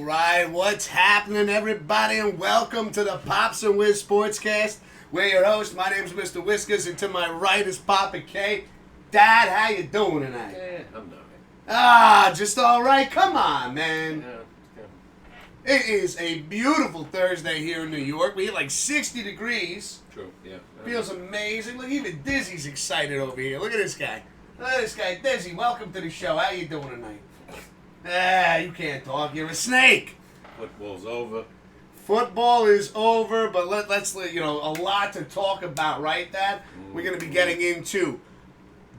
right, what's happening, everybody, and welcome to the Pops and Wiz SportsCast. We're your host. My name's Mr. Whiskers, and to my right is Papa K. Dad, how you doing tonight? Yeah, I'm not. Just all right. Come on, man. Yeah. It is a beautiful Thursday here in New York. We hit like 60 degrees. True, yeah. Feels amazing. Look, even Dizzy's excited over here. Look at this guy. Look at this guy. Dizzy, welcome to the show. How you doing tonight? You can't talk. You're a snake. Football's over. Football is over, but let's a lot to talk about, right, Dad? We're going to be getting into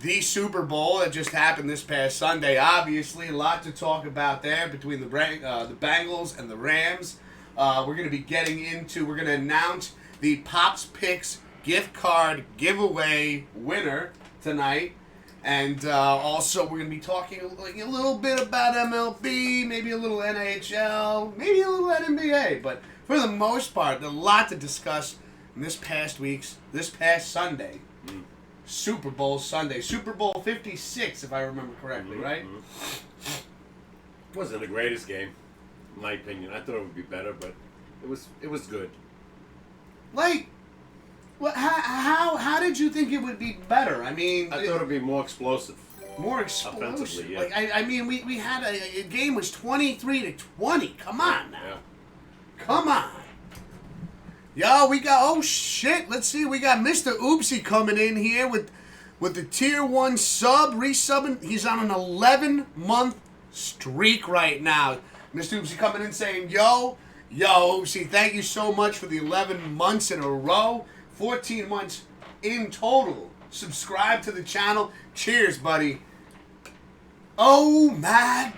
the Super Bowl that just happened this past Sunday. Obviously, a lot to talk about there between the Bengals and the Rams. We're going to be we're going to announce the Pops Picks gift card giveaway winner tonight. And also, we're going to be talking a little bit about MLB, maybe a little NHL, maybe a little NBA. But for the most part, there's a lot to discuss in this past Sunday. Super Bowl Sunday. Super Bowl 56, if I remember correctly, right? It wasn't the greatest game, in my opinion. I thought it would be better, but it was good. Like, how did you think it would be better? I mean, I thought it would be more explosive. More explosive. Offensively, yeah. Like, I mean, we had a game was 23-20. Come on now. Yeah. Come on. Yo, we got, oh shit, let's see, we got Mr. Oopsie coming in here with the Tier 1 resubbing. He's on an 11-month streak right now. Mr. Oopsie coming in saying, yo, Oopsie, thank you so much for the 11 months in a row. 14 months in total. Subscribe to the channel. Cheers, buddy. Oh my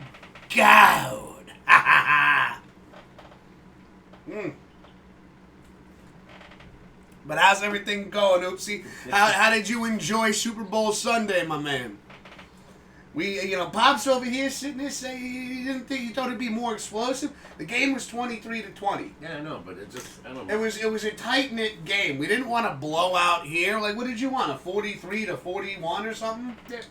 God. Ha ha ha. But how's everything going, Oopsie? How did you enjoy Super Bowl Sunday, my man? Pops over here sitting there saying he thought it'd be more explosive. The game was 23-20. Yeah, I know, but I don't know. It was a tight-knit game. We didn't want to blow out here. Like, what did you want, a 43-41 or something? Yeah.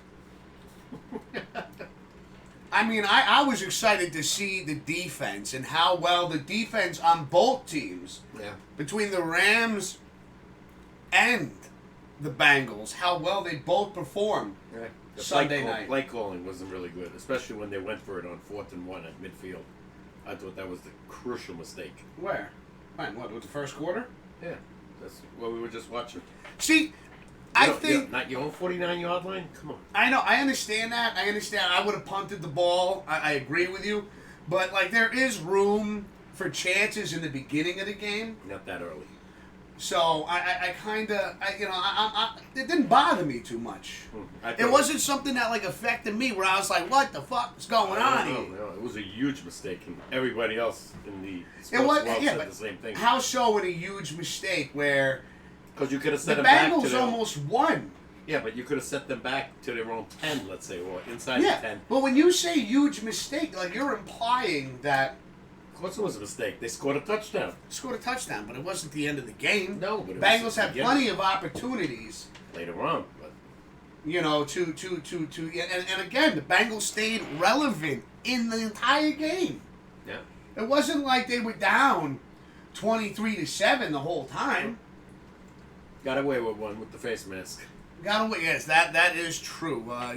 I mean, I was excited to see the defense and how well the defense on both teams, between the Rams and the Bengals, how well they both performed Sunday night. Play calling wasn't really good, especially when they went for it on 4th and 1 at midfield. I thought that was the crucial mistake. Where? Fine, what, with the first quarter? Yeah, that's what we were just watching. See, I think... Not your own 49-yard line? Come on. I know, I understand that. I would have punted the ball. I agree with you. But, like, there is room for chances in the beginning of the game. Not that early. So, I kind of, it didn't bother me too much. It wasn't something that, like, affected me where I was like, what the fuck is going on here? No, it was a huge mistake, and everybody else in the sports world said the same thing. How so in a huge mistake where... Because you could have set them back to the Bengals almost won. Yeah, but you could have set them back to their own 10, let's say, or inside the 10. But when you say huge mistake, like, you're implying that... Of course it was a mistake. They scored a touchdown. But it wasn't the end of the game. No, but it Bengals had plenty of opportunities later on, but and again, the Bengals stayed relevant in the entire game. Yeah. It wasn't like they were down 23-7 the whole time. Got away with one with the face mask. Got away. Yes, that is true. I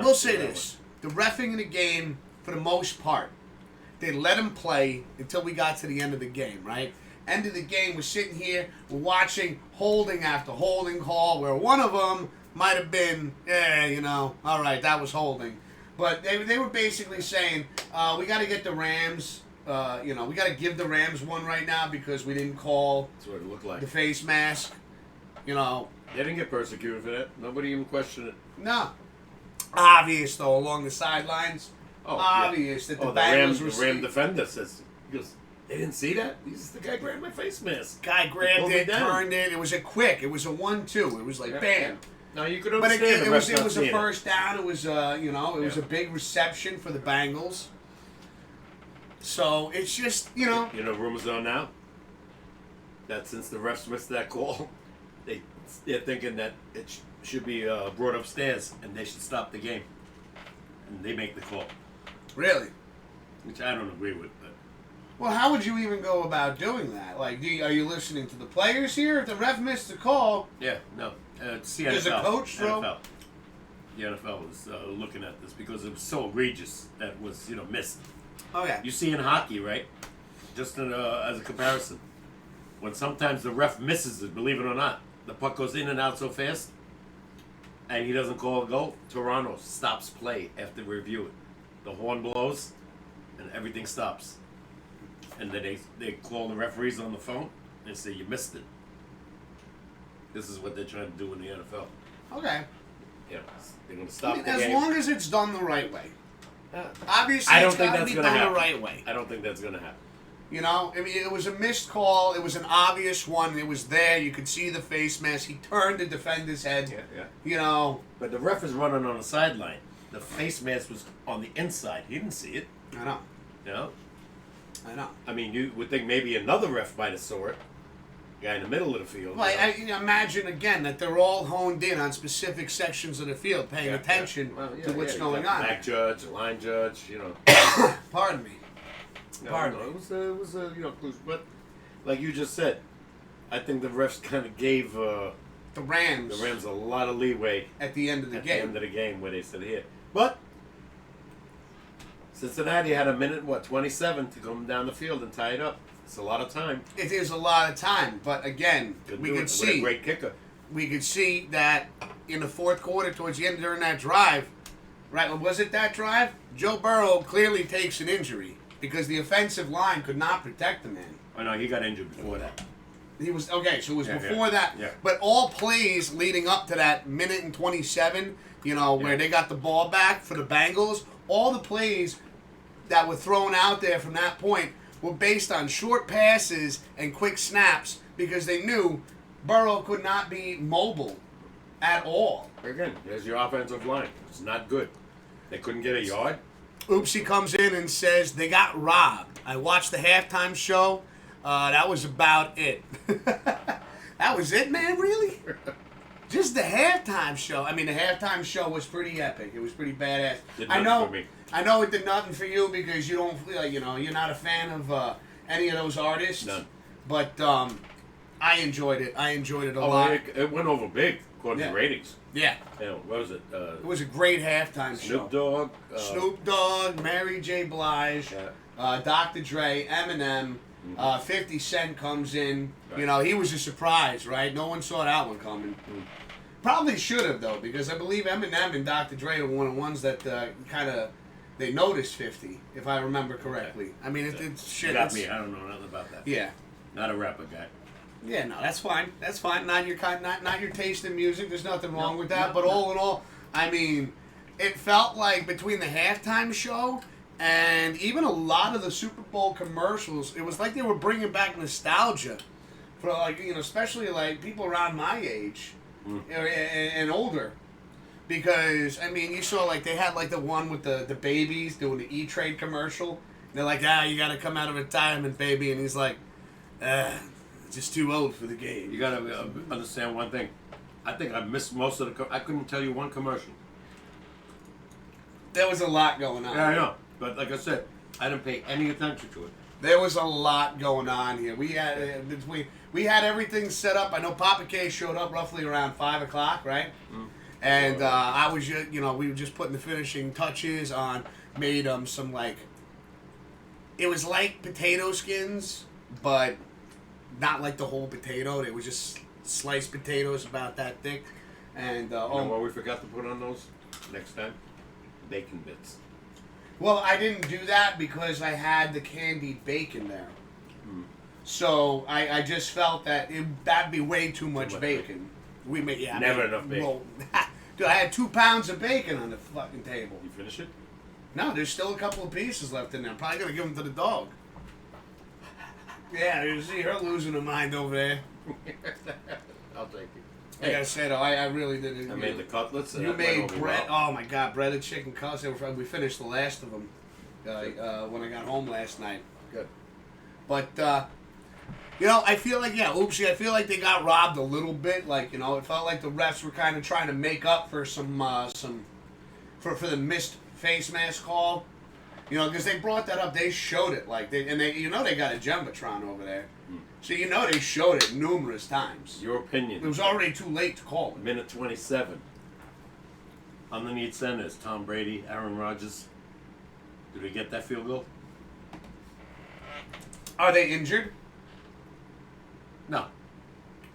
will say this: the reffing in the game, for the most part, they let him play until we got to the end of the game, right? End of the game, we're sitting here, we're watching holding after holding call, where one of them might have been, all right, that was holding. But they were basically saying, we got to get the Rams, we got to give the Rams one right now because we didn't call That's what it looked like. The face mask, They didn't get persecuted for that. Nobody even questioned it. No. Obvious, though, along the sidelines. Obvious that the Bengals were... The Ram defender says, he goes, they didn't see that? The guy grabbed my face mask. Guy grabbed it, turned it. It was a 1-2. It was like, bam. No, you could But understand it was a first down. It was, it was a big reception for the Bengals. So, it's just, rumors are now that since the refs missed that call, they're thinking that it should be brought upstairs and they should stop the game. And they make the call. Really? which I don't agree with. But Well, how would you even go about doing that? Like, are you listening to the players here? If the ref missed the call, yeah, no, it's the NFL. Does a coach throw? NFL. The NFL was looking at this because it was so egregious that it was missed. okay. You see in hockey, right? Just as a comparison, when sometimes the ref misses it, believe it or not, the puck goes in and out so fast, and he doesn't call a goal. Toronto stops play after review it. The horn blows, and everything stops. And then they call the referees on the phone and say, you missed it. This is what they're trying to do in the NFL. Okay. They're going to stop the as game. long as it's done the right way. Obviously, I don't it's think got to that's be going to done happen. the right way. I don't think that's going to happen. You know, I mean, it was a missed call. It was an obvious one. It was there. You could see the face mask. He turned to defend his head. Yeah. You know. But the ref is running on the sideline. The face mask was on the inside. He didn't see it. I know. You know? I know. I mean, you would think maybe another ref might have saw it. Guy in the middle of the field. Well, I imagine again that they're all honed in on specific sections of the field, paying attention to what's going on. Back judge, line judge, Pardon me. Pardon me. It was close. But like you just said, I think the refs kind of gave the Rams a lot of leeway at the end of the at game. the end of the game where they said here. But Cincinnati had a minute, 27 to come down the field and tie it up. It's a lot of time. It is a lot of time, but again, we could see with a great kicker. We could see that in the fourth quarter, towards the end during that drive, right? Was it that drive? Joe Burrow clearly takes an injury because the offensive line could not protect the man. Oh no, he got injured before that. He was okay, so it was before that. Yeah. But all plays leading up to that minute and 27, where they got the ball back for the Bengals, all the plays that were thrown out there from that point were based on short passes and quick snaps because they knew Burrow could not be mobile at all. Again, there's your offensive line. It's not good. They couldn't get a yard. Oopsie comes in and says they got robbed. I watched the halftime show. That was about it. That was it, man? Really? Just the halftime show. I mean, the halftime show was pretty epic. It was pretty badass. Did I nothing know. for me. I know it did nothing for you because you don't feel like you're not a fan of any of those artists. None. But I enjoyed it. I enjoyed it a Oh, lot. it went over big according to ratings. Yeah. What was it? It was a great halftime show. Snoop Dogg. Snoop Dogg, Mary J. Blige, Dr. Dre, Eminem, 50 Cent comes in. Right. He was a surprise, right? No one saw that one coming. Probably should have, though, because I believe Eminem and Dr. Dre are one of the ones that they noticed 50, if I remember correctly. I mean, it's shit. You got me. I don't know nothing about that. Yeah. Not a rapper guy. Yeah, no, that's fine. That's fine. Not your kind, not your taste in music. There's nothing wrong with that. No, But no. all in all, I mean, it felt like between the halftime show and even a lot of the Super Bowl commercials, it was like they were bringing back nostalgia for especially like people around my age and older. Because I mean, you saw like they had like the one with the babies doing the E-Trade commercial. And they're like, you got to come out of retirement, baby, and he's like, just too old for the game. You got to understand one thing. I think I missed most of I couldn't tell you one commercial. There was a lot going on. Yeah, I know. But like I said, I didn't pay any attention to it. There was a lot going on here. We had everything set up. I know Papa K showed up roughly around 5 o'clock, right? And I was just, we were just putting the finishing touches on. Made some like, it was like potato skins, but not like the whole potato. It was just sliced potatoes about that thick. And You know what we forgot to put on those next time? Bacon bits. well, I didn't do that because I had the candied bacon there. So I just felt that that'd be way too much bacon. We made Never enough bacon. Well, dude, I had 2 pounds of bacon on the fucking table. You finish it? No, there's still a couple of pieces left in there. I'm probably gonna give them to the dog. Yeah, you see her losing her mind over there. I'll take it. Like I said, I really did. I made the cutlets. And You that went made over bread. well. Oh my God, breaded chicken cutlets. We finished the last of them when I got home last night. Good. But I feel like oopsie. I feel like they got robbed a little bit. Like it felt like the refs were kind of trying to make up for for the missed face mask call. You know, because they brought that up. They showed it. They got a Jumbotron over there. So they showed it numerous times. Your opinion. It was already too late to call it. Minute 27. Underneath centers, Tom Brady, Aaron Rodgers. Did they get that field goal? Are they injured? No.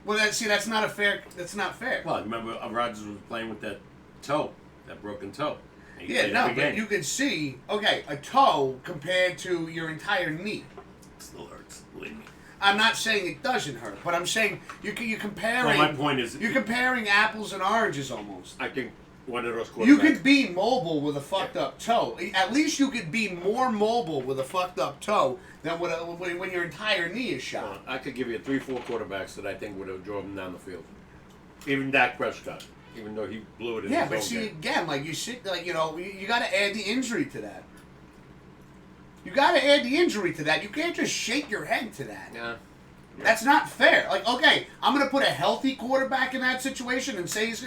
Well, that's not fair. That's not fair. Well, remember Rodgers was playing with that toe, that broken toe. But you could see, a toe compared to your entire knee. It still hurts, believe me. I'm not saying it doesn't hurt, but I'm saying you're comparing. Well, my point is, you're comparing apples and oranges almost. I think one of those quarterbacks. You could be mobile with a fucked up toe. At least you could be more mobile with a fucked up toe than when your entire knee is shot. I could give you 3-4 quarterbacks that I think would have drove him down the field. Even Dak Prescott, even though he blew it in his own game. Yeah, but see, again, you got to add the injury to that. You got to add the injury to that. You can't just shake your head to that. Yeah. That's not fair. I'm going to put a healthy quarterback in that situation and say he's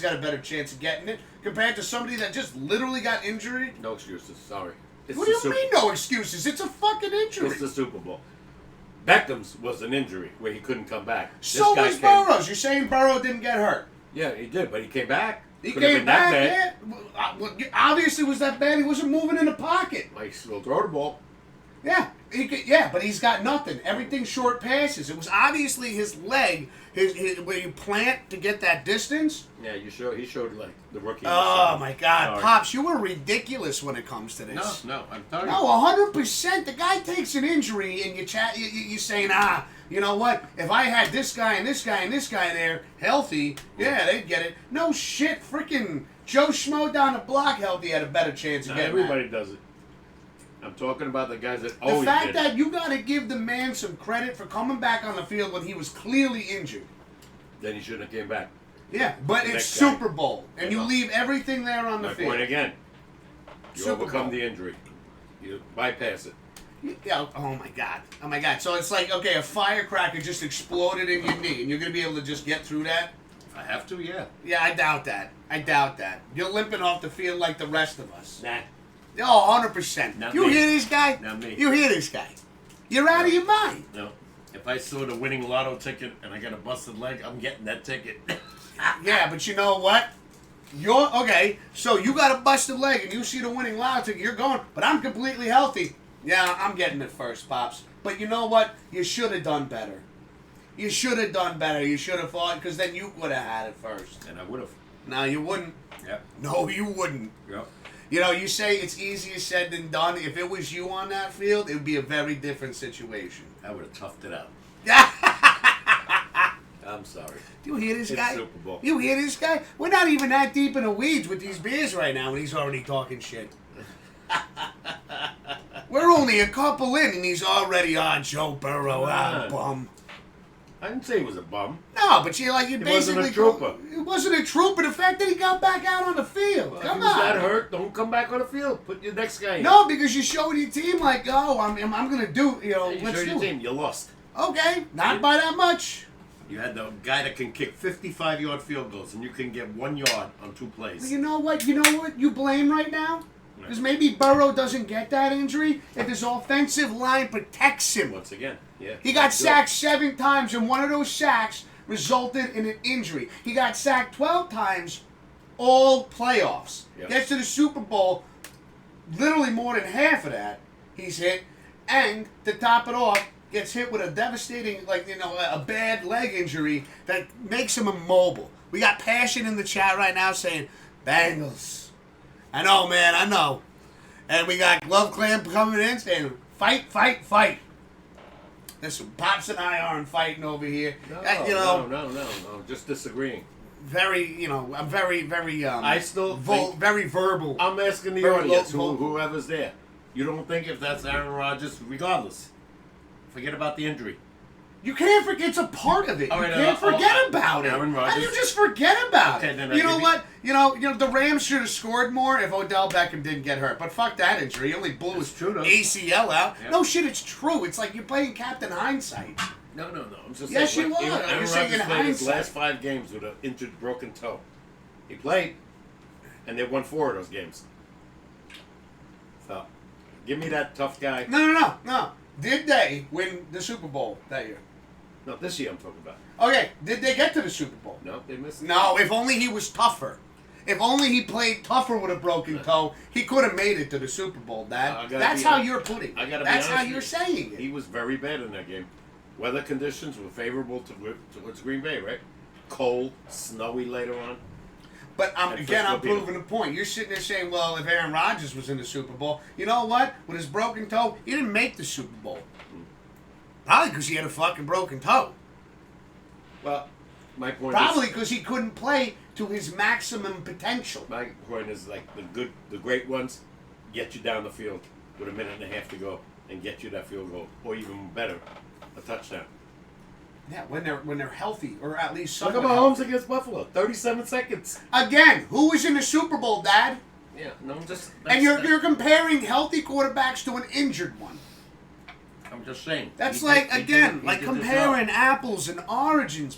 got a better chance of getting it compared to somebody that just literally got injured. No excuses. Sorry. What do you mean no excuses? It's a fucking injury. It's the Super Bowl. Beckham's was an injury where he couldn't come back. So was Burrow's. You're saying Burrow didn't get hurt? Yeah, he did, but he came back. He came back, yeah. Obviously, was that bad? He wasn't moving in the pocket. He still throw the ball. Yeah, but he's got nothing. Everything's short passes. It was obviously his leg, where you plant to get that distance. Yeah, he showed like the rookie. Oh my God, sorry. Pops, you were ridiculous when it comes to this. No, I'm sorry. No, 100%. The guy takes an injury, and you're saying, you know what? If I had this guy and this guy and this guy there healthy, they'd get it. No shit, freaking Joe Schmo down the block healthy had a better chance of getting it. Everybody does it. I'm talking about the guys that always The fact that you got to give the man some credit for coming back on the field when he was clearly injured. Then he shouldn't have came back. Yeah, but it's Super Bowl, and you leave everything there on the field. My point again. You overcome the injury. You bypass it. Yeah. Oh my God. So it's like, a firecracker just exploded in your knee, and you're gonna be able to just get through that? If I have to, yeah. Yeah, I doubt that. You're limping off the field like the rest of us. Nah. Oh, 100%. You hear this guy? Not me. You hear this guy? You're out of your mind. No. If I saw the winning lotto ticket and I got a busted leg, I'm getting that ticket. Yeah, but you know what? So you got a busted leg and you see the winning lotto ticket, you're going, but I'm completely healthy. Yeah, I'm getting it first, Pops. But you know what? You should have done better. You should have done better. You should have fought, because then you would have had it first. And I would have. No, you wouldn't. Yep. No, you wouldn't. Yep. You say it's easier said than done. If it was you on that field, it would be a very different situation. I would have toughed it out. I'm sorry. Do you hear this guy? It's Super Bowl. You hear this guy? We're not even that deep in the weeds with these beers right now, and he's already talking shit. We're only a couple in, and he's already on Joe Burrow. Bum. I didn't say he was a bum. No, but you basically... wasn't a trooper. It wasn't a trooper. The fact that he got back out on the field. Well, Come if he was on. that hurt, don't come back on the field. Put your next guy in. No, because you're showing your team I'm going to do, let's showed do your it. team. You lost. Okay, not by that much. You had the guy that can kick 55-yard field goals, and you can get 1 yard on 2 plays. Well, you know what you blame right now? Because maybe Burrow doesn't get that injury if his offensive line protects him. Once again, yeah. He got sacked 7 times, and one of those sacks resulted in an injury. He got sacked 12 times all playoffs. Yep. Gets to the Super Bowl, literally more than half of that he's hit. And to top it off, gets hit with a devastating, a bad leg injury that makes him immobile. We got passion in the chat right now saying, Bengals. I know, man, I know. And we got Glove Clan coming in saying, fight, fight, fight. Listen, Pops and I aren't fighting over here. No, just disagreeing. I'm very, I still very verbal. I'm asking the audience, whoever's there. You don't think if that's Aaron Rodgers, regardless, forget about the injury. You can't forget. It's a part of it. All right, you can't forget about it. Aaron Rodgers. How do you just forget about it? Then you know what? The Rams should have scored more if Odell Beckham didn't get hurt. But fuck that injury. He only blew his ACL out. Yep. No shit, it's true. It's like you're playing Captain Hindsight. No. I'm just yes, saying. Yes, you are. Aaron Rodgers played his last 5 games with an injured, broken toe. He played, and they won 4 of those games. So, give me that tough guy. No. Did they win the Super Bowl that year? No, this year I'm talking about. Okay, did they get to the Super Bowl? No, they missed it. No, if only he was tougher. If only he played tougher with a broken toe, he could have made it to the Super Bowl, Dad. That's how you're putting it. That's how you're saying it. He was very bad in that game. Weather conditions were favorable towards Green Bay, right? Cold, snowy later on. But I'm proving the point. You're sitting there saying, well, if Aaron Rodgers was in the Super Bowl, you know what? With his broken toe, he didn't make the Super Bowl. Probably because he had a fucking broken toe. Well, my point Probably because he couldn't play to his maximum potential. My point is like the great ones get you down the field with a minute and a half to go and get you that field goal, or even better, a touchdown. Yeah, when they're healthy, or at least Look somewhat at Mahomes healthy. against Buffalo, 37 seconds. Again, who was in the Super Bowl, Dad? Yeah, no, And you're comparing healthy quarterbacks to an injured one. I'm just saying. That's He like did comparing apples and oranges,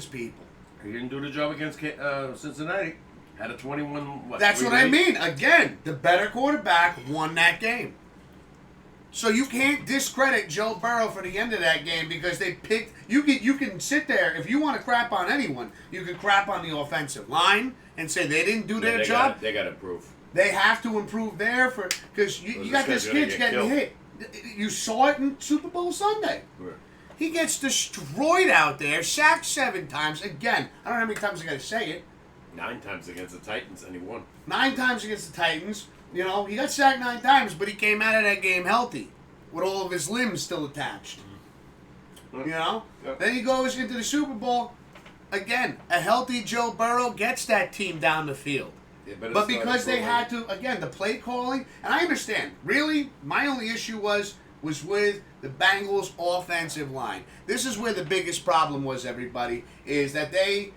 people. He didn't do the job against Cincinnati. Had a 21. That's what I mean. Again, the better quarterback won that game. So you can't discredit Joe Burrow for the end of that game because they picked. You can sit there if you want to crap on anyone. You can crap on the offensive line and say they didn't do their job. They got to improve. They have to improve there because you got this kid getting hit. You saw it in Super Bowl Sunday. Right. He gets destroyed out there, sacked 7 times. Again, I don't know how many times I got to say it. 9 times against the Titans, and he won. 9 times against the Titans. You know, he got sacked 9 times, but he came out of that game healthy, with all of his limbs still attached. Mm-hmm. You know? Yep. Then he goes into the Super Bowl. Again, a healthy Joe Burrow gets that team down the field. But because they had to, again, the play calling, and I understand, really, my only issue was with the Bengals' offensive line. This is where the biggest problem was, everybody, is that they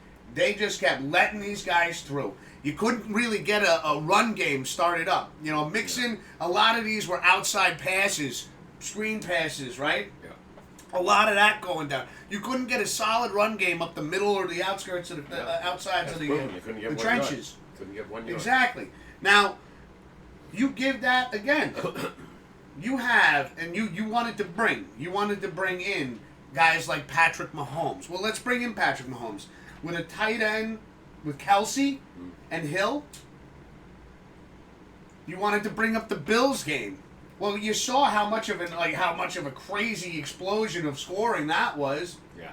just kept letting these guys through. You couldn't really get a run game started up. You know, Mixon, a lot of these were outside passes, screen passes, right? Yeah. A lot of that going down. You couldn't get a solid run game up the middle or the outskirts of the outsides of the trenches. Couldn't get 1 yard. Exactly. Now, you give that again. You have, and you wanted to bring in guys like Patrick Mahomes. Well, let's bring in Patrick Mahomes with a tight end with Kelsey and Hill. You wanted to bring up the Bills game. Well, you saw how much of a crazy explosion of scoring that was. Yeah.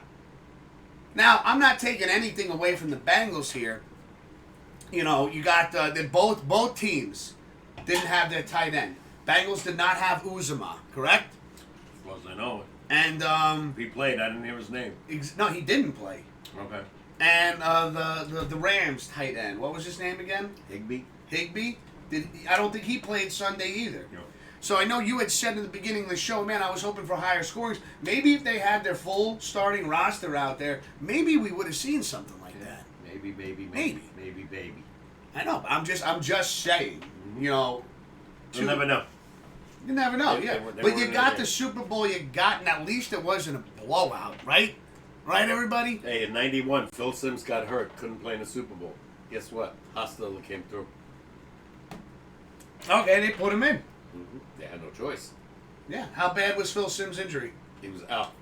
Now, I'm not taking anything away from the Bengals here. You know, you got both teams didn't have their tight end. Bengals did not have Uzomah, correct? As far as I know. And if he played, I didn't hear his name. No, he didn't play. Okay. And the Rams tight end, what was his name again? Higbee. I don't think he played Sunday either. No. So I know you had said in the beginning of the show, man, I was hoping for higher scorings. Maybe if they had their full starting roster out there, maybe we would have seen something like that. Maybe. I know. I'm just saying. You know. You'll never know. You never know. They Yeah. weren't But you in got there. the Super Bowl. You got, and at least it wasn't a blowout, right? Right, everybody. Hey, in '91, Phil Simms got hurt, couldn't play in the Super Bowl. Guess what? Hospital came through. Okay, they put him in. Mm-hmm. They had no choice. Yeah. How bad was Phil Simms' injury? He was out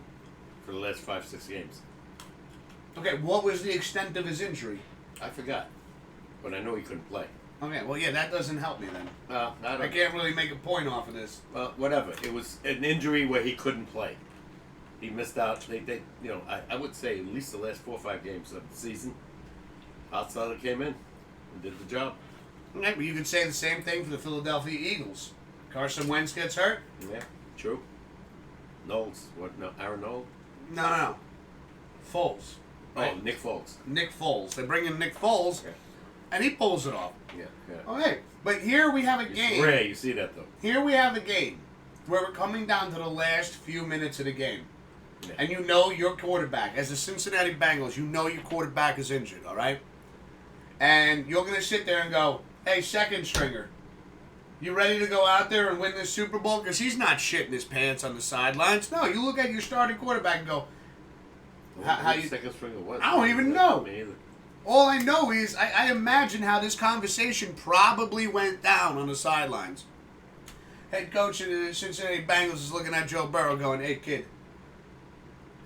for the last 5-6 games. Okay. What was the extent of his injury? I forgot, but I know he couldn't play. Okay. Well, yeah, that doesn't help me then. I I can't really make a point off of this. Whatever. It was an injury where he couldn't play. He missed out. I would say at least the last 4 or 5 games of the season. Outsider came in and did the job. Okay, but you could say the same thing for the Philadelphia Eagles. Carson Wentz gets hurt. Yeah, true. Knowles. What? No, Aaron Knowles? No. Foles. Right? Oh, Nick Foles. Nick Foles. They bring in Nick Foles, and he pulls it off. Yeah. Okay, but here we have a It's game. rare you see that, though. Here we have a game where we're coming down to the last few minutes of the game. Yeah. And you know your quarterback, as the Cincinnati Bengals, you know your quarterback is injured, all right? And you're going to sit there and go, hey, second stringer, you ready to go out there and win this Super Bowl? Because he's not shitting his pants on the sidelines. No, you look at your starting quarterback and go, how you... Second stringer was? I don't even know. Me either. All I know is I imagine how this conversation probably went down on the sidelines. head coach of the Cincinnati Bengals is looking at Joe Burrow going, "Hey, kid,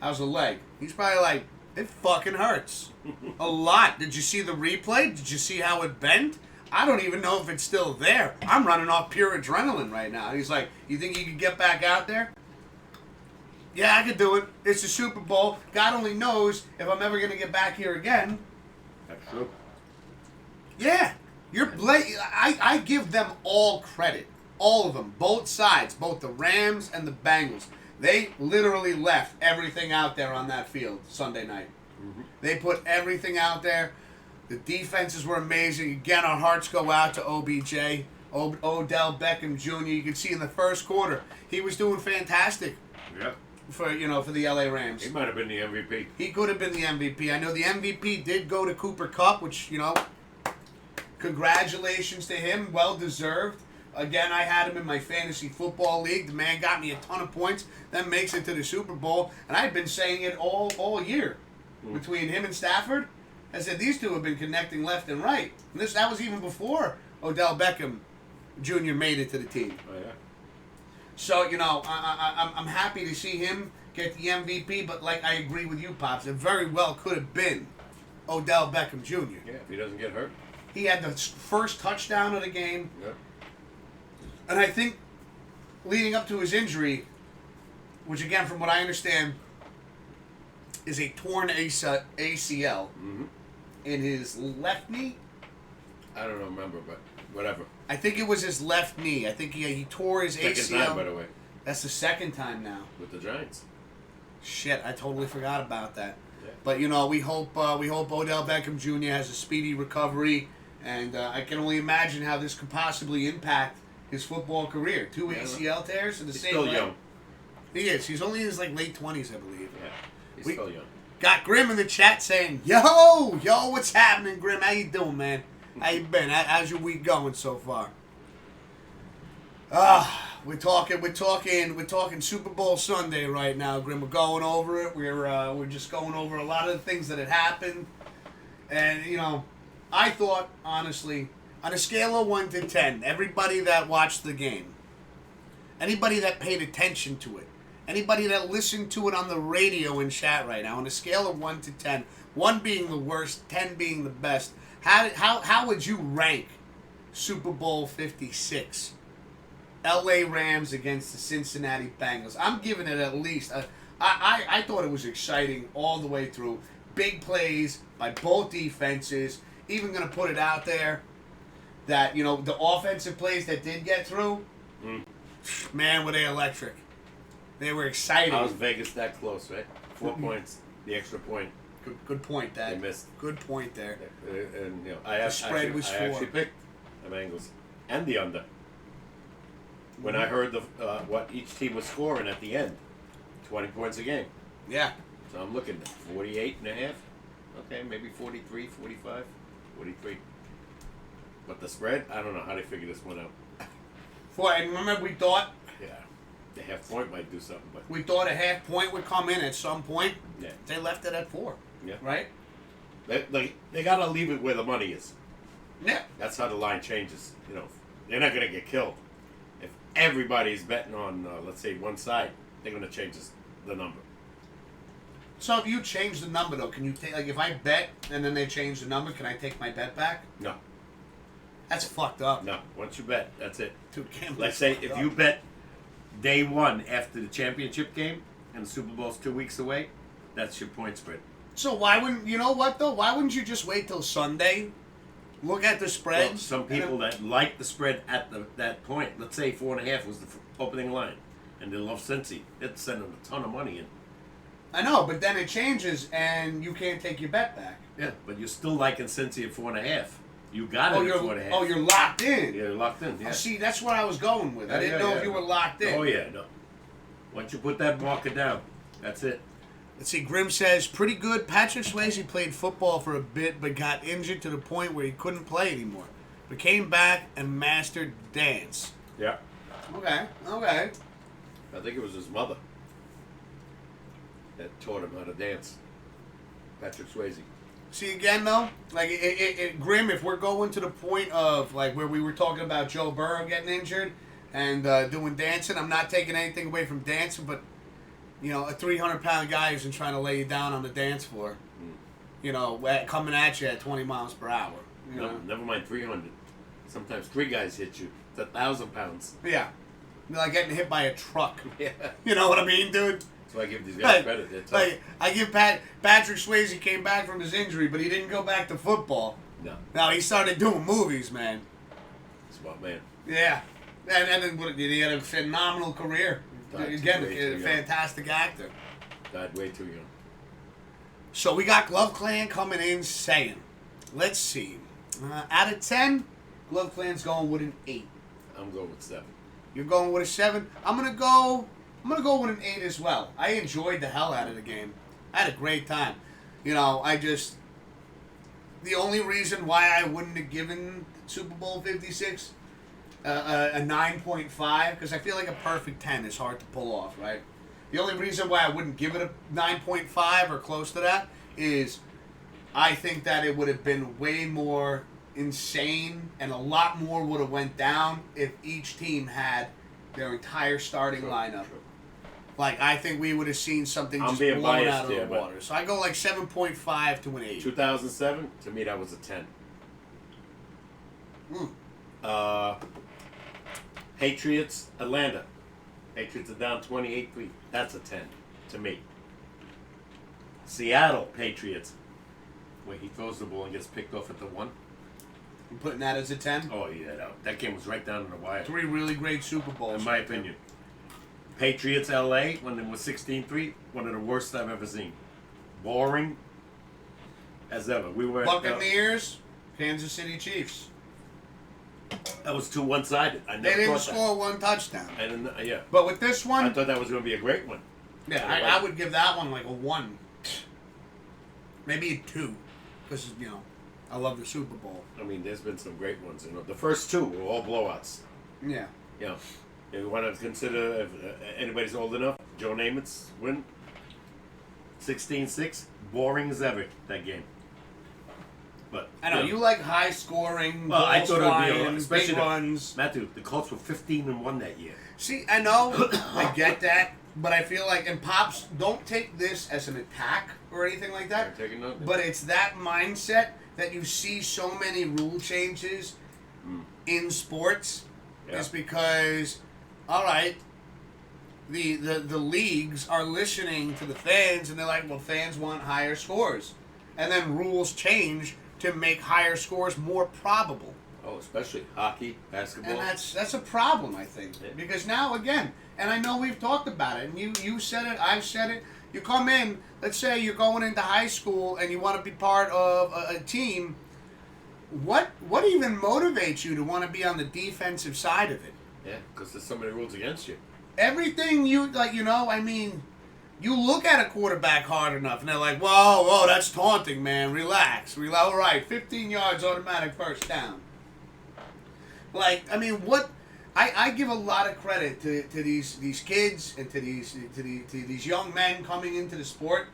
how's the leg?" He's probably like, "It fucking hurts. A lot. Did you see the replay? Did you see how it bent? I don't even know if it's still there. I'm running off pure adrenaline right now." He's like, "You think you could get back out there?" Yeah, I could do it. It's the Super Bowl. God only knows if I'm ever going to get back here again. That's true. Yeah. I give them all credit. All of them. Both sides. Both the Rams and the Bengals. They literally left everything out there on that field Sunday night. Mm-hmm. They put everything out there. The defenses were amazing. Again, our hearts go out to OBJ, Odell Beckham Jr. You can see in the first quarter, he was doing fantastic. Yeah. For the LA Rams. He might have been the MVP. He could have been the MVP. I know the MVP did go to Cooper Kupp, which, congratulations to him. Well deserved. Again, I had him in my fantasy football league. The man got me a ton of points, then makes it to the Super Bowl. And I've been saying it all year. Between him and Stafford, I said these two have been connecting left and right. And that was even before Odell Beckham Jr. made it to the team. Oh, yeah. So, I'm happy to see him get the MVP, but like I agree with you, Pops, it very well could have been Odell Beckham Jr. Yeah, if he doesn't get hurt. He had the first touchdown of the game. Yeah. And I think leading up to his injury, which again, from what I understand, is a torn ACL in his left knee. I don't remember, but whatever. I think it was his left knee. I think he tore his ACL. Second time, by the way. That's the second time now. With the Giants. Shit, I totally forgot about that. Yeah. But we hope Odell Beckham Jr. has a speedy recovery, and I can only imagine how this could possibly impact his football career. 2 ACL tears in the same still leg. young. He is. He's only in his late 20s, I believe. Yeah, he's still young. Got Grim in the chat saying, Yo, what's happening, Grim? How you doing, man? How you been? How's your week going so far? We're talking Super Bowl Sunday right now, Grim. We're going over it. We're just going over a lot of the things that had happened. And, I thought, honestly, on a scale of 1 to 10, everybody that watched the game, anybody that paid attention to it, anybody that listened to it on the radio in chat right now, on a scale of 1 to 10, 1 being the worst, 10 being the best, how would you rank Super Bowl 56? LA Rams against the Cincinnati Bengals. I'm giving it at least. I thought it was exciting all the way through. Big plays by both defenses. Even going to put it out there that, the offensive plays that did get through, man, were they electric. They were exciting. How was Vegas that close, right? 4 points, the extra point. Good point, Dad. They missed. Good point there. And The spread was 4. I actually picked the Bengals and the under. When I heard what each team was scoring at the end, 20 points a game. Yeah. So I'm looking at 48 and a half. Okay, maybe 43, 45, 43. But the spread, I don't know how they figure this one out. And remember, we thought Yeah, the half point might do something, but a half point would come in at some point. yeah, They left it at 4. yeah. Right? They gotta leave it where the money is. Yeah. That's how the line changes. They're not gonna get killed. If everybody's betting on, let's say, one side, they're gonna change the number. So if you change the number, though, can you take, if I bet and then they change the number, can I take my bet back? No, That's fucked up. no. Once you bet, that's it. Dude, Let's say if you bet day 1 after the championship game and the Super Bowl's 2 weeks away, that's your point spread. So why wouldn't, why wouldn't you just wait till Sunday, look at the spreads? Well, some people that like the spread at that point, let's say 4.5 was the opening line, and they love Cincy, they'd send them a ton of money in. I know, but then it changes and you can't take your bet back. Yeah, but you're still liking Cincy at 4.5. You got it at 4.5. Oh, you're locked in. Yeah, you're locked in. Yeah. Oh, see, that's what I was going with. I didn't know if you were locked in. Oh yeah, no. Once you put that marker down, that's it. Let's see, Grim says, pretty good. Patrick Swayze played football for a bit, but got injured to the point where he couldn't play anymore. But came back and mastered dance. Yeah. Okay. I think it was his mother that taught him how to dance. Patrick Swayze. See, again, though, Grim, if we're going to the point of, where we were talking about Joe Burrow getting injured, and doing dancing. I'm not taking anything away from dancing, but a 300-pound guy isn't trying to lay you down on the dance floor. Coming at you at 20 miles per hour. No, never mind 300. Sometimes 3 guys hit you. It's 1,000 pounds. Yeah. You're like getting hit by a truck. Yeah. You know what I mean, dude? So I give these guys credit. They're tough. I give Patrick Swayze came back from his injury, but he didn't go back to football. No, he started doing movies, man. Smart man. Yeah. And then he had a phenomenal career. Again, a fantastic actor. Died way too young. So we got Glove Clan coming in saying, let's see, out of 10, Glove Clan's going with an 8. I'm going with 7. You're going with a 7. I'm gonna go with an 8 as well. I enjoyed the hell out of the game. I had a great time. The only reason why I wouldn't have given Super Bowl 56 a 9.5, because I feel like a perfect 10 is hard to pull off, right? The only reason why I wouldn't give it a 9.5 or close to that is I think that it would have been way more insane and a lot more would have went down if each team had their entire starting lineup. True. Like, I think we would have seen something I'm just being blown biased out of here, the water. So I go like 7.5 to an 8. 2007, to me, that was a 10. Patriots, Atlanta. Patriots are down 28-3. That's a 10 to me. Seattle Patriots, where he throws the ball and gets picked off at the 1. You putting that as a 10? Oh, yeah. That game was right down to the wire. 3 really great Super Bowls. In my opinion. Patriots, LA, when it was 16-3, one of the worst I've ever seen. Boring as ever. We were Buccaneers, Kansas City Chiefs. That was too one-sided. I never They didn't thought score one touchdown. that. I didn't. Yeah. But with this one, I thought that was going to be a great one. yeah, I would give that one like a 1. Maybe a 2. Because, I love the Super Bowl. I mean, there's been some great ones. The first 2 were all blowouts. Yeah. If you want to consider if anybody's old enough, Joe Namath's win. 16-6. Boring as ever, that game. But I know, you like high scoring, well, I thought it would be big runs. Matthew, the Colts were 15-1 that year. See, I know, I get that, but I feel like, and Pops, don't take this as an attack or anything like that, I'm taking nothing. but it's that mindset that you see so many rule changes in sports is because, all right, the leagues are listening to the fans, and they're like, well, fans want higher scores. And then rules change to make higher scores more probable. Oh, especially hockey, basketball. And that's a problem, I think. Yeah. Because now, again, and I know we've talked about it, and you said it, I've said it, you come in, let's say you're going into high school and you want to be part of a team, what even motivates you to want to be on the defensive side of it? Yeah, because there's so many rules against you. Everything you, you look at a quarterback hard enough, and they're like, whoa, that's taunting, man. Relax. All right, 15 yards, automatic first down. What? I give a lot of credit to these kids and to these young men coming into the sport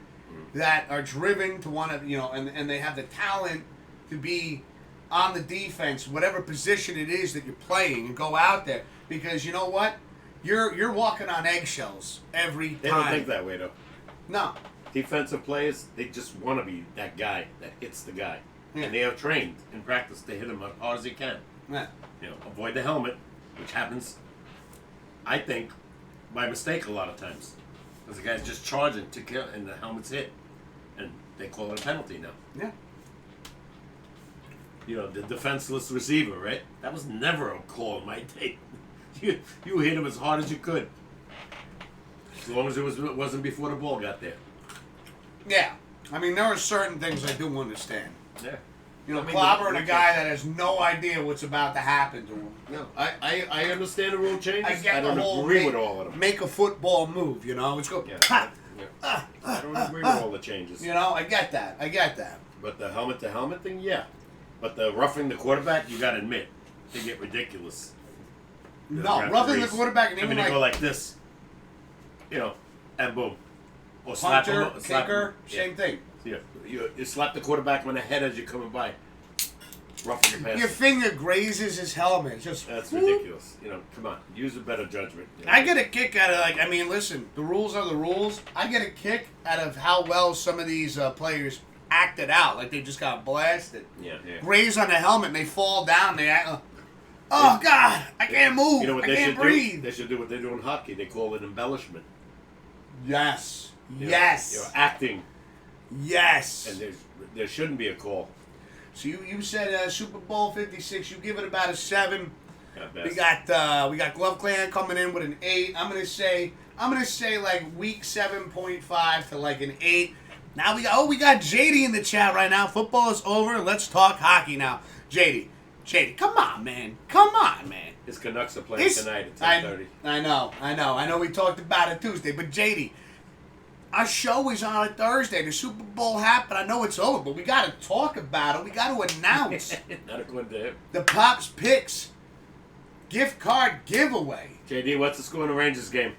that are driven to want to, and they have the talent to be on the defense, whatever position it is that you're playing, and go out there. Because you know what? You're walking on eggshells every time. They don't think that way, though. No. Defensive players, they just want to be that guy that hits the guy. Yeah. And they are trained in practice to hit him as hard as they can. Yeah. Avoid the helmet, which happens, I think, by mistake a lot of times. Because the guy's just charging to kill, and the helmet's hit. And they call it a penalty now. Yeah. The defenseless receiver, right? That was never a call in my day. You hit him as hard as you could. As long as it wasn't before the ball got there. Yeah. There are certain things I do understand. Yeah. Clobbering a guy that has no idea what's about to happen to him. No, I understand the rule changes. I don't agree with all of them. Make a football move, It's go. Yeah. I don't agree with all the changes. I get that. But the helmet to helmet thing, yeah. But the roughing the quarterback, you got to admit, they get ridiculous. No, roughing the quarterback, and even they go like this, and boom, or slap punter, him, kicker, same thing. Yeah, you slap the quarterback on the head as you're coming by. roughing the passer. Your finger grazes his helmet. It's just That's ridiculous. Come on. Use a better judgment. I get a kick out of listen, the rules are the rules. I get a kick out of how well some of these players acted out. Like they just got blasted. Yeah. Graze on the helmet and they fall down. They act, oh God, I can't move. You know what I they can't should breathe. do? They should do what they do in hockey. They call it embellishment. Yes. You're acting. Yes. And there shouldn't be a call. So you said Super Bowl 56. You give it about a 7. Best. We got Glove Clan coming in with an 8. I'm gonna say like week 7.5 to like an 8. Now we got JD in the chat right now. Football is over. Let's talk hockey now. JD, come on, man. His Canucks are playing tonight at 10:30. I know. We talked about it Tuesday, but JD, our show is on a Thursday. The Super Bowl happened. I know it's over, but we got to talk about it. We got to announce Not according to him. the Pops Picks gift card giveaway. JD, what's the score in the Rangers game?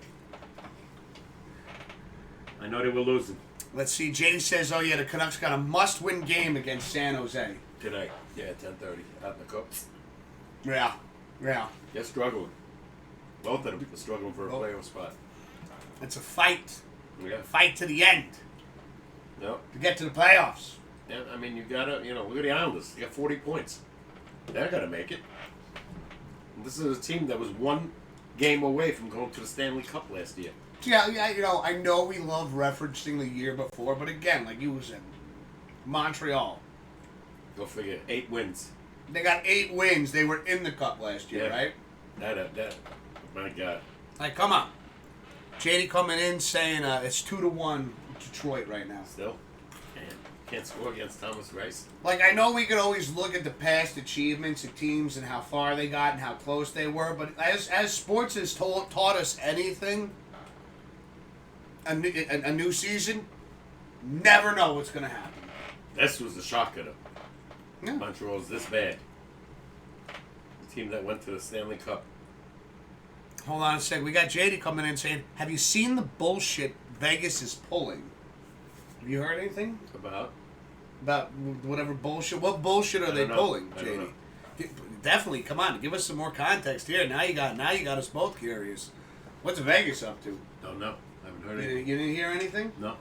I know they were losing. Let's see. JD says, oh, yeah, the Canucks got a must-win game against San Jose. Tonight. Yeah, 10:30. Out in the cup. Yeah. They're struggling. Both of them are struggling for a playoff spot. It's a fight. Yeah. Fight to the end No. to get to the playoffs. Yeah, I mean, you gotta, look at the Islanders. They got 40 points. They're gonna make it. And this is a team that was one game away from going to the Stanley Cup last year. Yeah, I know we love referencing the year before, but again, like you was in Montreal. Go figure. 8 wins. They got 8 wins. They were in the Cup last year, right? That. My God. Like, come on. JD coming in saying it's 2-1 Detroit right now. Still? Can't score against Thomas Rice. Like, I know we could always look at the past achievements of teams and how far they got and how close they were, but as sports has taught us anything, a new season, never know what's going to happen. This was a shocker, though. Yeah. Montreal's this bad. The team that went to the Stanley Cup. Hold on a second. We got JD coming in saying, have you seen the bullshit Vegas is pulling? Have you heard anything? About whatever bullshit? What bullshit are they pulling, JD? Definitely, come on, give us some more context here. Now you got us both curious. What's Vegas up to? Don't know. I haven't heard anything. You didn't hear anything? No.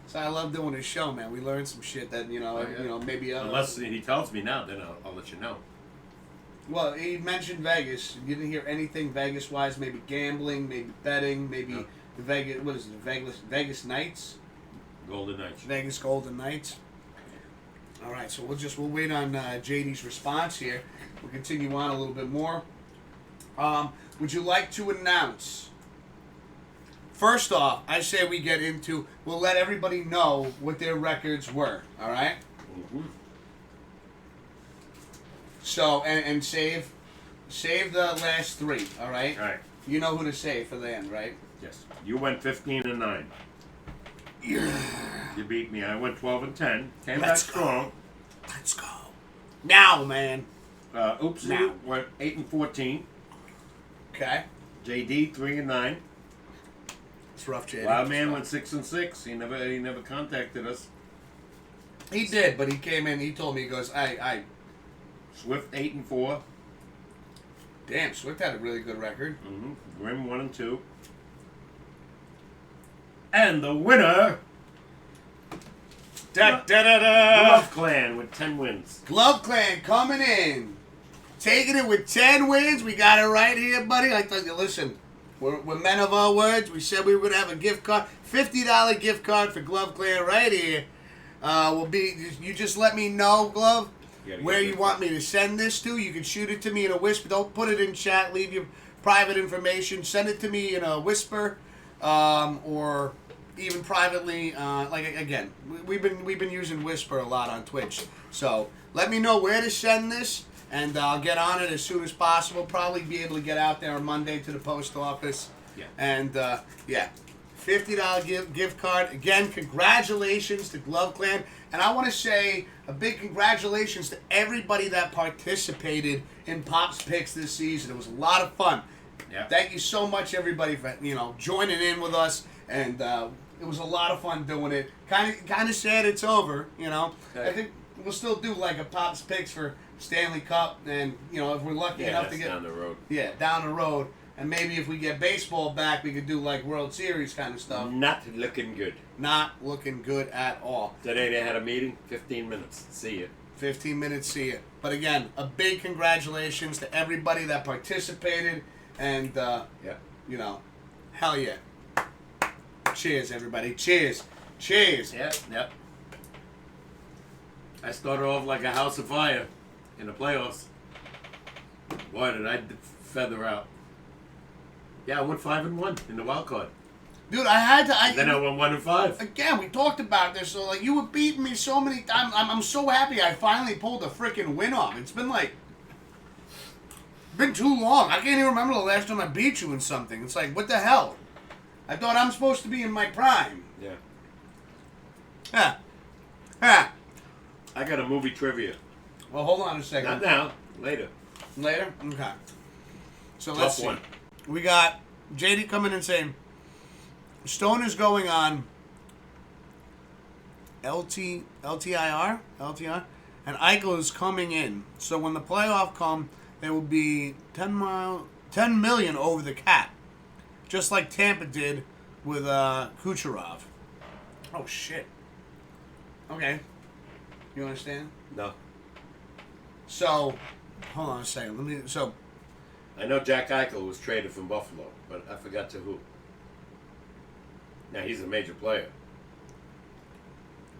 So I love doing this show, man. We learn some shit that maybe. Unless he tells me now, then I'll let you know. Well, he mentioned Vegas. You didn't hear anything Vegas-wise? Maybe gambling, maybe betting, maybe the Vegas. What is it? Vegas Knights. Golden Knights. Vegas Golden Knights. All right, so we'll wait on JD's response here. We'll continue on a little bit more. Would you like to announce? First off, I say we'll let everybody know what their records were, all right? Mm-hmm. So, and save the last 3, all right? All right. You know who to save for the end, right? Yes. You went 15-9. Yeah. You beat me. I went 12-10. Came back strong. Let's go. Now, man. Oopsie Now. went 8-14. Okay. JD 3-9. It's rough, JD. Wild Man went 6-6. He never contacted us. He did, but he came in. He told me, he goes, I. Swift 8-4. Damn, Swift had a really good record. Mm-hmm. Grim 1-2. And the winner, Glove Clan with 10 wins. Glove Clan coming in, taking it with 10 wins. We got it right here, buddy. I thought, listen, we're men of our words. We said we were gonna have a gift card, $50 gift card for Glove Clan right here. You just let me know, Glove, where you want me to send this to. You can shoot it to me in a whisper. Don't put it in chat. Leave your private information. Send it to me in a whisper, or even privately. Again, we've been using whisper a lot on Twitch. So let me know where to send this, and I'll get on it as soon as possible. Probably be able to get out there on Monday to the post office. Yeah. And $50 gift card. Again, congratulations to Glove Clan. And I want to say a big congratulations to everybody that participated in Pop's Picks this season. It was a lot of fun. Yeah. Thank you so much, everybody, for joining in with us. And it was a lot of fun doing it. Kind of sad it's over. Okay. I think we'll still do like a Pops picks for Stanley Cup, and if we're lucky enough to get down the road. Yeah, down the road, and maybe if we get baseball back, we could do like World Series kind of stuff. Not looking good. Not looking good at all. Today they had a meeting. 15 minutes. See you. 15 minutes, see it. But again, a big congratulations to everybody that participated, and hell yeah. Cheers, everybody. Cheers. Cheers. Yep. I started off like a house of fire in the playoffs. Boy, did I feather out. Yeah, I went 5-1 in the wild card. Dude, I had to. Then I went 1-5. Again, we talked about this. So, you were beating me so many times. I'm so happy I finally pulled a freaking win off. It's been been too long. I can't even remember the last time I beat you in something. It's like, what the hell? I thought I'm supposed to be in my prime. Yeah. Ha. I got a movie trivia. Well, hold on a second. Not now. Later. Later? Okay. So Tough let's see. one. We got JD coming in saying, Stone is going on LTIR, and Eichel is coming in. So when the playoff come, there will be 10 million over the cap, just like Tampa did with Kucherov. Oh shit. Okay. You understand? No. So, hold on a second. I know Jack Eichel was traded from Buffalo, but I forgot to who. Now he's a major player.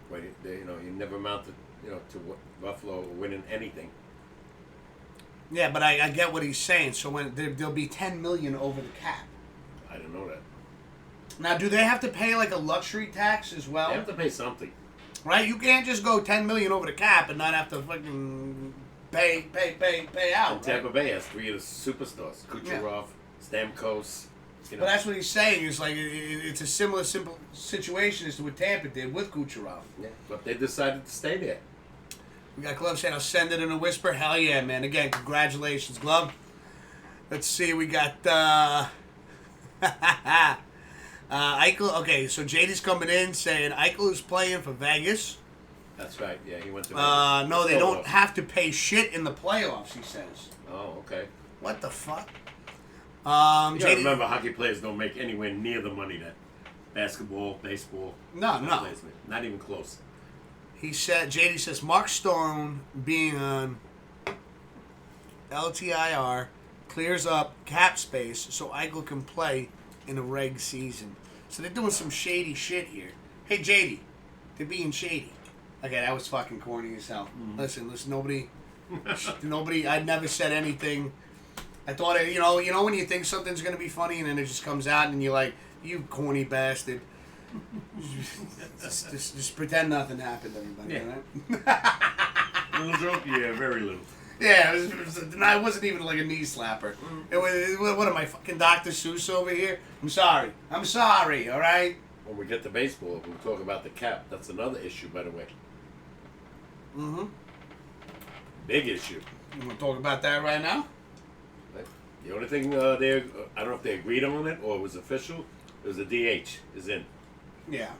But he never amounted, to Buffalo winning anything. Yeah, but I get what he's saying. So when there'll be 10 million over the cap. I didn't know that. Now, do they have to pay like a luxury tax as well? They have to pay something. Right? You can't just go 10 million over the cap and not have to fucking pay out. And Tampa Bay has 3 of the superstars: Kucherov, Stamkos. But that's what he's saying. Is like it's a simple situation as to what Tampa did with Kucherov. Yeah, but they decided to stay there. We got Glove saying, "I'll send it in a whisper." Hell yeah, man! Again, congratulations, Glove. Let's see. We got Eichel. Okay, so JD's coming in saying Eichel is playing for Vegas. That's right. Yeah, he went to Vegas. No, they don't have to pay shit in the playoffs. He says. Oh, okay. What the fuck? You gotta remember, hockey players don't make anywhere near the money that basketball, baseball. No. Players make. Not even close. He said, JD says, Mark Stone being on LTIR clears up cap space so Eichel can play in a reg season. So they're doing some shady shit here. Hey, JD, they're being shady. Okay, that was fucking corny as hell. Mm-hmm. Listen, nobody, I never said anything. I thought, when you think something's going to be funny and then it just comes out and you're like, you corny bastard. just pretend nothing happened, everybody. Yeah. Right? Little joke? Yeah, very little. Yeah, it wasn't even like a knee slapper. It was, what am I, fucking Dr. Seuss over here? I'm sorry, all right? When we get to baseball, we'll talk about the cap. That's another issue, by the way. Mm-hmm. Big issue. You want to talk about that right now? The only thing I don't know if they agreed on it or it was official, it was a DH is in. Yeah.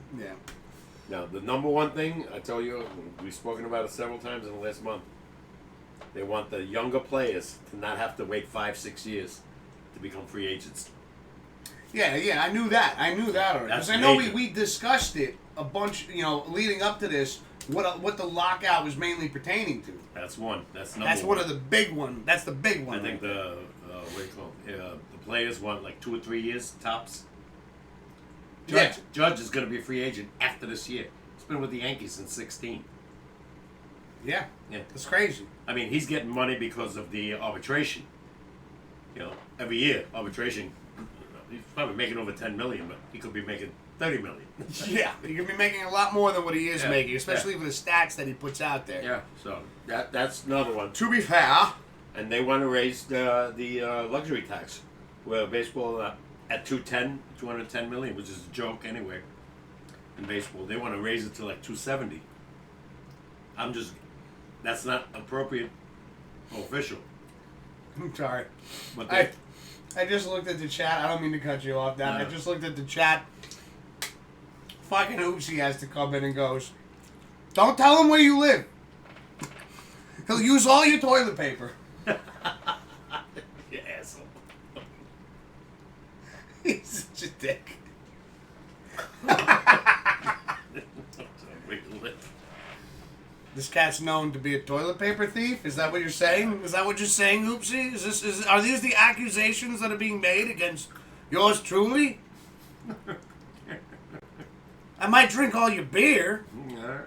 Now, the number one thing, I tell you, we've spoken about it several times in the last month. They want the younger players to not have to wait 5-6 years to become free agents. Yeah, I knew that already. Because I know we discussed it a bunch, leading up to this, what the lockout was mainly pertaining to. That's one. That's number one. That's one of the big one. That's the big one. I think the players want like 2 or 3 years tops. Judge is going to be a free agent after this year. He's been with the Yankees since 16. Yeah. That's crazy. I mean, he's getting money because of the arbitration. Every year arbitration. He's probably making over $10 million, but he could be making $30 million. Yeah, he could be making a lot more than what he is making, especially with the stats that he puts out there. Yeah. So that's another one. To be fair, and they want to raise the luxury tax, where baseball at $210 million, which is a joke anyway. In baseball, they want to raise it to like $270. That's not appropriate or official. I'm sorry. But I just looked at the chat. I don't mean to cut you off, Dan. No. I just looked at the chat. Fucking Oopsie has to come in and goes, don't tell him where you live. He'll use all your toilet paper. You asshole. He's such a dick. This cat's known to be a toilet paper thief. Is that what you're saying? Is that what you're saying, Oopsie? Are these the accusations that are being made against yours truly? I might drink all your beer. Yeah.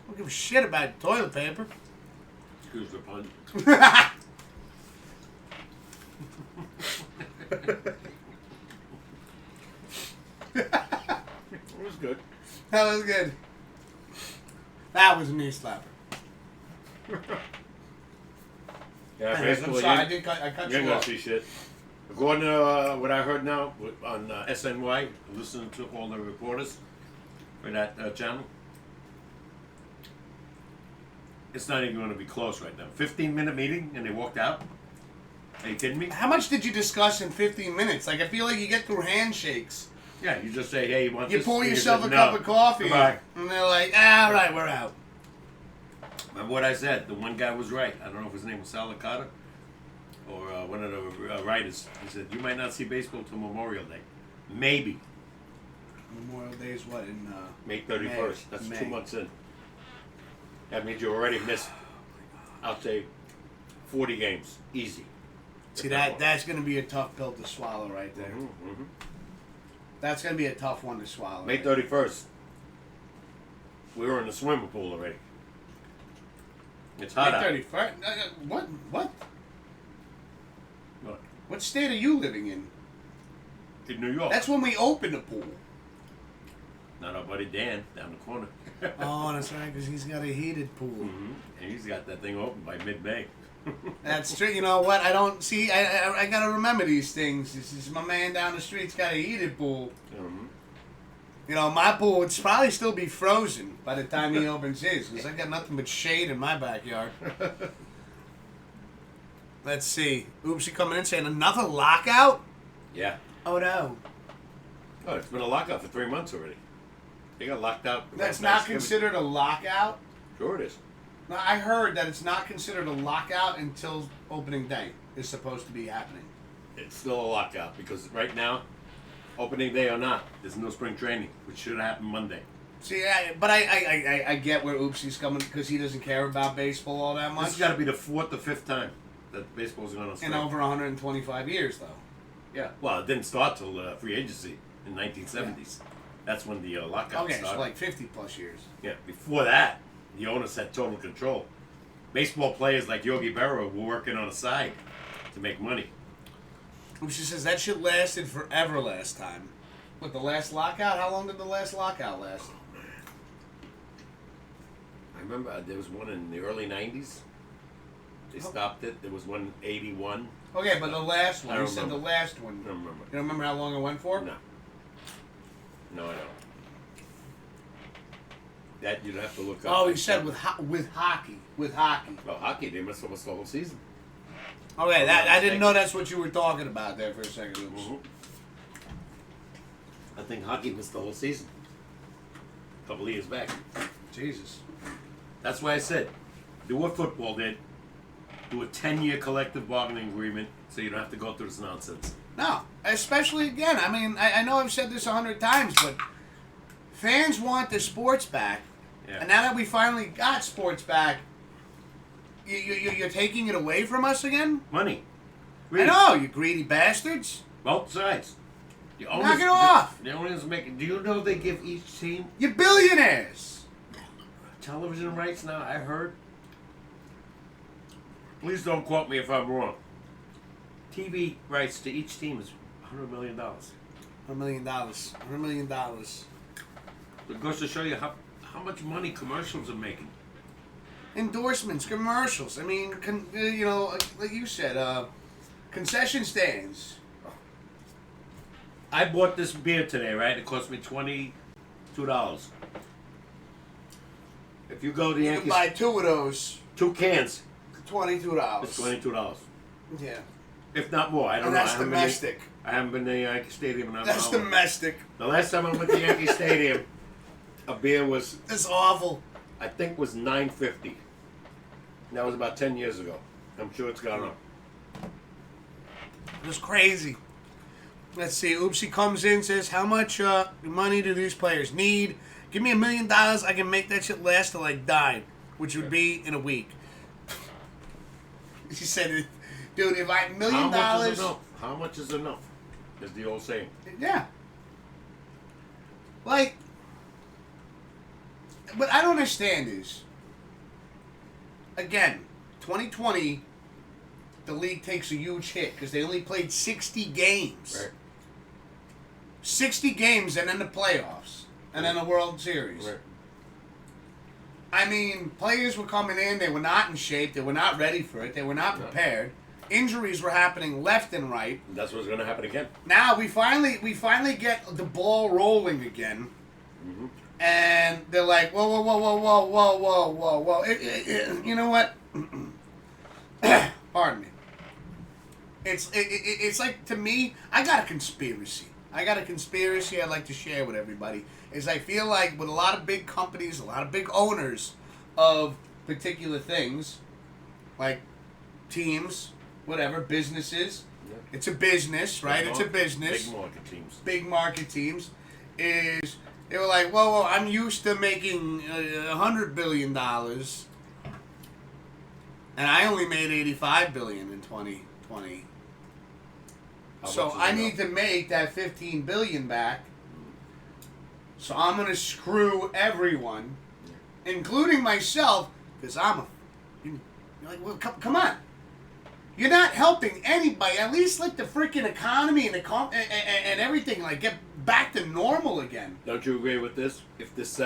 I don't give a shit about toilet paper. Excuse the pun. It was good. That was good. That was a knee slapper. Yeah, I'm basically, sorry, I cut you're you gonna off. see shit. According to what I heard now on SNY, listening to all the reporters for that channel, it's not even going to be close right now. 15-minute meeting and they walked out. Are you kidding me? How much did you discuss in 15 minutes? Like, I feel like you get through handshakes. Yeah, you just say, hey, you want You this? pour And yourself say, a "No." cup of coffee, Goodbye. and they're like, all right, we're out. Remember what I said? The one guy was right. I don't know if his name was Salicata or one of the writers. He said, you might not see baseball till Memorial Day. Maybe. Memorial Day is what, in May 31st. That's May. 2 months in. That means you already missed, I'll say, 40 games. Easy. See, that's going to be a tough pill to swallow right there. Mm-hmm. That's going to be a tough one to swallow. May 31st. We were in the swimming pool already. It's hot out. May 31st? What? What? What state are you living in? In New York. That's when we open the pool. Not our buddy Dan down the corner. Oh, that's right, because he's got a heated pool. Mm-hmm. And he's got that thing open by mid-May. That's true. You know what? I don't see. I got to remember these things. This is my man down the street's got a heated pool. Mm-hmm. You know, my pool would probably still be frozen by the time he opens his, because I got nothing but shade in my backyard. Let's see. Oopsie coming in saying another lockout? Yeah. Oh no. Oh, it's been a lockout for 3 months already. They got locked out. That's around not Thanksgiving. considered a lockout? Sure it is. No, I heard that it's not considered a lockout until opening day is supposed to be happening. It's still a lockout because right now, opening day or not, there's no spring training, which should happen Monday. See, I get where Oopsie's coming because he doesn't care about baseball all that much. This has got to be the 4th or 5th time that baseball's going on spring. In over 125 years, though. Yeah. Well, it didn't start till free agency in 1970s. That's when the lockout Okay, started. so like 50 plus years. Yeah. Before that, the owners had total control. Baseball players like Yogi Berra were working on the side to make money. Oopsie says that shit lasted forever last time. What, the last lockout? How long did the last lockout last? I remember there was one in the early 90s. They stopped it. There was one in 81. Okay, but the last one. I You don't said the remember. last one. I don't remember. You don't remember how long it went for? No. No, I don't. That you'd have to look up. Oh, he said with hockey. With hockey. Well, hockey, they missed almost the whole season. Okay, that I didn't know that's what you were talking about there for a second. Oops. Mm-hmm. I think hockey missed the whole season. A couple of years back. Jesus. That's why I said, do what football did. Do a 10-year collective bargaining agreement so you don't have to go through this nonsense. No, especially again. I mean, I know I've said this 100 times, but fans want their sports back. Yeah. And now that we finally got sports back, you're taking it away from us again? Money. I know, you greedy bastards. Both sides. The Knock it off. The owners make. Do you know they give each team You billionaires. television rights now? I heard. Please don't quote me if I'm wrong. TV rights to each team is $100 million. $1 million. $100 million. It goes to show you how much money commercials are making. Endorsements, commercials. I mean, you know, like you said, concession stands. I bought this beer today, right? It cost me $22. If you go to the You can Yankees, buy 2 of those, two cans, $22. it's $22. Yeah. If not more. I don't And know. that's I haven't domestic. I haven't been to Yankee Stadium in That's domestic. The last time I went to Yankee Stadium, a beer was, That's awful. I think, was $9.50. That was about 10 years ago. I'm sure it's gone up. It was crazy. Let's see. Oopsie comes in, says, how much money do these players need? Give me $1 million. I can make that shit last till I die, which would be in a week. She said, dude, if I $1 million. How much is enough? How much is enough? Is the old saying. Yeah. Like, what I don't understand is, again, 2020, the league takes a huge hit because they only played 60 games. Right. 60 games and then the playoffs. And then the World Series. Right. I mean, players were coming in, they were not in shape, they were not ready for it, they were not prepared. Injuries were happening left and right. That's what's going to happen again. Now we finally get the ball rolling again. Mm-hmm. And they're like, whoa. You know what? Pardon me. It's like, to me, I got a conspiracy I'd like to share with everybody. Is I feel like with a lot of big companies, a lot of big owners of particular things, like teams, whatever, businesses. Yeah. It's a business, right? It's a business. Big market teams. Is they were like, whoa, I'm used to making $100 billion, and I only made $85 billion in 2020. So I need to make that $15 billion back. So I'm gonna screw everyone, including myself, because I'm a. You're like, well, come on. You're not helping anybody. At least let the freaking economy and and everything like get back to normal again. Don't you agree with this? If this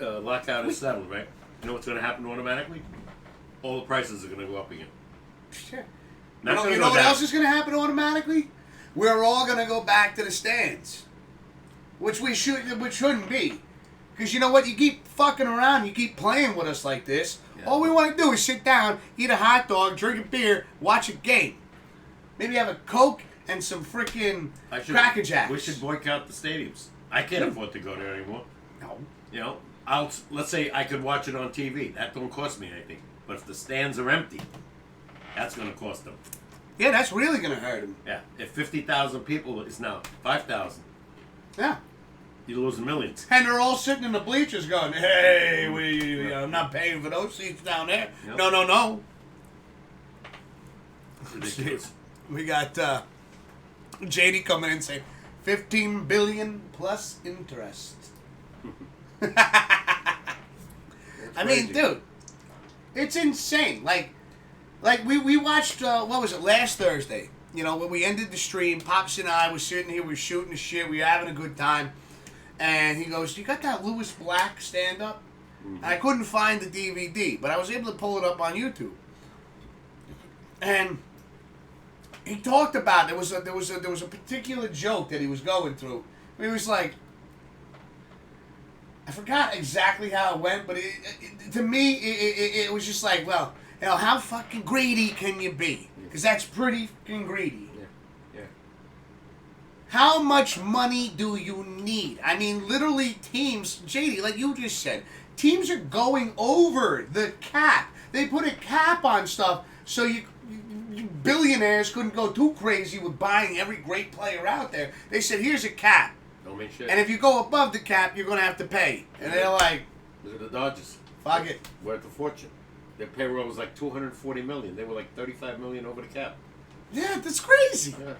lockout is settled, right? You know what's going to happen automatically? All the prices are going to go up again. Sure. You know what else is going to happen automatically? We're all going to go back to the stands, which shouldn't be, because you know what? You keep fucking around, you keep playing with us like this. Yeah. All we want to do is sit down, eat a hot dog, drink a beer, watch a game, maybe have a Coke and some freaking Cracker Jacks. We should boycott the stadiums. I can't afford to go there anymore. No. You know, let's say I could watch it on TV. That don't cost me anything. But if the stands are empty, that's going to cost them. Yeah, that's really going to hurt them. Yeah, if 50,000 people is now 5,000. Yeah. You're losing millions. And they're all sitting in the bleachers going, hey, I'm not paying for those seats down there. Yep. No. Ridiculous. We got JD coming in saying, 15 billion plus interest. I mean, dude, it's insane. Like we watched, what was it, last Thursday? You know, when we ended the stream, Pops and I were sitting here, we were shooting the shit, we were having a good time. And he goes, you got that Lewis Black stand-up? Mm-hmm. I couldn't find the DVD, but I was able to pull it up on YouTube. And he talked about there was a particular joke that he was going through. He was like, I forgot exactly how it went, but to me it was just like, well, you know, how fucking greedy can you be? Because that's pretty fucking greedy. Yeah. How much money do you need? I mean, literally, teams, JD, like you just said, teams are going over the cap. They put a cap on stuff so you billionaires couldn't go too crazy with buying every great player out there. They said, here's a cap. Don't make shit. And if you go above the cap, you're going to have to pay. And they're like, look at the Dodgers. Fuck it. Worth a fortune. Their payroll was like $240 million. They were like $35 million over the cap. Yeah, that's crazy. Yeah.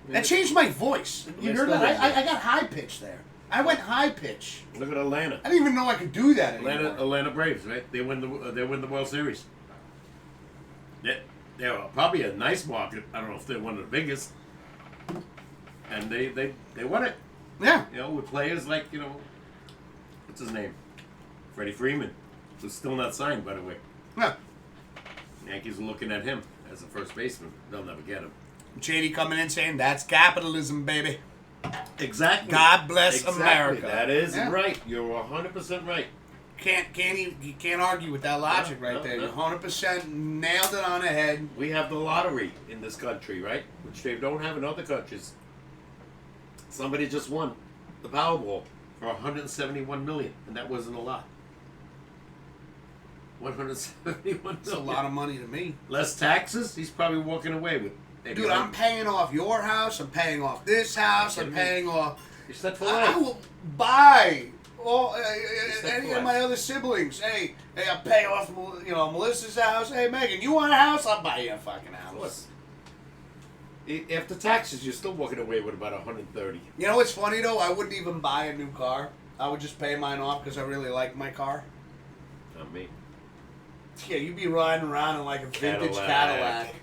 That changed my voice. You heard that? I got high pitch there. I went high pitch. Look at Atlanta. I didn't even know I could do that anymore. Atlanta Braves, right? They win the World Series. They're probably a nice market. I don't know if they're one of the biggest. And they won it. Yeah. You know, with players like, you know, what's his name? Freddie Freeman, who's still not signed, by the way. Yeah. Yankees are looking at him as a first baseman. They'll never get him. JD coming in saying, that's capitalism, baby. Exactly. God bless America. That is right. You're 100% right. You can't argue with that logic right there. You're 100% nailed it on the head. We have the lottery in this country, right? Which they don't have in other countries. Somebody just won the Powerball for $171 million, and that wasn't a lot. $171 That's a lot of money to me. Less taxes. He's probably walking away with. Maybe Dude, I'm paying off your house. I'm paying off this house. I'm paying off. You're set for I life. will buy all set any for of my life. other siblings. Hey, I pay off, Melissa's house. Hey, Megan, you want a house? I'll buy you a fucking Of house. course. After taxes, you're still walking away with about 130. You know what's funny though? I wouldn't even buy a new car. I would just pay mine off because I really like my car. Not me. Yeah, you'd be riding around in like a vintage Cadillac. Cadillac.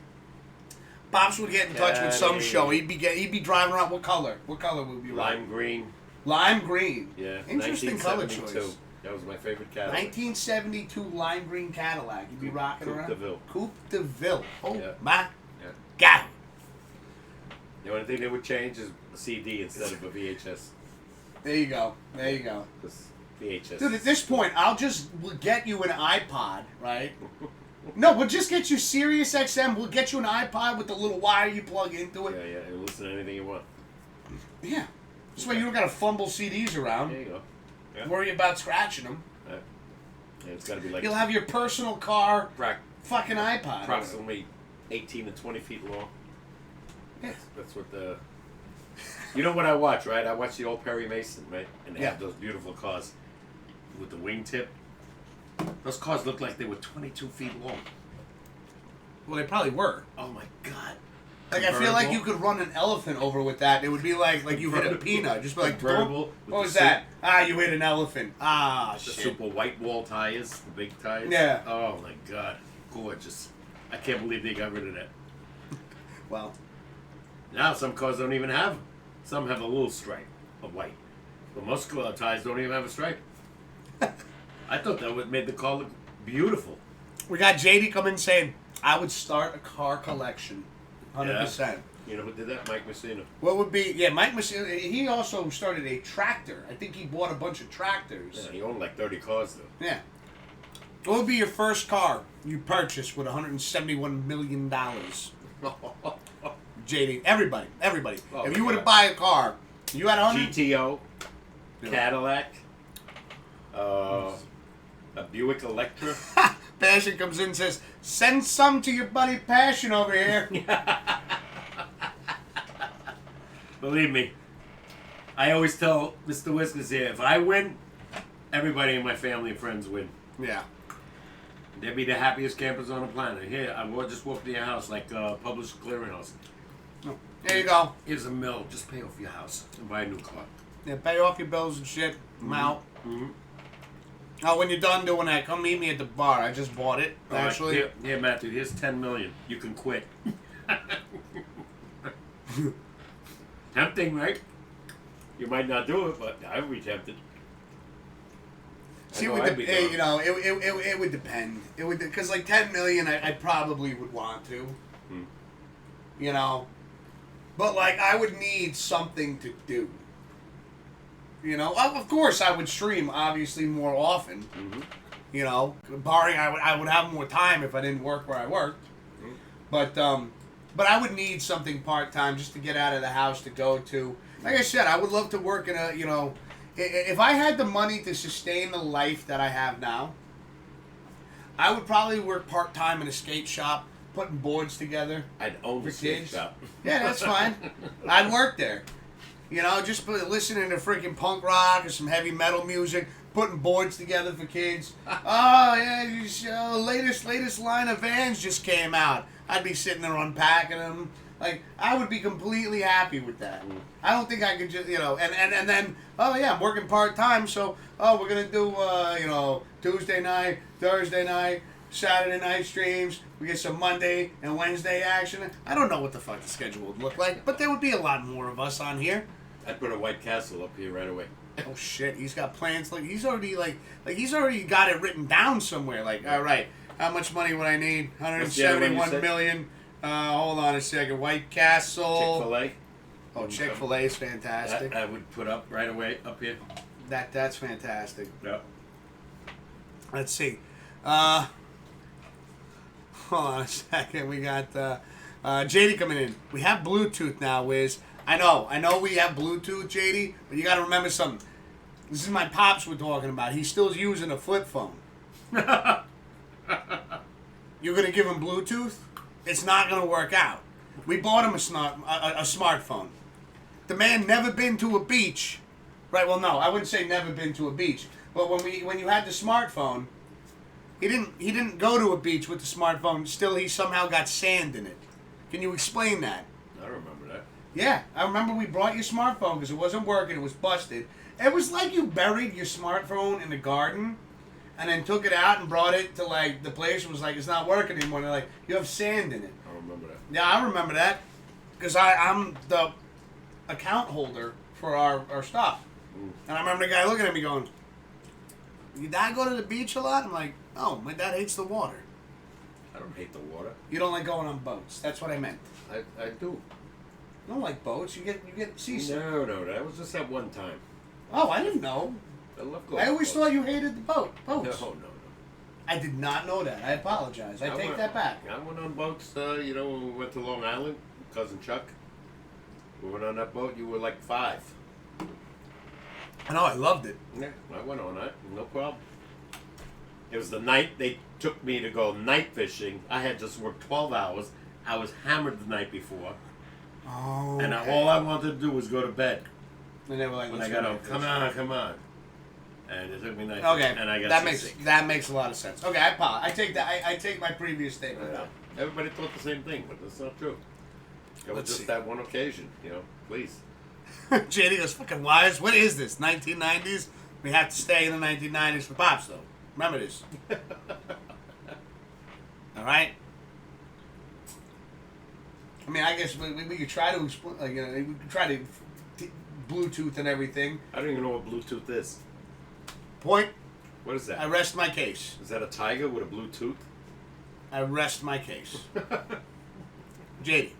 Pops would get in touch with some Caddy. show. He'd be driving around. What color? What color would be riding? Lime green. Lime green. Yeah. Interesting color 1972. choice. That was my favorite Cadillac. 1972 lime green Cadillac. You'd be rocking Coupe around. de Ville. Coupe de Ville. Oh Yeah. my Yeah. God. The only thing they would change is a CD instead of a VHS. There you go. There you go. Because VHS. Dude, at this point, we'll get you an iPod, right? No, we'll just get you Sirius XM. We'll get you an iPod with the little wire you plug into it. Yeah, and listen to anything you want. Yeah. This way you don't got to fumble CDs around. There you go. Yeah. Worry about scratching them. Yeah, it's got to be like You'll have your personal car prac- fucking iPod. approximately 18 to 20 feet long. Yeah. That's what the... You know what I watch, right? I watch the old Perry Mason, right? And they have those beautiful cars with the wingtip. Those cars look like they were 22 feet long. Well, they probably were. Oh my God. Like, I feel like you could run an elephant over with that. It would be like you hit a peanut. Just be like, Convertible with what the was that? You hit an elephant. The Shit. super white wall tires, the big tires. Yeah. Oh my God. Gorgeous. I can't believe they got rid of that. Well, Now some cars don't even have them. Some have a little stripe of white. But most tires don't even have a stripe. I thought that would made the car look beautiful. we got JD coming saying, I would start a car collection. 100%. You know who did that? Mike Messina. What would be, Mike Messina, he also started a tractor. I think he bought a bunch of tractors. Yeah, he owned like 30 cars though. Yeah. What would be your first car you purchased with $171 million? JD, everybody. Oh, If you were to God. buy a car, you had 100. GTO, Yeah. Cadillac, a Buick Electra. Passion comes in and says, send some to your buddy Passion over here. Believe me, I always tell Mr. Whiskers here, if I win, everybody in my family and friends win. Yeah. They'd be the happiest campers on the planet. Here, just walk to your house like Published Clearinghouse. There you go. Here's a mill. Just pay off your house and buy a new car. Yeah, pay off your bills and shit. I'm out. Mm-hmm. Oh, when you're done doing that, come meet me at the bar. I just bought it, All right, actually. here, Matthew. Here's $10 million. You can quit. Tempting, right? You might not do it, but I would be tempted. See, I know with I'd the, be it, down. it would depend. It would, because like 10 million, I probably would want to. Hmm. You know, but like I would need something to do. You know, of course I would stream obviously more often. Mm-hmm. You know, barring I would have more time if I didn't work where I worked. Mm-hmm. But I would need something part time just to get out of the house to go to. Like I said, I would love to work in a, you know, if I had the money to sustain the life that I have now, I would probably work part time in a skate shop, putting boards together. I'd own the For skate kids? shop. Yeah, that's fine. I'd work there. You know, just listening to freaking punk rock or some heavy metal music, putting boards together for kids. Oh yeah, latest line of Vans just came out. I'd be sitting there unpacking them. Like, I would be completely happy with that. I don't think I could just, you know, and then, oh yeah, I'm working part-time, so, we're going to do, you know, Tuesday night, Thursday night, Saturday night streams. We get some Monday and Wednesday action. I don't know what the fuck the schedule would look like, but there would be a lot more of us on here. I'd put a White Castle up here right away. Oh shit, he's got plans. Like he's already he's already got it written down somewhere. Like, all right, how much money would I need? What's the other one you 171 said? million. Hold on a second. White Castle. Chick-fil-A. Oh, Chick-fil-A is fantastic. That I would put up right away up here. That's fantastic. Yep. Let's see. Hold on a second. We got JD coming in. We have Bluetooth now, Wiz. I know we have Bluetooth, JD, but you got to remember something. This is my pops we're talking about. He's still using a flip phone. you're going to give him Bluetooth, it's not going to work out. We bought him a smartphone. The man never been to a beach. Right, well, no, I wouldn't say never been to a beach. But when you had the smartphone, he didn't go to a beach with the smartphone. Still, he somehow got sand in it. Can you explain that? I don't remember that. Yeah, I remember we brought your smartphone because it wasn't working. It was busted. It was like you buried your smartphone in the garden and then took it out and brought it to, like, the place was like, it's not working anymore. And they're like, you have sand in it. I don't remember that. Yeah, I remember that because I'm the account holder for our stuff. And I remember the guy looking at me going, your dad go to the beach a lot? I'm like, oh, my dad hates the water. I don't hate the water. You don't like going on boats. That's what I meant. I do. You don't like boats. You get seasick. No, that was just that one time. Oh, I didn't know. I love going I on always boats. thought you hated the boats. No. I did not know that. I apologize. I take that back. I went on boats, when we went to Long Island, cousin Chuck. We went on that boat. You were like 5. I know. I loved it. Yeah, I went on that. No problem. It was the night they took me to go night fishing. I had just worked 12 hours. I was hammered the night before. Oh. And all I wanted to do was go to bed. And they were like, When let's I got go home, night come fishing. on. And it took me night Okay. fishing, and I got that seasick. makes that makes a lot of sense. Okay, I apologize. I take that. I take my previous statement Yeah. back. Everybody thought the same thing, but that's not true. It was Let's just see. that one occasion, please. JD goes, fucking wise. What is this? 1990s? We have to stay in the 1990s for Pops, though. Remember this. All right? I mean, I guess we could try to explain, we could try to Bluetooth and everything. I don't even know what Bluetooth is. Point, What is that? I rest my case. Is that a tiger with a Bluetooth? I rest my case. JD.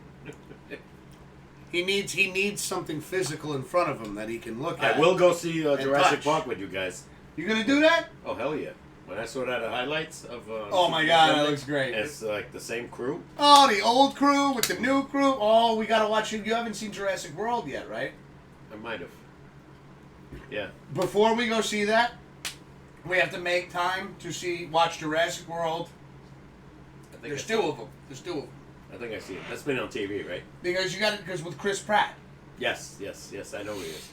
He needs something physical in front of him that he can look at. I will go see Jurassic touch. Park with you guys. You gonna do that? Oh, hell yeah. When I saw that highlights of... Oh my God, that looks great. It's like the same crew. Oh, the old crew with the new crew. Oh, we gotta watch it. You haven't seen Jurassic World yet, right? I might have. Yeah. Before we go see that, we have to make time to watch Jurassic World. I think There's I- 2 of them. There's 2 of them. I think I see it. That's been on TV, right? Because because with Chris Pratt. Yes. I know he is.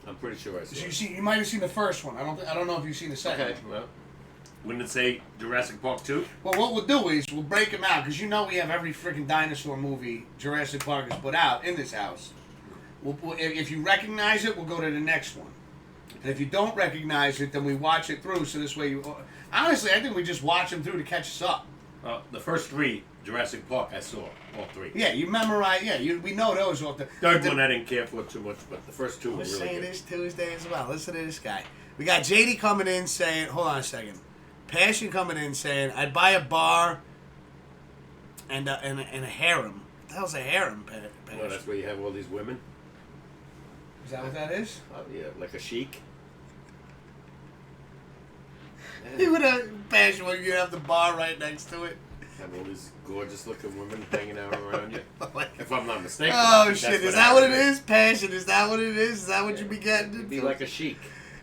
I'm pretty sure I saw it. You might have seen the first one. I don't know if you've seen the second Okay, one. well. Wouldn't it say Jurassic Park 2? Well, what we'll do is we'll break them out because we have every freaking dinosaur movie Jurassic Park has put out in this house. If you recognize it, we'll go to the next one. And if you don't recognize it, then we watch it through. So this way, honestly, I think we just watch them through to catch us up. The first 3 Jurassic Park I saw, all 3. Yeah, you memorize. Yeah, we know those off the. Third one I didn't care for too much, but the first 2 I were was really saying good. this Tuesday as well. Listen to this guy. We got JD coming in saying, hold on a second. Passion coming in saying, I'd buy a bar and a harem. What the hell's a harem, Passion? Well, that's where you have all these women. Is that what that is? Oh, yeah, like a chic. You would have Passion when you have the bar right next to it. Have all these gorgeous looking women hanging out around you. If I'm not mistaken. Oh that's shit! Is that what it happened. is? Passion? Is that what it is? Is that what you be getting? It'd be like a chic.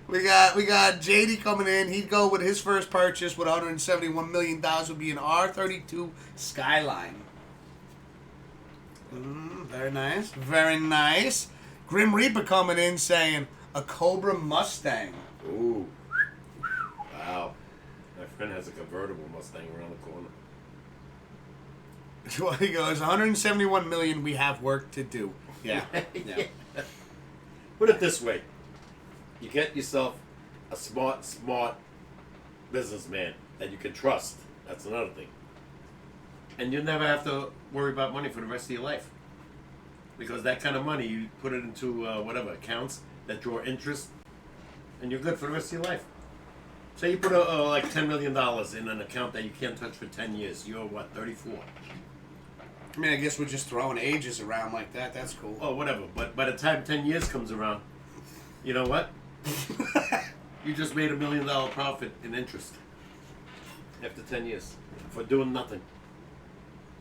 We got JD coming in. He'd go with his first purchase with $171 million would be an R32 Skyline. Very nice. Very nice. Grim Reaper coming in saying a Cobra Mustang. Ooh. Wow. My friend has a convertible Mustang around the corner. He goes, 171 million. We have work to do. Yeah. Yeah. Put it this way. You get yourself a smart businessman that you can trust. That's another thing. And you never have to worry about money for the rest of your life. Because that kind of money, you put it into whatever accounts that draw interest, and you're good for the rest of your life. Say you put like $10 million in an account that you can't touch for 10 years. You're what, 34? I mean, I guess we're just throwing ages around like that. That's cool. Oh, whatever. But by the time 10 years comes around, you know what? You just made $1 million profit in interest after 10 years for doing nothing.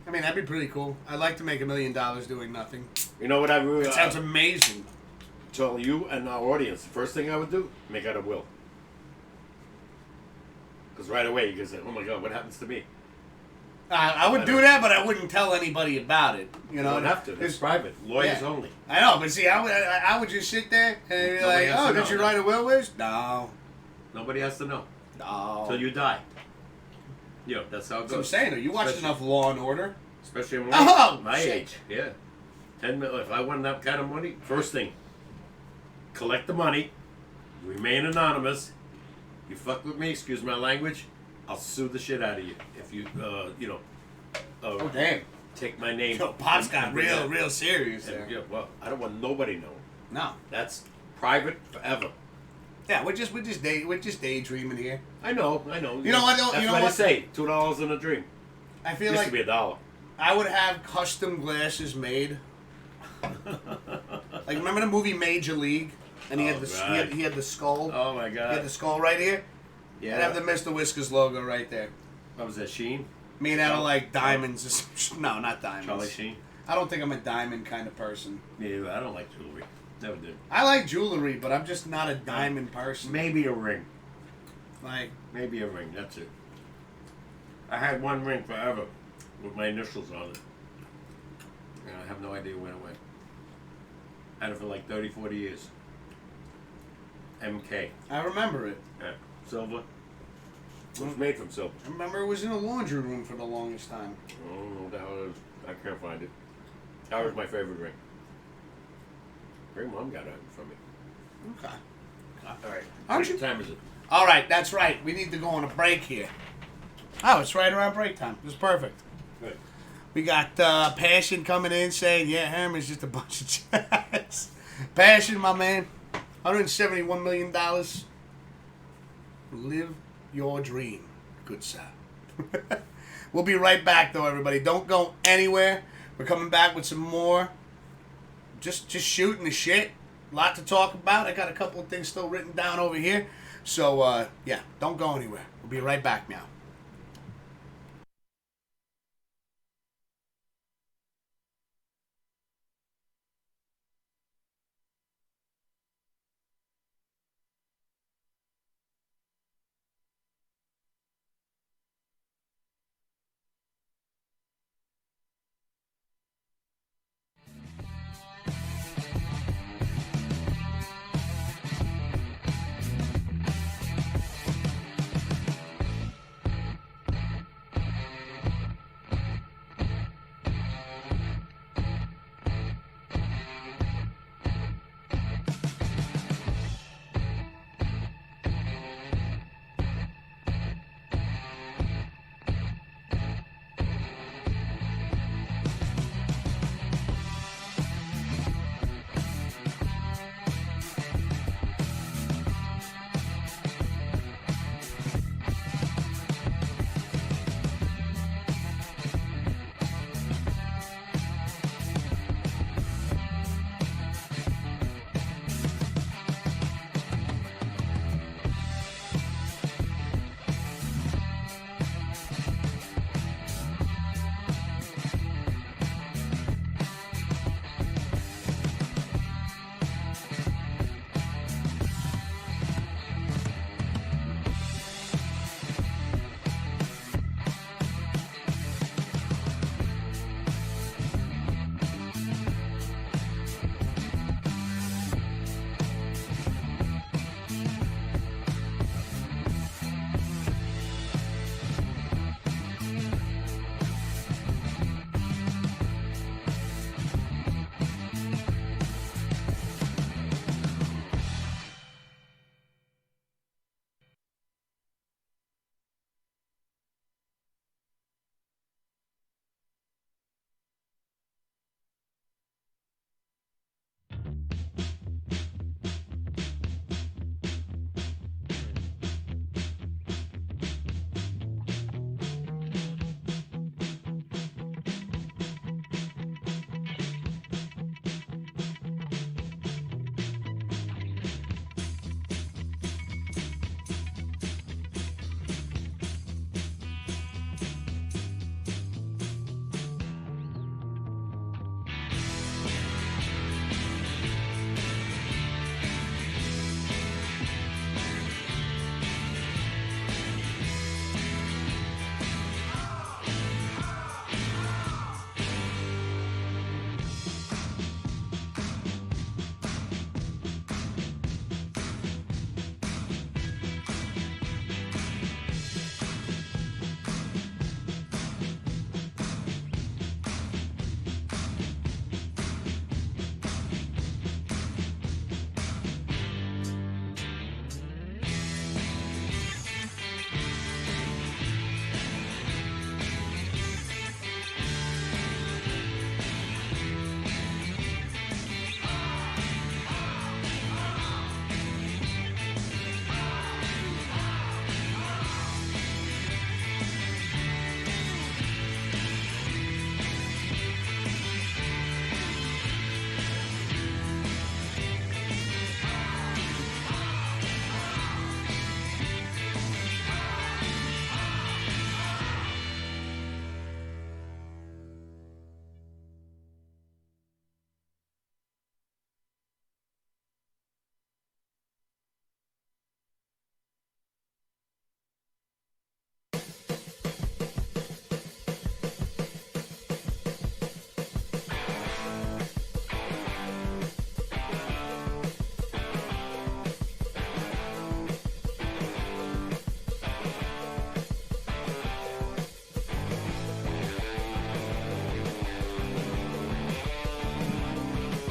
I mean, that'd be pretty cool. I'd like to make $1 million doing nothing. You know what I really That sounds amazing. tell you and our audience? The first thing I would do, make out a will. Because Because right away you can say, "Oh my God, what happens to me?" I would do that, but I wouldn't tell anybody about it. You You know, don't have to. It's private. Lawyers Yeah. only. I know, but see, I would just sit there and be Nobody like, has "Oh, to did know. you write a will, Wiz?" No, Nobody has to know no. until you die. That's how it That's what I'm goes. saying. You watch Especially- enough Law and Order. Especially in Oh, my shit. age. Yeah. 10 million. If I won that kind of money, first thing, collect the money, remain anonymous. You fuck with me, excuse my language, I'll sue the shit out of you. If you, Oh damn! take my name. Yo, Pop's and got bring that. real serious there. And, well, I don't want nobody knowing. No. That's private forever. Yeah, we're just daydreaming here. I know. You know what? That's You know what what? I say. $2 in a dream. I feel Used like to be $1. I would have custom glasses made. Like, remember the movie Major League? And he had right. he had the skull. Oh my He had God. the skull right here. Yeah. I'd have the Mr. Whiskers logo right there. What was that, Sheen? Made out of like diamonds. or some- No, not diamonds. Charlie Sheen? I don't think I'm a diamond kind of person. Yeah, I don't like jewelry. Never did. I like jewelry, but I'm just not a diamond person. Maybe a ring. Like, Maybe a ring. That's it. I had one ring forever with my initials on it. And I have no idea when it went. I had it for like 30, 40 years. MK. I remember it. Yeah. Silver. It was made from silver. I remember it was in a laundry room for the longest time. I don't know what the hell it is. I can't find it. That was my favorite ring. Great mom got it from me. Okay. All right. Aren't you- What time is it? All right, that's right. We need to go on a break here. Oh, it's right around break time. It's perfect. Good. We got Passion coming in saying, yeah, Hammer's just a bunch of jazz. Passion, my man. $171 million. Live your dream, good sir. We'll be right back, though, everybody. Don't go anywhere. We're coming back with some more. Just shooting the shit. A lot to talk about. I got a couple of things still written down over here. So, yeah, don't go anywhere. We'll be right back now.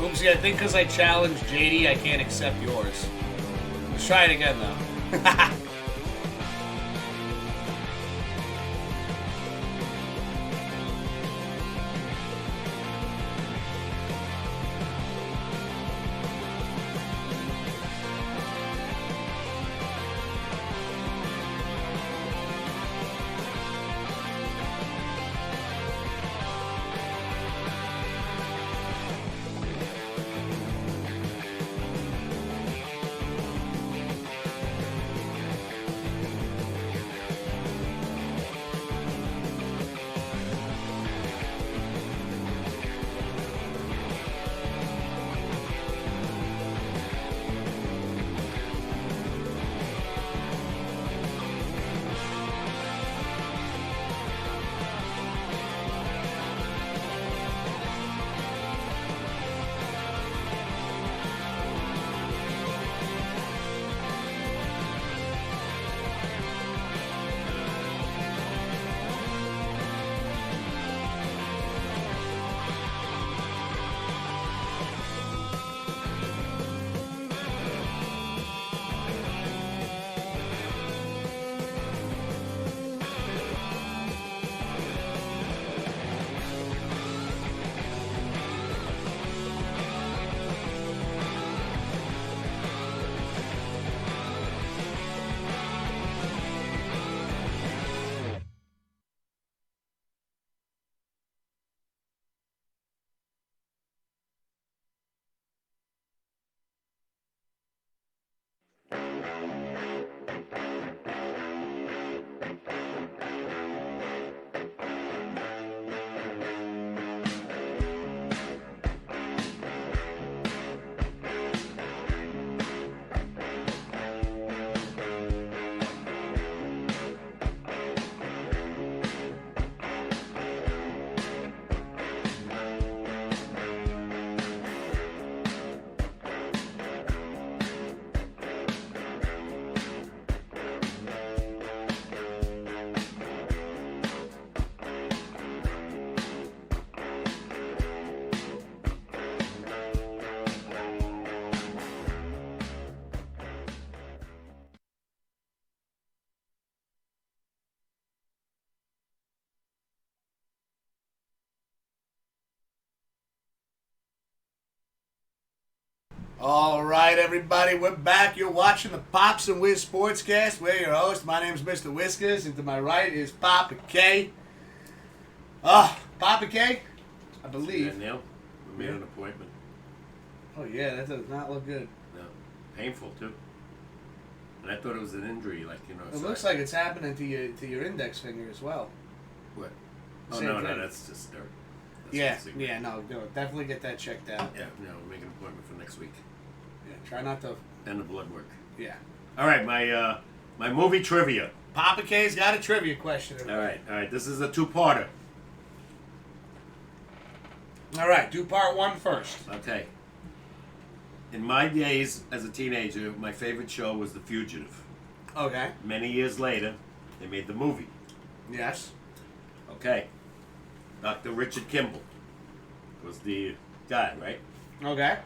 Oopsie, I think because I challenged JD, I can't accept yours. Let's try it again, though. All right, everybody, we're back. You're watching the Pops and Wiz SportsCast. We're your host. My name is Mr. Whiskers, and to my right is Papa K. Papa K, I believe. Yeah, Neil, we made an appointment. Oh, yeah, that does not look good. No, painful too. And I thought it was an injury, like It looks like it's happening to your index finger as well. What? Oh Same no, thing. that's just dirt. No, definitely get that checked out. Yeah, no, we'll make an appointment for next week. Yeah, try not to. And the blood work. Yeah. All right, my movie trivia. Papa K's got a trivia question. All right. This is a two-parter. All right, do part one first. Okay. In my days as a teenager, my favorite show was The Fugitive. Okay. Many years later, they made the movie. Yes. Okay. Dr. Richard Kimball was the guy, right? Okay.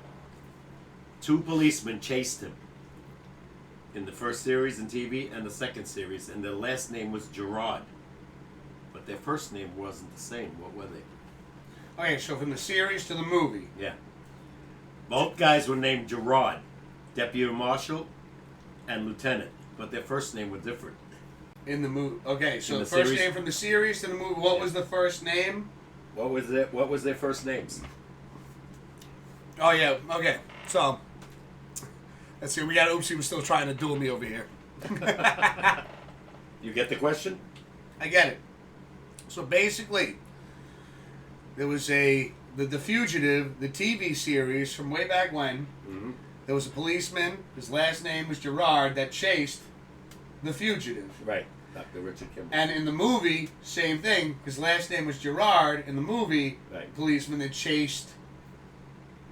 2 policemen chased him in the first series in TV and the second series, and their last name was Gerard. But their first name wasn't the same. What were they? Okay, so from the series to the movie. Yeah. Both guys were named Gerard, Deputy Marshal and Lieutenant, but their first name was different. In the movie. Okay, so the the first series? name from the series to the movie. What was the first name? What was their first names? Oh, yeah. Okay, so let's see. We got Oopsie was still trying to duel me over here. You get the question? I get it. So basically, there was the Fugitive, the TV series from way back when. Mm-hmm. There was a policeman. His last name was Gerard that chased the Fugitive. Right. Dr. Richard Kimball. And in the movie, same thing. His last name was Gerard. In the movie, Right. policeman that chased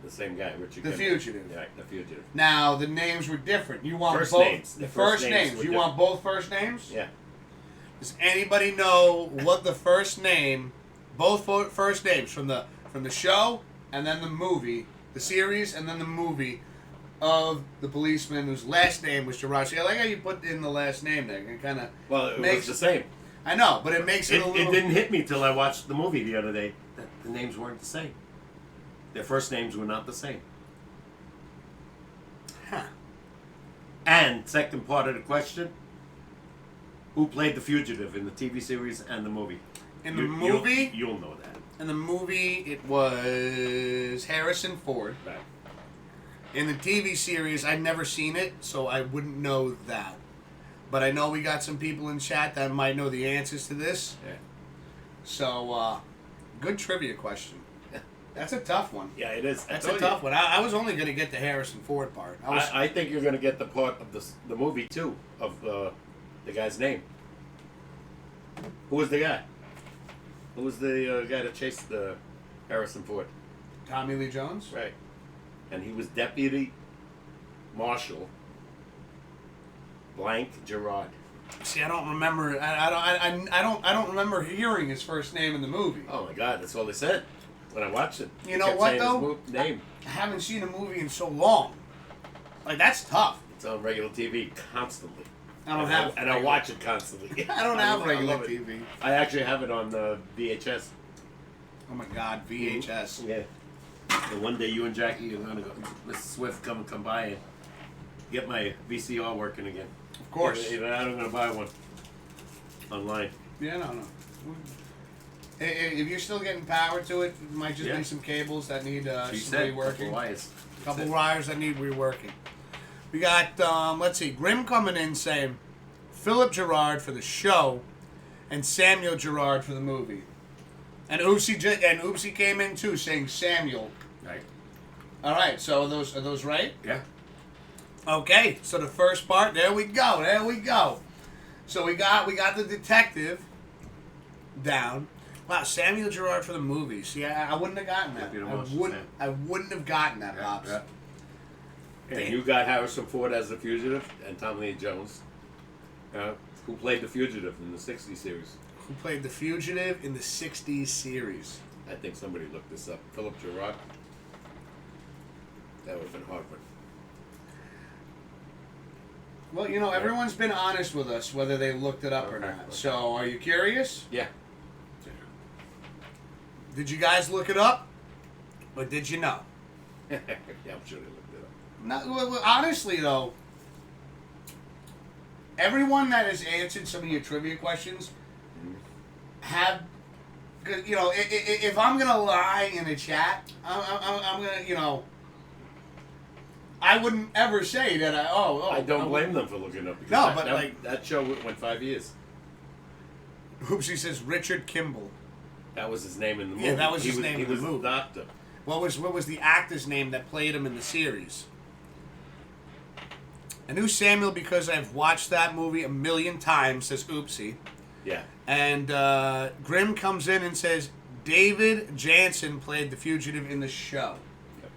The same guy, Richard the Kimball. Fugitive. Yeah, The Fugitive. Now the names were different. You want First both names. the The first first names. names were You different. want both first names? Yeah. Does anybody know what the first name, both first names from the show and then the movie, the series and then the movie of the policeman whose last name was Gerard. See, I like how you put in the last name there. It kind of It makes was the same. I know, but it makes it a little. It didn't hit me till I watched the movie the other day that the names weren't the same. Their first names were not the same. Huh. And second part of the question: who played the fugitive in the TV series and the movie? In the movie, you'll know that. In the movie, it was Harrison Ford. Right. In the TV series, I'd never seen it, so I wouldn't know that. But I know we got some people in chat that might know the answers to this. Yeah. So, good trivia question. That's a tough one. Yeah, it is. That's a tough one. I was only going to get the Harrison Ford part. I think you're going to get the part of the movie, too, of the guy's name. Who was the guy? Who was the guy that chased Harrison Ford? Tommy Lee Jones? Right. And he was Deputy Marshal blank Gerard. See, I don't remember. I don't remember hearing his first name in the movie. Oh my God, that's all they said when I watched it. You know what though? His name. I haven't seen a movie in so long. Like that's tough. It's on regular TV constantly. I watch it constantly. I don't have regular TV. I actually have it on VHS. Oh my God, VHS. Yeah. And one day you and Jackie are gonna go. Mrs. Swift come by and get my VCR working again. Of course. Even I'm gonna buy one online. Yeah, no. If you're still getting power to it, it might just be some cables that need some reworking. A couple wires that need reworking. We got, let's see, Grim coming in saying Philip Gerard for the show and Samuel Gerard for the movie. And Oopsie came in too saying Samuel. Right. All right, so are those right? Yeah. Okay, so the first part, there we go. So we got the detective down. Wow, Samuel Gerard for the movie. See, I wouldn't have gotten that. I wouldn't have gotten that, Pops. Yeah. And you got Harrison Ford as the fugitive and Tommy Lee Jones, who played the fugitive in the '60s series. Who played the fugitive in the '60s series? I think somebody looked this up. Philip Gerard. That would have been hard one. Well, everyone's been honest with us whether they looked it up or not. Okay. So, are you curious? Yeah. Did you guys look it up? Or did you know? Yeah, I'm sure they looked it up. Well, honestly, though, everyone that has answered some of your trivia questions have, if I'm going to lie in a chat, I'm going to, I wouldn't ever say that I don't blame them for looking up. No, that show went 5 years. Oopsie says Richard Kimball. That was his name in the movie. Yeah, that was his name in the movie. He was the doctor. What was the actor's name that played him in the series? I knew Samuel because I've watched that movie a million times, says Oopsie. Yeah. And Grim comes in and says David Jansen played the fugitive in the show. Yep.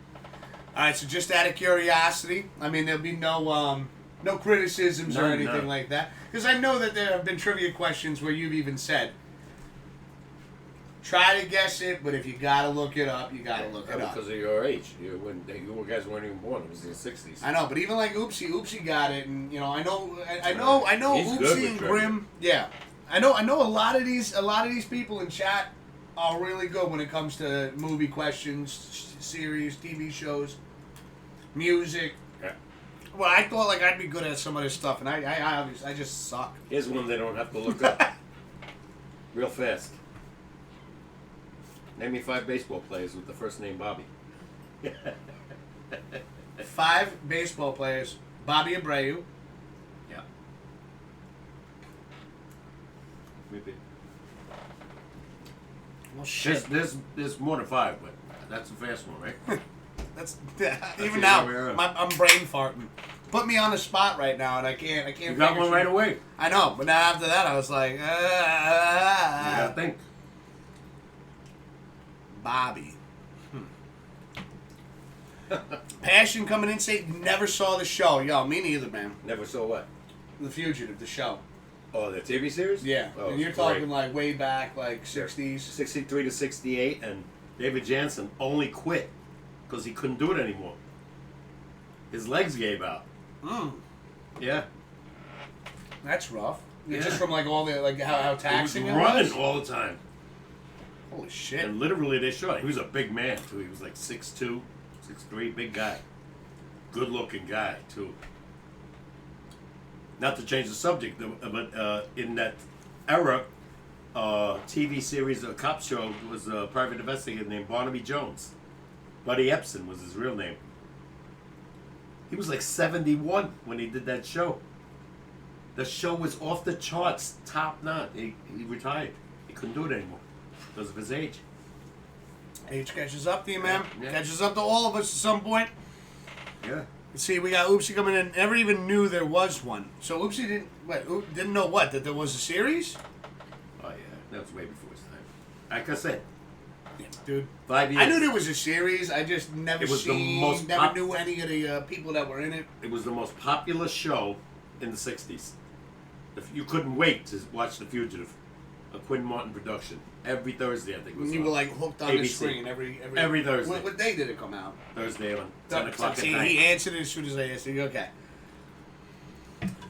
All right, so just out of curiosity, I mean, there'll be no criticisms or anything like that. Because I know that there have been trivia questions where you've even said, try to guess it, but if you gotta look it up, you gotta look it up. Because of your age. You guys weren't even born. It was in the '60s. I know, but even like Oopsie got it, and I know Oopsie and Grim. Yeah, I know a lot of these people in chat are really good when it comes to movie questions, series, TV shows, music. Yeah. Well, I thought like I'd be good at some of this stuff, and I just suck. Here's one they don't have to look up. Real fast. Name me 5 baseball players with the first name Bobby. 5 baseball players. Bobby Abreu. Yeah. Maybe. Well, shit. There's more than 5, but that's a fast one, right? that's even now. I'm brain farting. Put me on the spot right now, and I can't. You got one right away. I know, but now after that, I was like, You gotta think. Bobby. Passion coming in saying never saw the show. Yo, me neither, man. Never saw what? The Fugitive, the show. Oh, the TV series? Yeah. Oh, and you're talking like way back, like 60s. 63 to 68, and David Jansen only quit because he couldn't do it anymore. His legs gave out. Yeah. That's rough. Yeah. Just from like all the like how taxing he it was running was. all the time. Holy shit! And literally they showed. He was a big man too. He was like 6'2", 6'3", big guy. Good looking guy too. Not to change the subject, but in that era, TV series, a cop show, was a private investigator named Barnaby Jones. Buddy Epson was his real name. He was like 71 when he did that show. The show was off the charts, top notch. He retired. He couldn't do it anymore because of his age. Age catches up to you, man. Yeah. Catches up to all of us at some point. Yeah. See, we got Oopsie coming in. Never even knew there was one. So Oopsie didn't know what, that there was a series? Oh yeah, that was way before his time. Like I said, Yeah, dude. 5 years. I knew there was a series. I just never It was the most never knew any of the people that were in it. It was the most popular show in the 60s. If you couldn't wait to watch The Fugitive, a Quinn Martin production. Every Thursday, I think it was. You were like hooked on the ABC. screen every Thursday. What day did it come out? Thursday on 10 o'clock See, at night. he answered it as soon as I answered. Okay.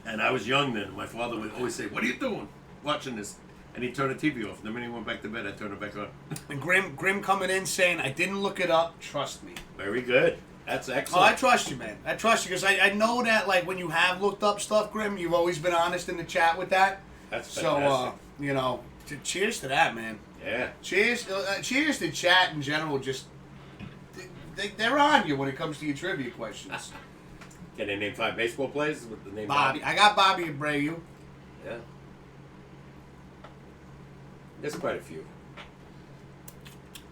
And I was young then. My father would always say, "What are you doing watching this?" And he'd turn the TV off. And the minute he went back to bed, I'd turn it back on. And Grim coming in saying, I didn't look it up. Trust me. Very good. That's Oh, excellent. I trust you, man. I trust you because I know that like when you have looked up stuff, Grim, you've always been honest in the chat with that. That's So, fantastic. you know, cheers to that, man. Yeah. Cheers to chat in general. Just they're on you when it comes to your trivia questions. Can they name 5 baseball players with the name Bobby, I got Bobby Abreu. Yeah. There's quite a few.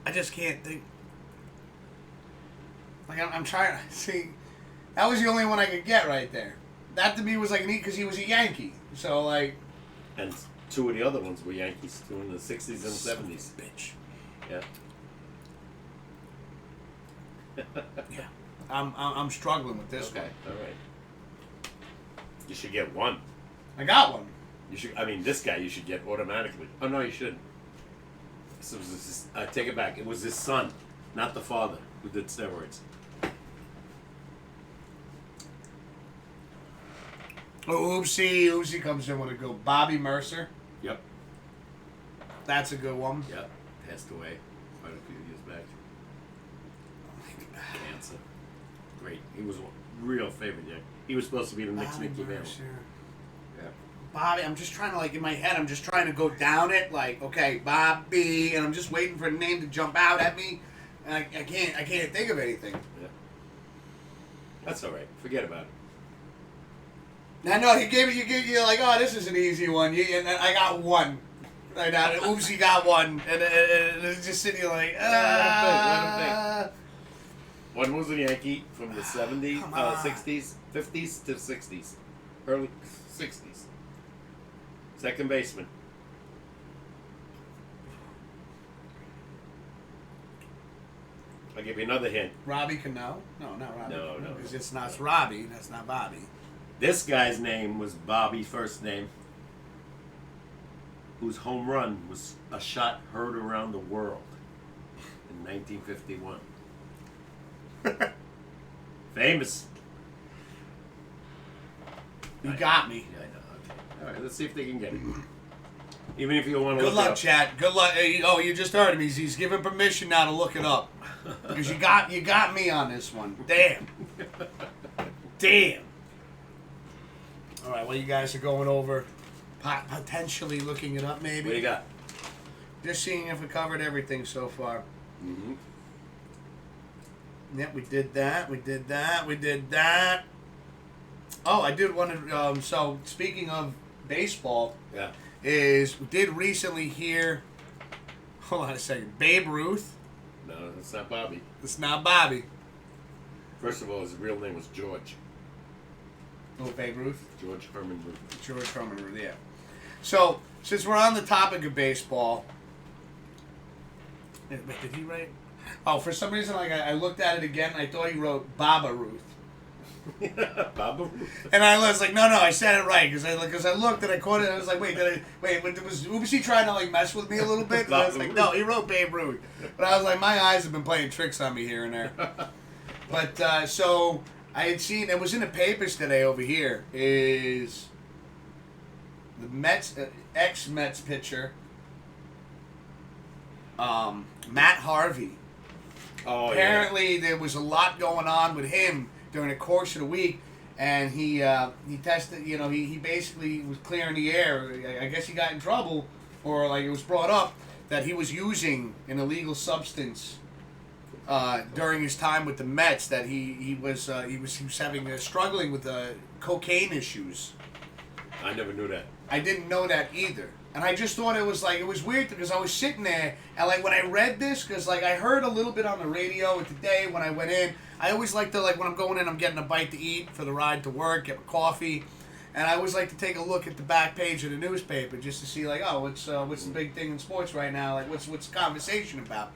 I just can't think. Like I'm trying to see. That was the only one I could get right there. That to me was like neat because he was a Yankee. So like. And 2 of the other ones were Yankees, 2 in the 60s and 70s. Bitch. Yeah. Yeah. I'm struggling with this Okay. one. All right. You should get one. I got one. You should. I mean, this guy you should get automatically. Oh no, you shouldn't. This was I take it back. It was his son, not the father, who did steroids. Oh, Oopsie comes in with a go. Bobby Mercer. Yep. That's a good one. Yep. Passed away quite a few years back. Cancer. Great. He was a real favorite. Yeah. He was supposed to be the next Bobby Mickey Mantle. Mercer. Yeah. Bobby, I'm just trying to like in my head. I'm just trying to go down it. Like, okay, Bobby, and I'm just waiting for a name to jump out at me, and I can't think of anything. Yeah. That's all right. Forget about it. I know you're like, oh, this is an easy one. And then I got one. Right now, Oopsie got one, and it's just sitting here like, Let him think. One was a Yankee from the 70s, Come on. 60s, 50s to 60s, early 60s. Second baseman. I'll give you another hint. Robbie Cano? No, not Robbie. No. Because it's not Robbie. That's not Bobby. This guy's name was Bobby, first name, whose home run was a shot heard around the world in 1951. Famous. You got me. Yeah, I know. Okay. All right, let's see if they can get it. Even if you want to Good look luck, it up. Chad. Good luck. Oh, you just heard him. He's given permission now to look it up. Because you got me on this one. Damn. Damn. All right, well, you guys are going over, potentially looking it up, maybe. What do you got? Just seeing if we covered everything so far. Mm-hmm. Yep, we did that. We did that. Oh, I did want to. So speaking of baseball, Yeah. we did recently hear. Hold on a second. Babe Ruth. No, that's not Bobby. It's not Bobby. First of all, his real name was George. Oh, Babe Ruth. George Herman Ruth. George Herman Ruth. Yeah. So since we're on the topic of baseball, wait, did he write? Oh, for some reason, like I looked at it again. I thought he wrote Baba Ruth. Baba Ruth. And I was like, no, I said it right because I looked and I caught it. And I was like, wait, was Oopsie trying to like mess with me a little bit? And I was like, no, he wrote Babe Ruth. But I was like, my eyes have been playing tricks on me here and there. But so I had seen it was in the papers today over here is the Mets ex-Mets pitcher Matt Harvey. Oh, Apparently there was a lot going on with him during the course of the week, and he tested. You know, he basically was clearing the air. I guess he got in trouble, or like it was brought up that he was using an illegal substance during his time with the Mets. That he was having struggling with cocaine issues. I never knew that. I didn't know that either. And I just thought it was weird because I was sitting there and like when I read this, because like I heard a little bit on the radio today when I went in. I always like to, like when I'm going in, I'm getting a bite to eat for the ride to work, get my coffee, and I always like to take a look at the back page of the newspaper just to see like, oh, what's the big thing in sports right now? Like what's the conversation about?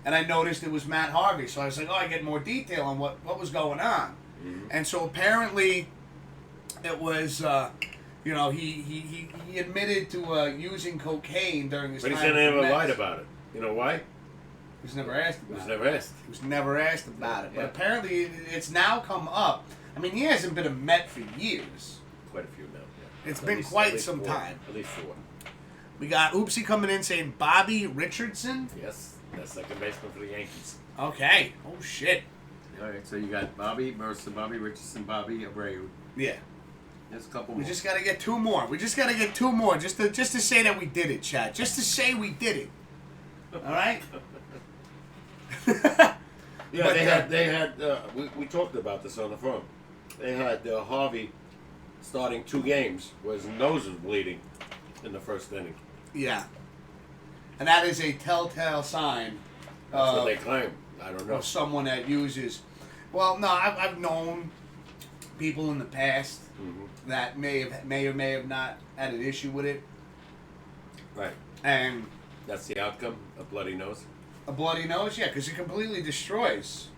And I noticed it was Matt Harvey, so I was like, oh, I get more detail on what was going on. Mm-hmm. And so apparently it was. You know, he admitted to using cocaine during his time. But he never lied about it. You know why? He was never asked about it. He was never asked about it. Yeah. But apparently it's now come up. I mean, he hasn't been a Met for years. Quite a few now. Yeah. It's been quite some time. At least 4. We got Oopsie coming in saying Bobby Richardson. Yes, that's second baseman for the Yankees. Okay. Oh, shit. All right, so you got Bobby Mercer, Bobby Richardson, Bobby Abreu. Yeah. There's a couple more. We just got to get 2 more. Just to say that we did it, Chad. Just to say we did it. All right? Yeah, they had we talked about this on the phone. They had Harvey starting 2 games where his nose was bleeding in the first inning. Yeah. And that is a telltale sign. That's what they claim. I don't know. Of someone that uses. Well, no, I've known people in the past that may or may have not had an issue with it. Right. And that's the outcome, a bloody nose? A bloody nose, yeah, because it completely destroys.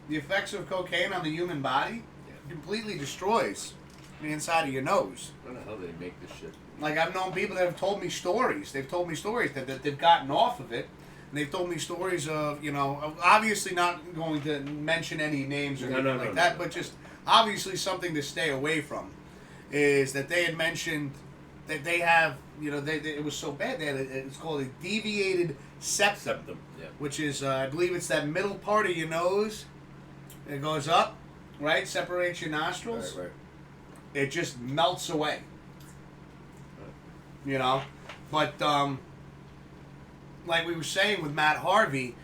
The effects of cocaine on the human body completely destroys the inside of your nose. How the hell do they make this shit? Like, I've known people that have told me stories. They've told me stories that they've gotten off of it. And they've told me stories of, you know, obviously not going to mention any names or anything like that, but just obviously something to stay away from. Is that they had mentioned that they have, you know, it was so bad that it's called a deviated septum, which is, I believe it's that middle part of your nose. It goes up, right? Separates your nostrils. Right. It just melts away. You know? But, like we were saying with Matt Harvey,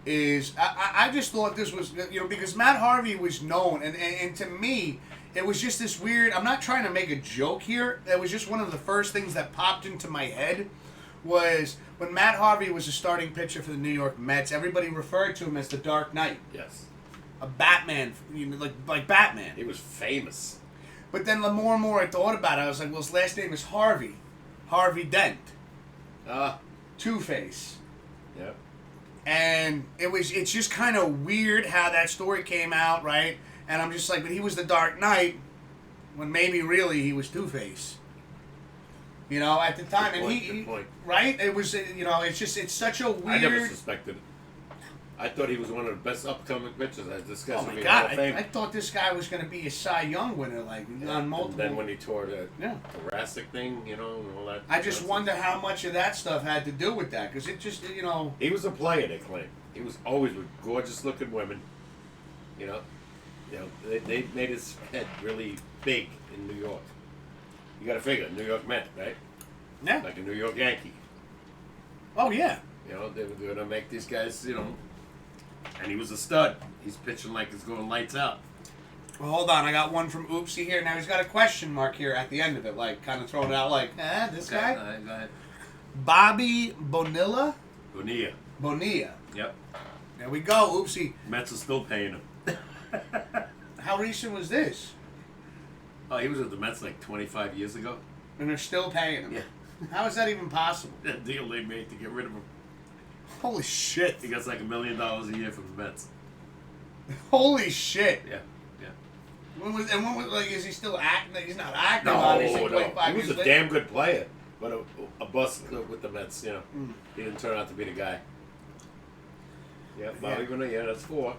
is I just thought this was, you know, because Matt Harvey was known, and to me, it was just this weird, I'm not trying to make a joke here, it was just one of the first things that popped into my head, was when Matt Harvey was a starting pitcher for the New York Mets, everybody referred to him as the Dark Knight. Yes. A Batman, you know, like Batman. He was famous. But then the more and more I thought about it, I was like, well, his last name is Harvey. Harvey Dent. Two-Face. Yep. And it's just kind of weird how that story came out, right? And I'm just like, but he was the Dark Knight when maybe really he was Two-Face. You know, at the time. Good point. Right? It was, you know, it's such a weird... I never suspected it. I thought he was one of the best upcoming pitchers. Oh my God! I thought this guy was going to be a Cy Young winner, like on multiple. And then when he tore the thoracic thing, you know, and all that. I just wonder how much of that stuff had to do with that, because it just, you know. He was a player, they claim. He was always with gorgeous-looking women. You know, they made his head really big in New York. You got to figure, New York Met, right? Yeah. Like a New York Yankee. Oh yeah. You know, they were going to make these guys, you know. And he was a stud. He's pitching like he's going lights out. Well, hold on. I got one from Oopsie here. Now he's got a question mark here at the end of it, like kind of throwing it out like, this guy? Go ahead. Bobby Bonilla? Bonilla. Yep. There we go, Oopsie. Mets are still paying him. How recent was this? Oh, he was with the Mets like 25 years ago. And they're still paying him? Yeah. How is that even possible? That deal they made to get rid of him. Holy shit. He gets like $1 million a year from the Mets. Holy shit. Yeah. When was like, is he still acting? He's not acting, No. obviously. He was a damn good player, but a bust with the Mets, you know. He didn't turn out to be the guy. Yeah, Bobby Bonilla, that's 4.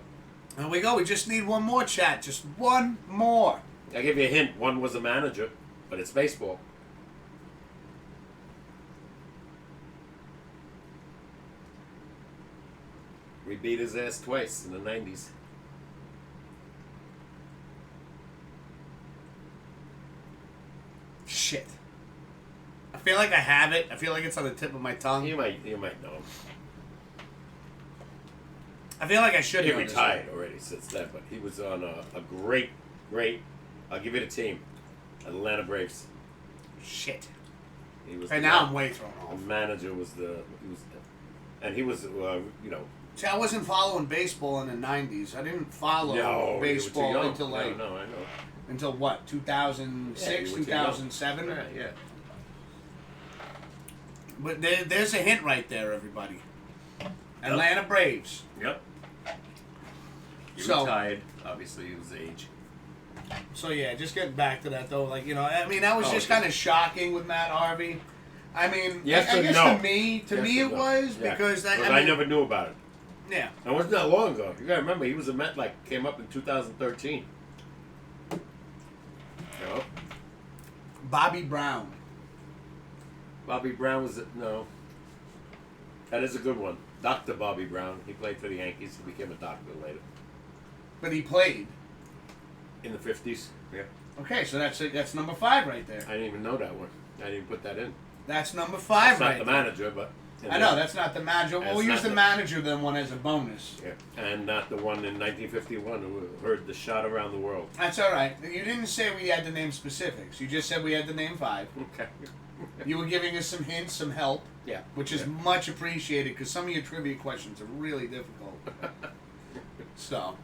There we go. We just need one more, chat. Just one more. I give you a hint. One was a manager, but it's baseball. We beat his ass twice in the 90s. Shit. I feel like I have it. I feel like it's on the tip of my tongue. You might know him. I feel like I should He know this retired one. already since then, but he was on a great, I'll give you the team, Atlanta Braves. Shit. He was. And now I'm way thrown The off. manager was he was See, I wasn't following baseball in the 90s. I didn't follow you were too baseball young. until like No, I know. until what? 2006, Yeah, you were too 2007. Yeah. But there's a hint right there, everybody. Atlanta Braves. Yep. He So- retired. Obviously, he was age. So yeah, just getting back to that though, like I mean, that was Oh, just okay. kind of shocking with Matt Harvey. I mean, Yes I and guess no. to me Yes it and no. was Yeah. because I I mean, never knew about it. yeah. And it wasn't that long ago. You gotta remember, he was a Met. Came up in 2013. You know? Bobby Brown. Bobby Brown was no. That is a good one. Dr. Bobby Brown. He played for the Yankees. He became a doctor later. But he played. In the 50s. Yeah. Okay, so that's number 5 right there. I didn't even know that one. I didn't put that in. That's number 5 That's right not the there. manager, but. I know, that's not the manager. That's We'll use not the the- manager then one as a bonus. Yeah. And not the one in 1951 who heard the shot around the world. That's all right. You didn't say we had to name specifics. You just said we had to name 5. Okay. You were giving us some hints, some help, Yeah. which is much appreciated because some of your trivia questions are really difficult. So,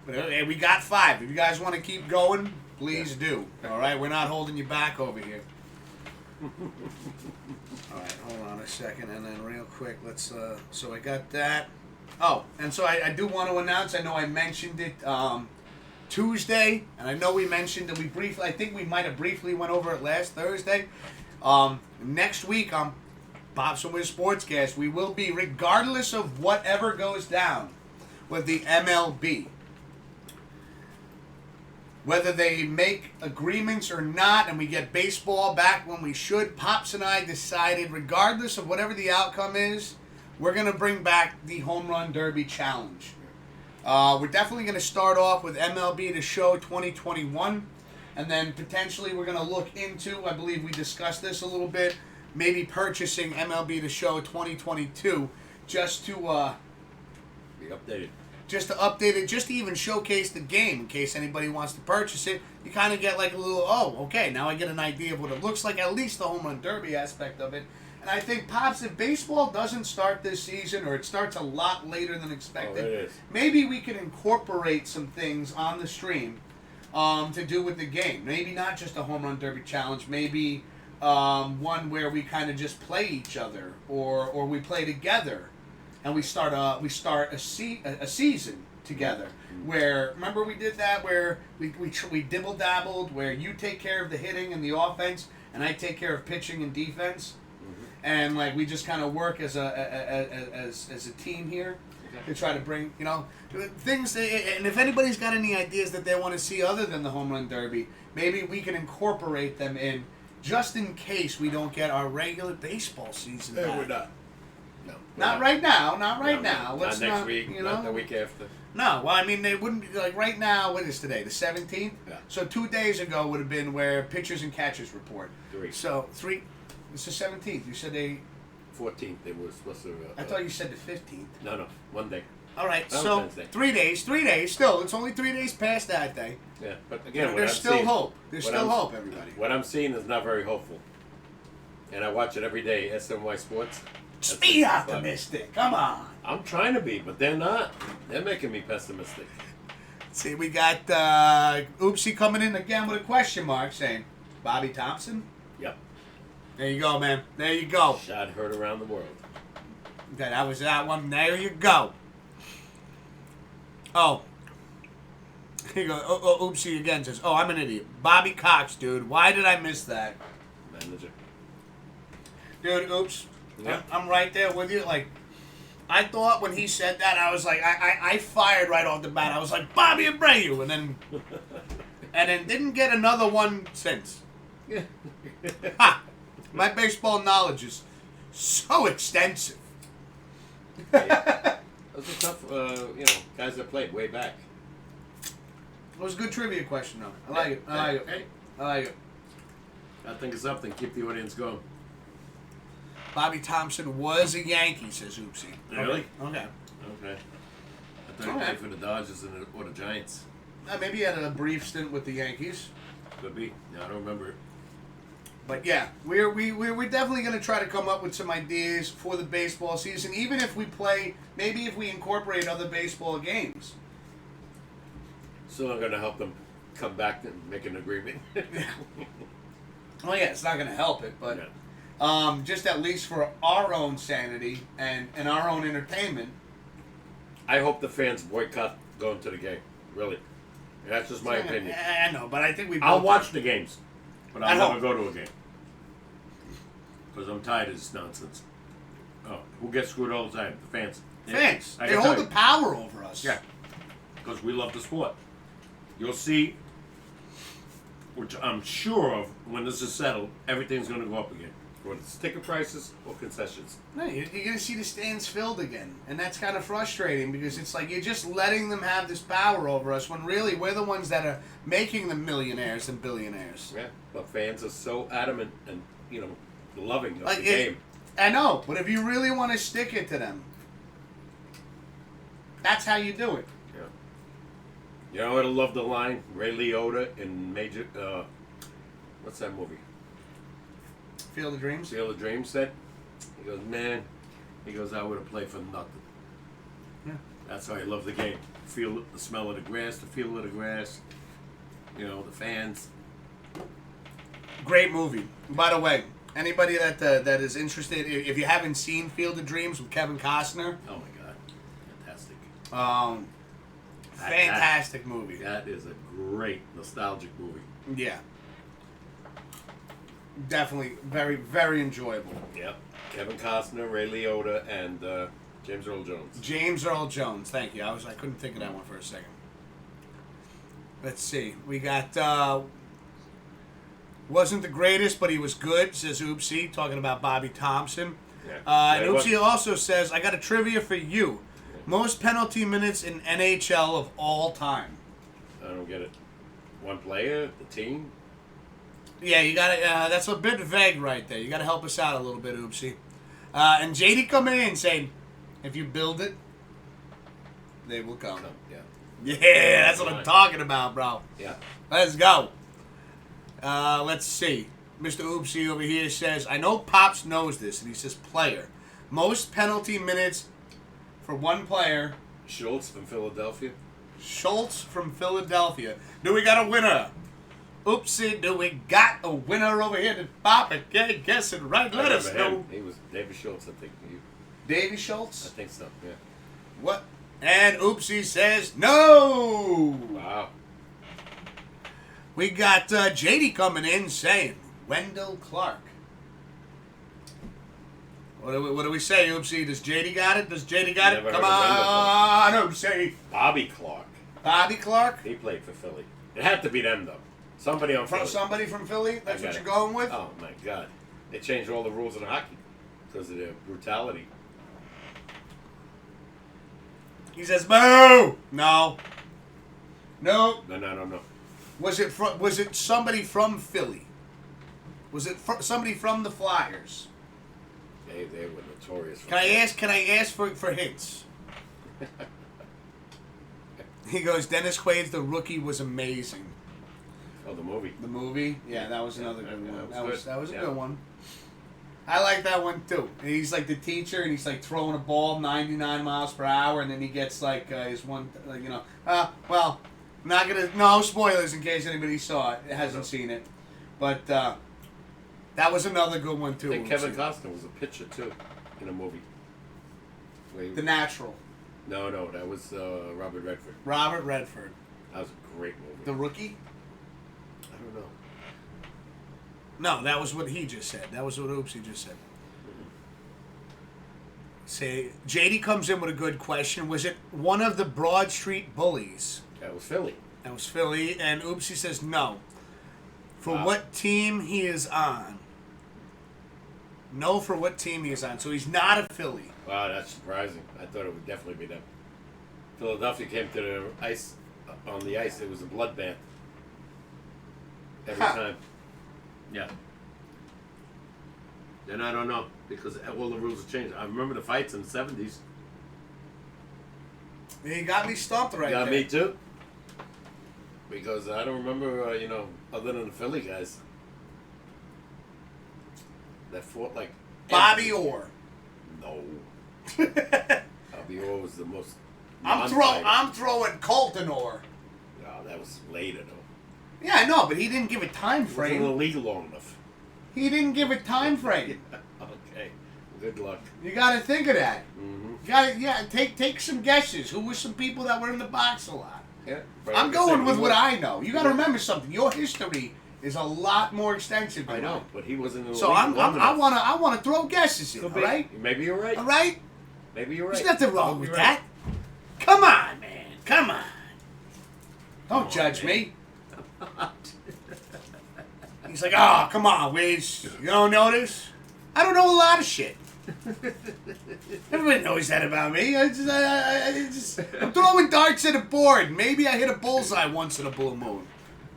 but hey, we got 5. If you guys want to keep going, please do. All right, we're not holding you back over here. All right, hold on a second, and then real quick, let's. So I got that. Oh, and so I do want to announce. I know I mentioned it Tuesday, and I know we mentioned that we briefly. I think we might have briefly went over it last Thursday. Next week on Bob's with SportsCast, we will be, regardless of whatever goes down with the MLB, whether they make agreements or not, and we get baseball back when we should, Pops and I decided, regardless of whatever the outcome is, we're going to bring back the Home Run Derby Challenge. We're definitely going to start off with MLB The Show 2021, and then potentially we're going to look into, I believe we discussed this a little bit, maybe purchasing MLB The Show 2022 just to Be updated. just to update it, just to even showcase the game in case anybody wants to purchase it. You kind of get like a little, oh, okay, now I get an idea of what it looks like, at least the home run derby aspect of it. And I think, Pops, if baseball doesn't start this season, or it starts a lot later than expected, it is. maybe we can incorporate some things on the stream to do with the game. Maybe not just a home run derby challenge, maybe one where we kind of just play each other, or we play together. And we start a season together. Where, remember we did that where we dibble dabbled, where you take care of the hitting and the offense, and I take care of pitching and defense, and like we just kind of work as a team here to try to bring things. And if anybody's got any ideas that they want to see other than the home run derby, maybe we can incorporate them in, just in case we don't get our regular baseball season back. We're not. No. Not right now. Not right No, now. Let's not next not, week. You Not the know. week after. No. Well, I mean, they wouldn't be like right now. What is today? The 17th. Yeah. So 2 days ago would have been where pitchers and catchers report. 3. So 3. It's the 17th. You said they. 14th they were supposed to. I thought you said the 15th. No, one day. All right. So Valentine's Day. 3 days. 3 days. Still, it's only 3 days past that day. Yeah, but again, what There's I'm still seeing, hope. There's what still I'm- hope, everybody. What I'm seeing is not very hopeful, and I watch it every day. SNY Sports. Just That's be it. optimistic. Come on. I'm trying to be, but they're not. They're making me pessimistic. See, we got Oopsie coming in again with a question mark saying, Bobby Thompson? Yep. There you go, man. There you go. Shot heard around the world. Okay, that was that one. There you go. Oh. Here you go. Oopsie again says, I'm an idiot. Bobby Cox, dude. Why did I miss that? Manager. Dude, oops. Yeah. I'm right there with you. Like, I thought when he said that, I was like, I fired right off the bat. I was like, Bobby Abreu, and then didn't get another one since. Ha! My baseball knowledge is so extensive. Yeah. Those are tough, guys that played way back. It was a good trivia question, though. I like it. I like it. Hey, I like it. I think of something. Keep the audience going. Bobby Thompson was a Yankee, says Oopsie. Really? Okay. Okay. I thought he played for the Dodgers or the Giants. Maybe he had a brief stint with the Yankees. Could be. No, I don't remember it. But yeah, we're definitely going to try to come up with some ideas for the baseball season, even if we play, maybe if we incorporate other baseball games. Still not going to help them come back and make an agreement. Well, yeah, it's not going to help it, but just at least for our own sanity and our own entertainment. I hope the fans boycott going to the game. Really. That's just my opinion. I know, but I think I'll watch the games, but I'll never hope. go to a game. Because I'm tired of this nonsense. Oh, who gets screwed all the time? The fans. Fans. I They can hold tell the you. power over us. Yeah. Because we love the sport. You'll see, which I'm sure of, when this is settled, everything's going to go up again. Whether it's ticket prices or concessions. No, you're going to see the stands filled again. And that's kind of frustrating because it's like you're just letting them have this power over us when really we're the ones that are making them millionaires and billionaires. Yeah. But fans are so adamant and, loving of Like the game. I know, but if you really want to stick it to them, that's how you do it. Yeah. You know, I love the line Ray Liotta in Major. What's that movie? Field of Dreams? Field of Dreams said. He goes, man. He goes, I would have played for nothing. Yeah. That's why I love the game. Feel the smell of the grass, the feel of the grass. The fans. Great movie. By the way, anybody that is interested, if you haven't seen Field of Dreams with Kevin Costner, Oh my God, fantastic! fantastic movie. That is a great nostalgic movie. Yeah. Definitely very, very enjoyable. Yep. Kevin Costner, Ray Liotta, and James Earl Jones. James Earl Jones, thank you. I couldn't think of that one for a second. Let's see. We got wasn't the greatest, but he was good, says Oopsie, talking about Bobby Thompson. Yeah. And Oopsie also says, I got a trivia for you. Most penalty minutes in NHL of all time. I don't get it. One player, the team. Yeah, you got to. That's a bit vague right there. You got to help us out a little bit, Oopsie. And JD coming in saying, if you build it, they will come. Yeah. Yeah, that's what I'm talking about, bro. Yeah. Let's go. Let's see. Mr. Oopsie over here says, I know Pops knows this, and he says player. Most penalty minutes for one player. Schultz from Philadelphia. Schultz from Philadelphia. Do we got a winner? Oopsie, do we got a winner over here? Did Papa guess it right? Let us know. He was David Schultz, I think. Davy Schultz? I think so, yeah. What? And Oopsie says no. Wow. We got JD coming in saying Wendell Clark. What do we say, Oopsie? Does JD got it? Does JD got Never it? heard Come of on, Oopsie. Bobby Clark. Bobby Clark? He played for Philly. It had to be them, though. Somebody on Philly. Somebody from Philly? That's what it. you're going with? Oh, my God. They changed all the rules in hockey because of their brutality. He says, boo! No. No. No. Was it somebody from Philly? Was it somebody from the Flyers? They were notorious for Can I ask for hints? He goes, Dennis Quaid's The Rookie was amazing. Oh, the movie. The movie? Yeah, that was another good one. That was a Yeah. good one. I like that one too. And he's like the teacher, and he's like throwing a ball 99 miles per hour, and then he gets like his one, well, I'm not gonna, no spoilers in case anybody saw it, hasn't seen it, but that was another good one too. I think Kevin Costner was a pitcher too in a movie. The Natural. No, that was Robert Redford. Robert Redford. That was a great movie. The Rookie? I don't know. No, that was what he just said. That was what Oopsie just said. Say, JD comes in with a good question. Was it one of the Broad Street Bullies? That was Philly. That was Philly. And Oopsie says no. For Wow. what team he is on. No, for what team he is on. So he's not a Philly. Wow, that's surprising. I thought it would definitely be them. Philadelphia came to the ice. On the ice, it was a bloodbath. Every time. Yeah. Then I don't know. Because all the rules have changed. I remember the fights in the 70s. He got me stumped right there. Me too. Because I don't remember, other than the Philly guys that fought like Bobby Orr. No. Bobby Orr was the most. I'm throwing Colton Orr. No, that was later though. Yeah, I know, but he didn't give a time He wasn't frame. in the league long enough. He didn't give a time frame. Okay. Good luck. You got to think of that. Mm-hmm. You got to take some guesses. Who were some people that were in the box a lot? Yeah. But I'm like going said, with he what was- I know. You got to remember something. Your history is a lot more extensive than I know, mine. but he wasn't in the So league I long enough. want to throw guesses in. All Could be. right. Maybe you're right. All right. Maybe you're right. There's nothing wrong with You're that. right. Come on, man. Come on. Don't on, judge man. me. He's like, oh, come on, Wiz. You don't know this? I don't know a lot of shit. Everybody knows that about me. I'm throwing darts at a board. Maybe I hit a bullseye once in a blue moon.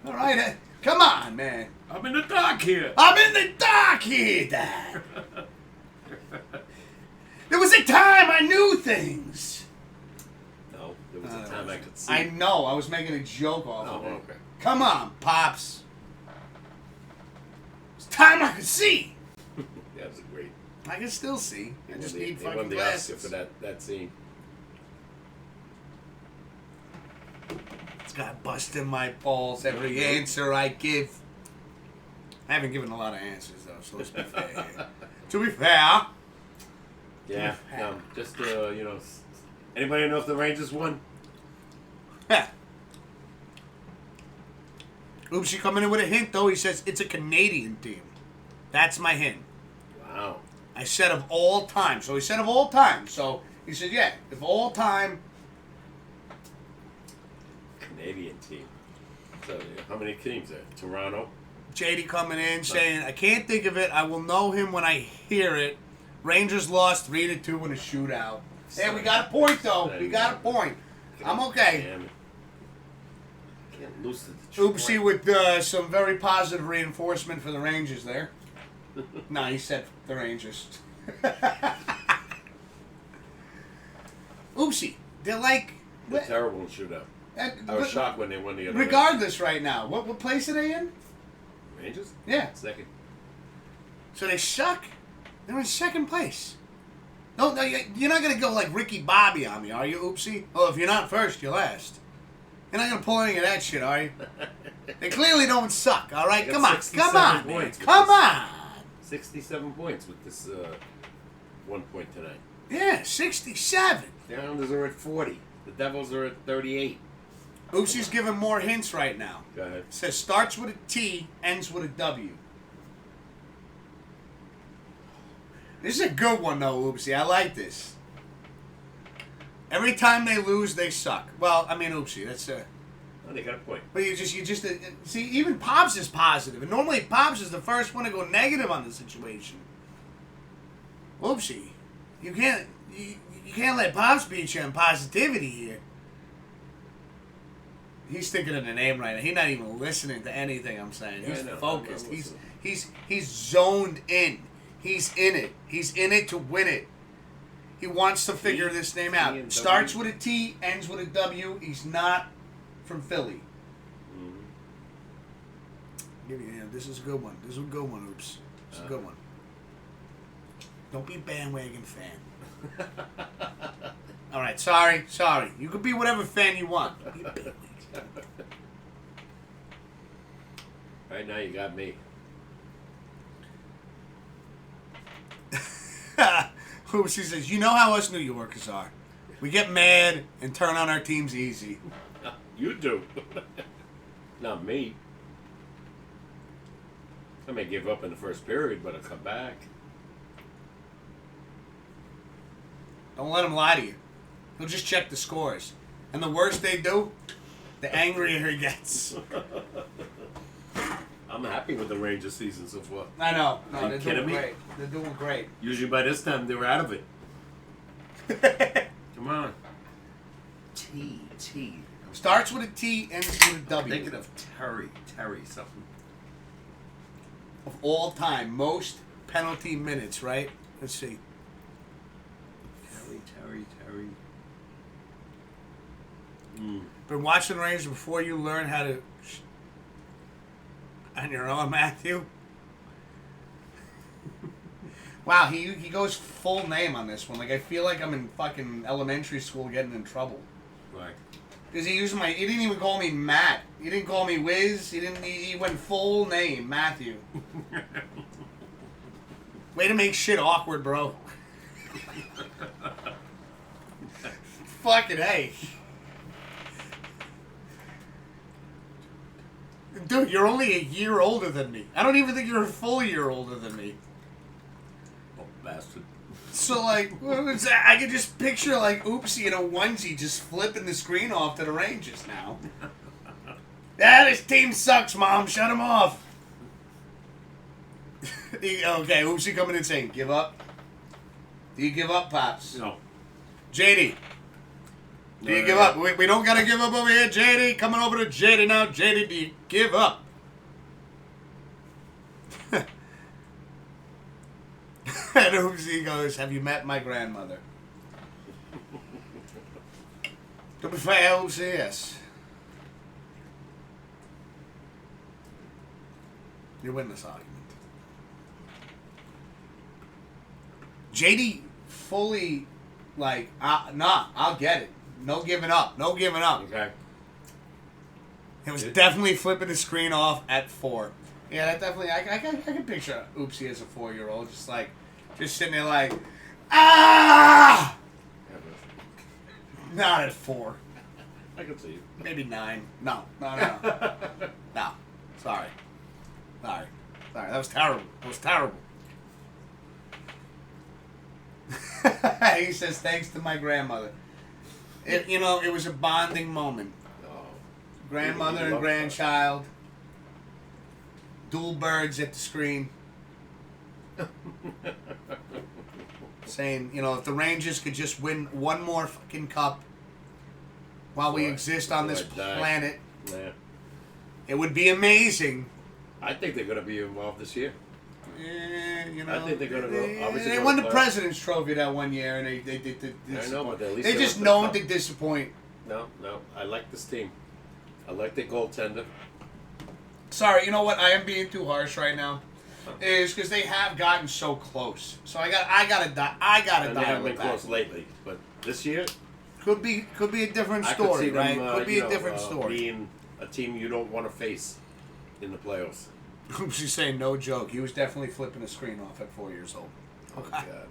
All right, come on, man. I'm in the dark here. I'm in the dark here, Dad. There was a time I knew things. No, there was a time I could see. I know. I was making a joke off Oh, of it. okay. Come on, Pops. It's time I could see. That was a great. I can still see. I just need They won fucking the glasses. Oscar for that scene. It's got busting my balls every answer I give. I haven't given a lot of answers though, so let's be fair here. To be fair, Yeah, no, just anybody know if the Rangers won? Oopsie coming in with a hint though. He says it's a Canadian team. That's my hint. Wow. I said of all time. So he said of all time. So he said, yeah, if all time. Canadian team. So how many teams there? Toronto. JD coming in saying, I can't think of it. I will know him when I hear it. Rangers lost 3-2 in a shootout. Hey, we got a point though. We got a point. I'm okay. Damn it. Can't lose to Detroit. Oopsie with some very positive reinforcement for the Rangers there. No, he said the Rangers. Oopsie, they're like. They're terrible in shootout. I was shocked when they won the other. Regardless, right now, what place are they in? Rangers. Yeah. Second. So they suck. They're in second place. No, you're not gonna go like Ricky Bobby on me, are you, Oopsie? Oh, if you're not first, you're last. You're not gonna pull any of that shit, are you? They clearly don't suck. All right, They come got on, 67 come on, man. points with Come this. on. 67 points with this 1 point tonight. Yeah, 67. The Islanders are at 40. The Devils are at 38. Oopsie's giving more hints right now. Go ahead. Says starts with a T, ends with a W. This is a good one though, Oopsie. I like this. Every time they lose, they suck. Well, I mean, Oopsie, that's Oh, they got a point. But you just see. Even Pops is positive, and normally Pops is the first one to go negative on the situation. Oopsie, you can't let Pops beat you on positivity here. He's thinking of the name right now. He's not even listening to anything I'm saying. Yeah, He's I know. focused. I'm listening. He's zoned in. He's in it. He's in it to win it. He wants to figure this name out. and Starts W. with a T, ends with a W. He's not from Philly. Mm-hmm. This is a good one. This is a good one, Oops. This is a good one. Don't be a bandwagon fan. All right, sorry. You can be whatever fan you want. Be a bandwagon. Right now, you got me. Oops, he says, you know how us New Yorkers are. We get mad and turn on our teams easy. You do. Not me. I may give up in the first period, but I'll come back. Don't let him lie to you. He'll just check the scores. And the worse they do, the angrier he gets. I'm happy with the Rangers season so far. I know. No, Are you they're kidding doing me? great. They're doing great. Usually by this time they were out of it. Come on. T. Starts with a T, ends with a W. Thinking of Terry something. Of all time, most penalty minutes, right? Let's see. Terry. Been watching the Rangers before you learn how to... On your own, Matthew? Wow, he goes full name on this one. Like, I feel like I'm in fucking elementary school getting in trouble. Right. Because he didn't even call me Matt. He didn't call me Wiz. He went full name, Matthew. Way to make shit awkward, bro. Fucking hey. Dude, you're only a year older than me. I don't even think you're a full year older than me. Oh, bastard. So, like, I could just picture, like, Oopsie in a onesie just flipping the screen off to the Rangers now. Yeah, this team sucks, Mom. Shut him off. Okay, Oopsie coming in saying, give up? Do you give up, Pops? No. JD. Do you give up? We don't got to give up over here, JD. Coming over to JD now. JD, do you give up? And Oopsie goes, have you met my grandmother? To be fair, Oopsie, yes. You win this argument. JD fully, like, nah, I'll get it. No giving up. No giving up. Okay. It was definitely flipping the screen off at 4. Yeah, that definitely, I can picture Oopsie as a 4-year-old, just sitting there like, ah! Not at 4. I can see you. Maybe 9. No. No. Sorry. That was terrible. He says, thanks to my grandmother. It was a bonding moment. Oh. Grandmother and grandchild. Dual birds at the screen. Saying, if the Rangers could just win one more fucking cup while we exist on this planet, it would be amazing. I think they're going to be involved this year. I think they're going to go. Obviously, they won the President's Trophy that one year, and they did. I know, but at least they just known to disappoint. No. I like this team. I like their goaltender. Sorry, you know what? I am being too harsh right now. Is because they have gotten so close. So I gotta die. They haven't been close lately, but this year could be a different story, right? Could be a different story. Being a team you don't want to face in the playoffs. She's saying no joke. He was definitely flipping the screen off at 4 years old. Oh God.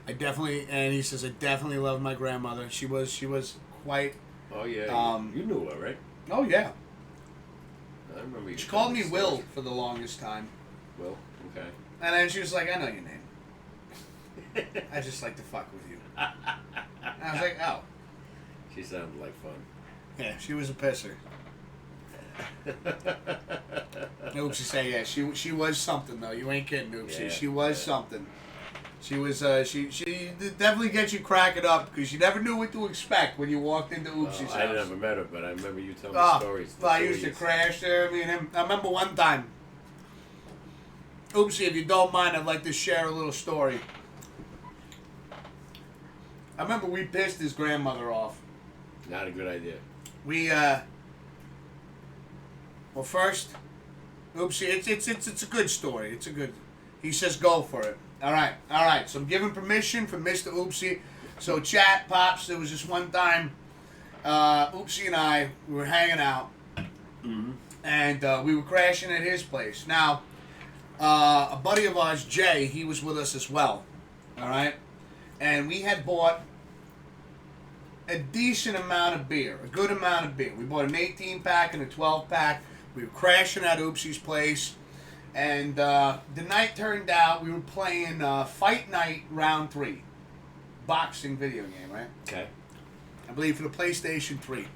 And he says I definitely loved my grandmother. She was quite. Oh yeah. You knew her, right? Oh yeah. I remember you. She called me Will for the longest time. Will, okay. And then she was like, I know your name. I just like to fuck with you. And I was like, oh. She sounded like fun. Yeah, she was a pisser. Oopsie say, yeah, she was something though. You ain't kidding, Oopsie. Yeah, she was something. She was she definitely gets you cracking up because you never knew what to expect when you walked into Oopsie's house. I never met her, but I remember you telling me stories. I used to crash there. Me and him. I remember one time. Oopsie, if you don't mind, I'd like to share a little story. I remember we pissed his grandmother off. Not a good idea. We well, first, Oopsie, it's a good story. It's a good. He says go for it. All right. So I'm giving permission for Mr. Oopsie. So chat, Pops, there was this one time, Oopsie and I, we were hanging out, and we were crashing at his place. Now, a buddy of ours, Jay, he was with us as well. All right, and we had bought a decent amount of beer, a good amount of beer. We bought an 18-pack and a 12-pack. We were crashing at Oopsie's place. And the night turned out we were playing Fight Night Round 3. boxing video game, right? Okay. I believe for the PlayStation 3.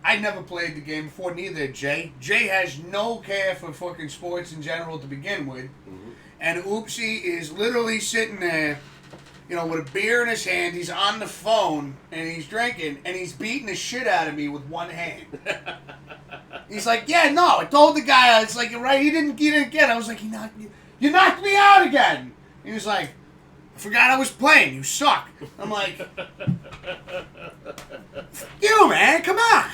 I never played the game before, neither did Jay. Jay has no care for fucking sports in general to begin with. Mm-hmm. And Oopsie is literally sitting there, you know, with a beer in his hand. He's on the phone, and he's drinking, and he's beating the shit out of me with one hand. He's like, yeah, no, I told the guy, it's like, right, he didn't get it. I was like, you knocked me out again. He was like, I forgot I was playing. You suck. I'm like, you, man, come on.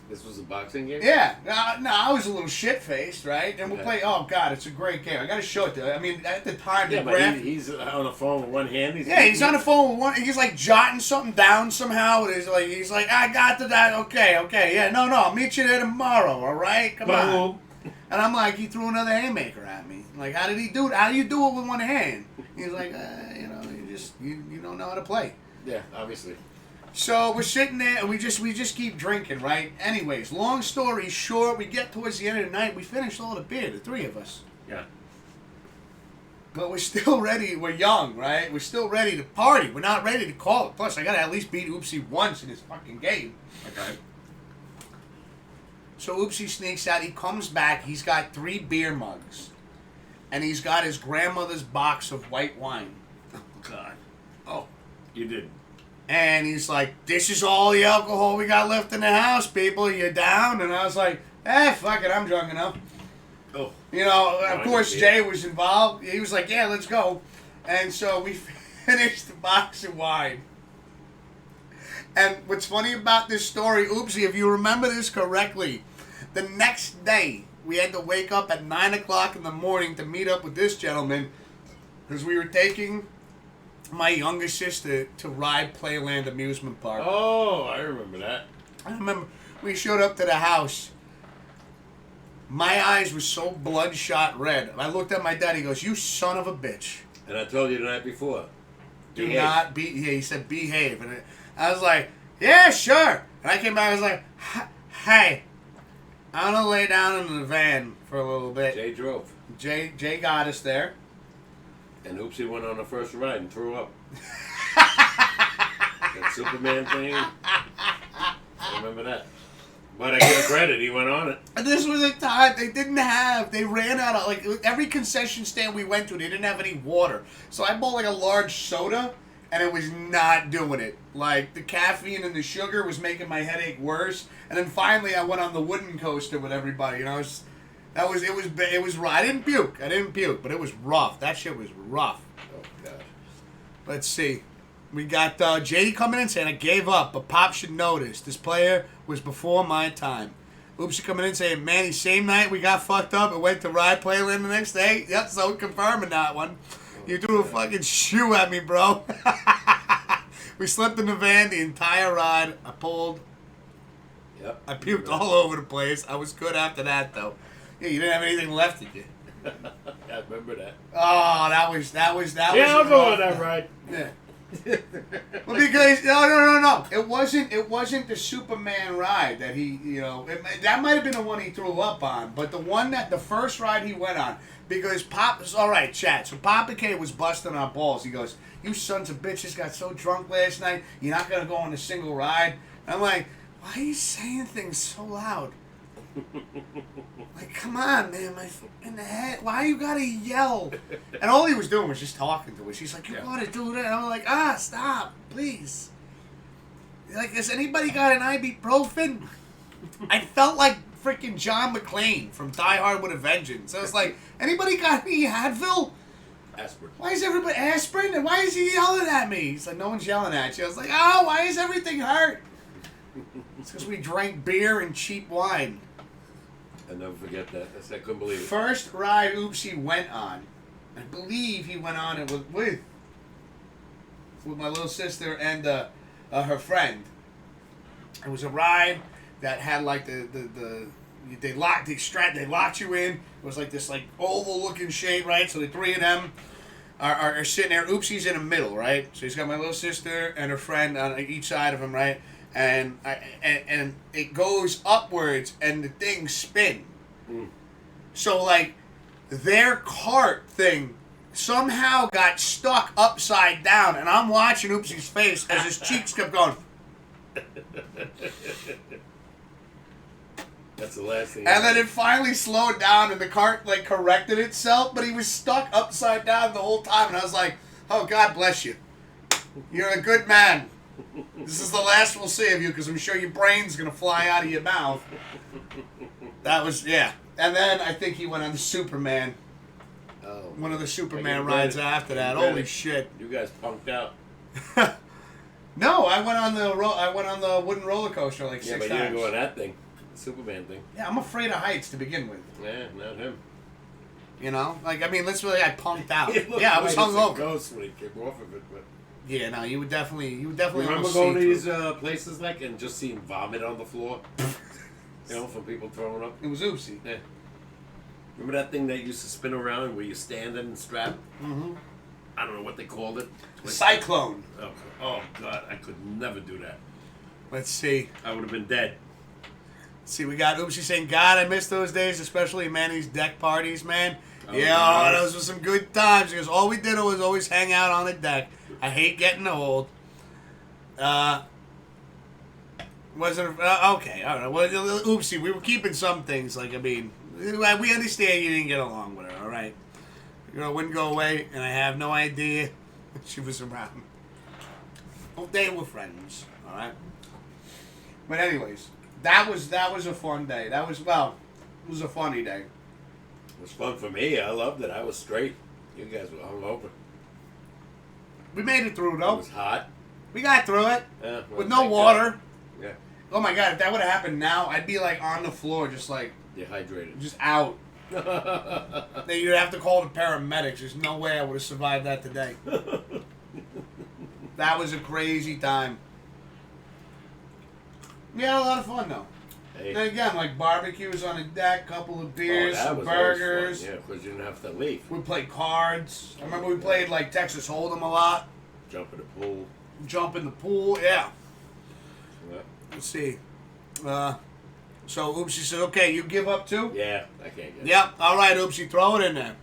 This was a boxing game? Yeah. No, I was a little shit-faced, right? And we'll Okay. play, oh, God, it's a great game. I got to show it to you. I mean, at the time, Yeah, the but graphic... he's on the phone with one hand. He's on the phone with one... He's, like, jotting something down somehow. He's like, I got to that. Okay. Yeah, no, I'll meet you there tomorrow, all right? Come on. And I'm like, he threw another haymaker at me. Like, how did he do it? How do you do it with one hand? He's like, you know, you don't know how to play. Yeah, obviously. So we're sitting there and we just keep drinking, right? Anyways, long story short, we get towards the end of the night, we finished all the beer, the three of us. Yeah. But we're still ready, we're young, right? We're still ready to party. We're not ready to call it. Plus, I gotta at least beat Oopsie once in this fucking game. Okay. So Oopsie sneaks out, he comes back, he's got 3 beer mugs. And he's got his grandmother's box of white wine. Oh, God. Oh. You did. And he's like, this is all the alcohol we got left in the house, people. You down? And I was like, fuck it, I'm drunk enough. Oh. You know, of course, Jay was involved. He was like, yeah, let's go. And so we finished the box of wine. And what's funny about this story, Oopsie, if you remember this correctly, the next day, we had to wake up at 9 o'clock in the morning to meet up with this gentleman because we were taking my younger sister to ride Playland Amusement Park. Oh, I remember that. I remember we showed up to the house. My eyes were so bloodshot red. I looked at my dad. He goes, you son of a bitch. And I told you the night before. Do Behave. not be... Yeah, he said behave. And I was like, yeah, sure. And I came back. I was like, hey, I'm going to lay down in the van for a little bit. Jay drove. Jay got us there. And Oopsie went on the first ride and threw up. That Superman thing. I remember that. But I give him credit, he went on it. And this was a time they ran out of, like, every concession stand we went to, they didn't have any water. So I bought, like, a large soda, and it was not doing it. Like, the caffeine and the sugar was making my headache worse. And then finally I went on the wooden coaster with everybody, and it was rough. I didn't puke, but it was rough. That shit was rough. Oh, God. Let's see. We got JD coming in saying, I gave up, but Pop should notice. This player was before my time. Oopsie coming in saying, Manny, same night we got fucked up and went to ride Playland the next day. Yep, so confirming that one. You threw a fucking shoe at me, bro. We slept in the van the entire ride. I pulled. Yep. I puked all over the place. I was good after that, though. Yeah, you didn't have anything left, did you? I remember that. Oh, that was. Yeah, I'll go on that ride. Yeah. Well, because no. It wasn't the Superman ride that he, that might have been the one he threw up on, but the first ride he went on, because Pop, all right, chat. So Papa K was busting our balls. He goes, "You sons of bitches got so drunk last night. You're not gonna go on a single ride." I'm like, why are you saying things so loud? Like, come on, man, in the head. Why you gotta yell? And all he was doing was just talking to us. He's like, you gotta do that. And I'm like, stop, please. Like, has anybody got an ibuprofen? I felt like freaking John McClane from Die Hard with a Vengeance. I was like, anybody got any Advil? Aspirin. Why is everybody aspirin? And why is he yelling at me? He's like, no one's yelling at you. I was like, oh, why is everything hurt? It's because we drank beer and cheap wine. I'll never forget that. I couldn't believe it. First ride Oopsie went on, I believe he went on it with my little sister and her friend. It was a ride that had like they locked you in. It was like this like oval looking shape, right? So the three of them are sitting there. Oopsie's in the middle, right? So he's got my little sister and her friend on each side of him, right? And it goes upwards and the things spin. Mm. So like their cart thing somehow got stuck upside down, and I'm watching Oopsie's face as his cheeks kept going. That's the last thing. And then it finally slowed down, and the cart like corrected itself, but he was stuck upside down the whole time, and I was like, "Oh, God bless you. You're a good man. This is the last we'll see of you, because I'm sure your brain's gonna fly out of your mouth." That was And then I think he went on the Superman. Oh, one of the Superman rides after that. Holy shit! You guys punked out. No, I went on the wooden roller coaster like 6 times. Yeah, but you didn't go on that thing, the Superman thing. Yeah, I'm afraid of heights to begin with. Yeah, not him. You know, like I mean, literally, I punked out. It looked Yeah, I was like hungover. a ghost when he came off of it, but. Yeah, no, you would definitely. Remember almost going to see these through. places like and just seeing vomit on the floor? From people throwing up. It was oopsie. Yeah. Remember that thing that used to spin around where you stand and strap? Mm-hmm. I don't know what they called it. Cyclone. Oh God, I could never do that. Let's see. I would have been dead. Let's see, we got Oopsie saying, "God, I miss those days, especially Manny's deck parties, man." Oh, Yeah, nice. those were some good times because all we did was always hang out on the deck. I hate getting old. Was it okay? I don't know. Well, oopsie, we were keeping some things. Like I mean, we understand you didn't get along with her. All right, wouldn't go away, and I have no idea she was around. Well, they were friends. All right. But anyways, that was a fun day. It was a funny day. It was fun for me. I loved it. I was straight. You guys were hungover. We made it through It though. was hot. We got through it Yeah, well, with no thank water. God. Yeah. Oh my God! If that would have happened now, I'd be like on the floor, just like Dehydrated. just out. Then you'd have to call the paramedics. There's no way I would have survived that today. That was a crazy time. We had a lot of fun though. Hey. And again, like barbecues on the deck, couple of beers, that some was always burgers. fun. Yeah, because you didn't have to leave. We played cards. I remember we played like Texas Hold'em a lot. Jump in the pool. Jump in the pool. Yeah. Yeah. Let's see. So Oopsie said, "Okay, you give up too?" Yeah, I can't get it. Yep. All right, Oopsie, throw it in there.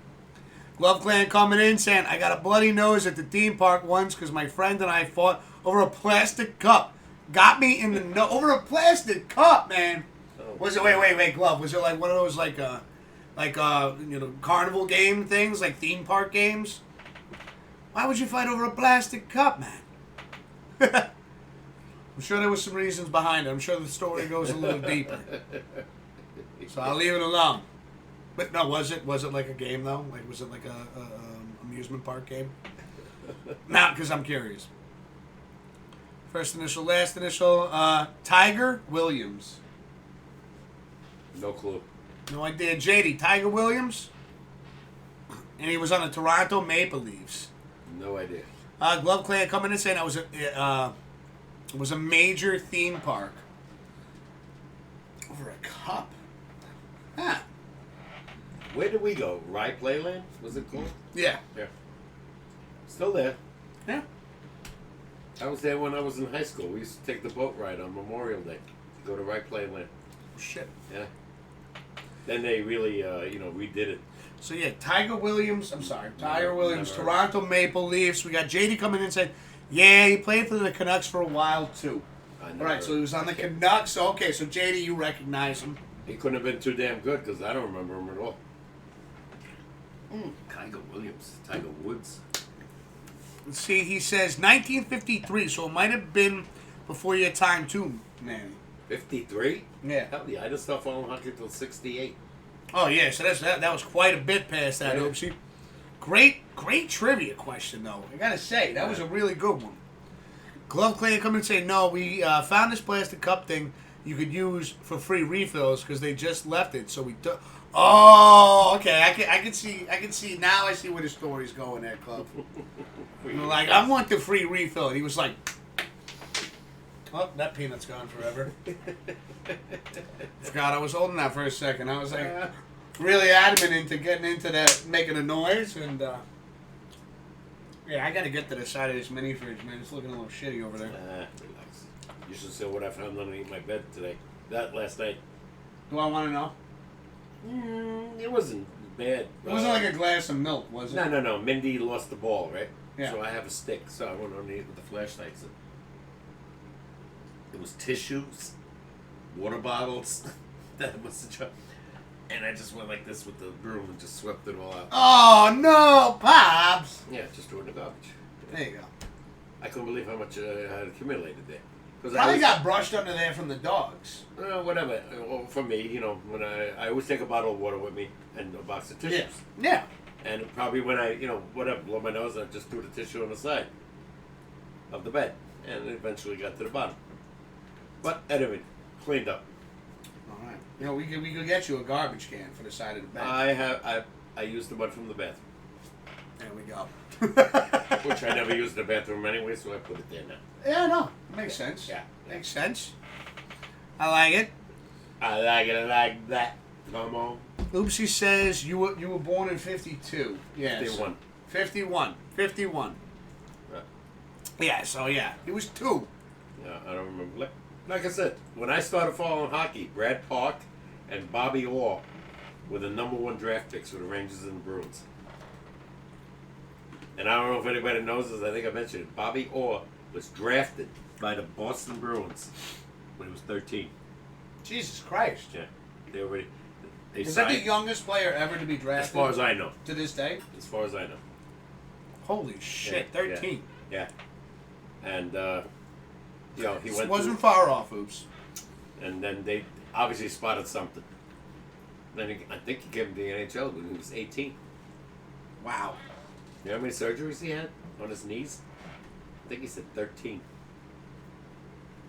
Glove Clan coming in saying, "I got a bloody nose at the theme park once because my friend and I fought over a plastic cup. Got me in the over a plastic cup, man." Oh, Was it wait, Glove? Was it like one of those like carnival game things, like theme park games? Why would you fight over a plastic cup, man? I'm sure there was some reasons behind it. I'm sure the story goes a little deeper. So I'll leave it alone. But no, was it like a game though? Like was it like a amusement park game? Not because I'm curious. First initial, last initial. Tiger Williams. No clue. No idea. JD, Tiger Williams. And he was on the Toronto Maple Leafs. No idea. Glove Clan coming in saying that was a major theme park. Over a cup. Huh. Where did we go? Rye Playland? Was it called? Yeah. Yeah. Still there. Yeah. I was there when I was in high school. We used to take the boat ride on Memorial Day to go to Rye Playland. Shit. Yeah. Then they really, redid it. So yeah, Tiger Williams. Tiger Williams, Never. Toronto Maple Leafs. We got JD coming in and said, yeah, he played for the Canucks for a while too. All right, so he was on the Canucks. So, okay, so JD, you recognize him. He couldn't have been too damn good because I don't remember him at all. Tiger Williams, Tiger Woods. Let's see, he says 1953, so it might have been before your time too, man. 53? Yeah. Hell yeah, I just stopped following hockey until 68. Oh yeah, so that was quite a bit past that, Yeah. Oopsie. Great trivia question though. I gotta say that was a really good one. Glove Clan come and say no. We found this plastic cup thing you could use for free refills because they just left it. So we took. Oh, okay. I can see now. I see where the story's going there, Glove. Like I want the free refill. And he was like, "Oh, that peanut's gone forever." Forgot I was holding that for a second. I was like really adamant into getting into that, making a noise, and yeah, I got to get to the side of this mini fridge, man. It's looking a little shitty over there. Relax. You should see what I found underneath my bed today. Last night. Do I want to know? It wasn't bad. It wasn't like a glass of milk, was it? No. Mindy lost the ball, right? Yeah. So I have a stick, so I went underneath with the flashlights. It was tissues, water bottles that I must have dropped. And I just went like this with the broom and just swept it all out. Oh, no, Pops! Yeah, just threw it in the garbage. There you go. I couldn't believe how much I had accumulated there. Probably got brushed under there from the dogs. Whatever. Well, for me, when I always take a bottle of water with me and a box of tissues. Yeah. And probably when I, blow my nose, I just threw the tissue on the side of the bed. And it eventually got to the bottom. But anyway, cleaned up. All right. We could get you a garbage can for the side of the bed. I used the one from the bathroom. There we go. Which I never used in the bathroom anyway, so I put it there now. Yeah, no. Makes sense. Yeah. Makes sense. I like it. I like that. Come on. Oopsie says you were born in 52. Yes. 51. 51. Right. Yeah, so yeah. It was 2. Yeah, I don't remember. Like I said, when I started following hockey, Brad Park and Bobby Orr were the number 1 draft picks for the Rangers and the Bruins. And I don't know if anybody knows this. I think I mentioned it. Bobby Orr was drafted by the Boston Bruins when he was 13. Jesus Christ. Yeah. They Is signed, that the youngest player ever to be drafted? as far as I know. To this day? As far as I know. Holy shit, Yeah, 13. Yeah. And, he went Wasn't far off, Oops. and then they obviously spotted something. Then I think he gave him the NHL when he was 18. Wow. You know how many surgeries he had on his knees? I think he said 13.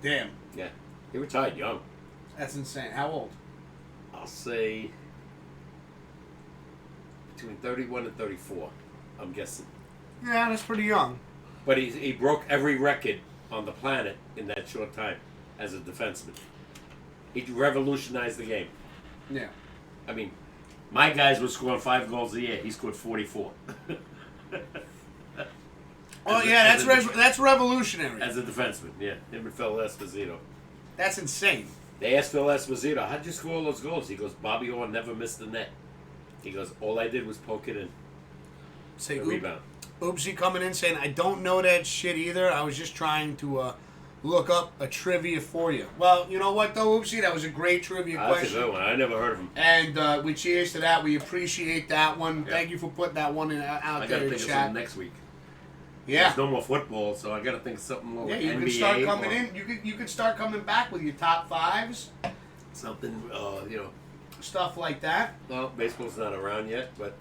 Damn. Yeah. He retired young. That's insane. How old? I'll say between 31 and 34, I'm guessing. Yeah, that's pretty young. But he broke every record on the planet in that short time as a defenseman. He revolutionized the game. Yeah. I mean, my guys were scoring 5 goals a year. He scored 44. Oh yeah, that's revolutionary. As a defenseman, yeah. Him and Phil Esposito. That's insane. They asked Phil Esposito, how'd you score all those goals? He goes, Bobby Orr never missed the net. He goes, all I did was poke it in. Say Rebound. Oopsie coming in saying, I don't know that shit either. I was just trying to look up a trivia for you. Well, you know what though, Oopsie? That was a great trivia question. That's a good one. I never heard of him. And we cheers to that. We appreciate that one. Yeah. Thank you for putting that one out I there gotta in think the of chat. something next week. Yeah. There's no more football, so I gotta think of something more Yeah, like you NBA can start coming or in. You can start coming back with your top 5s, something, stuff like that. Well, baseball's not around yet, but,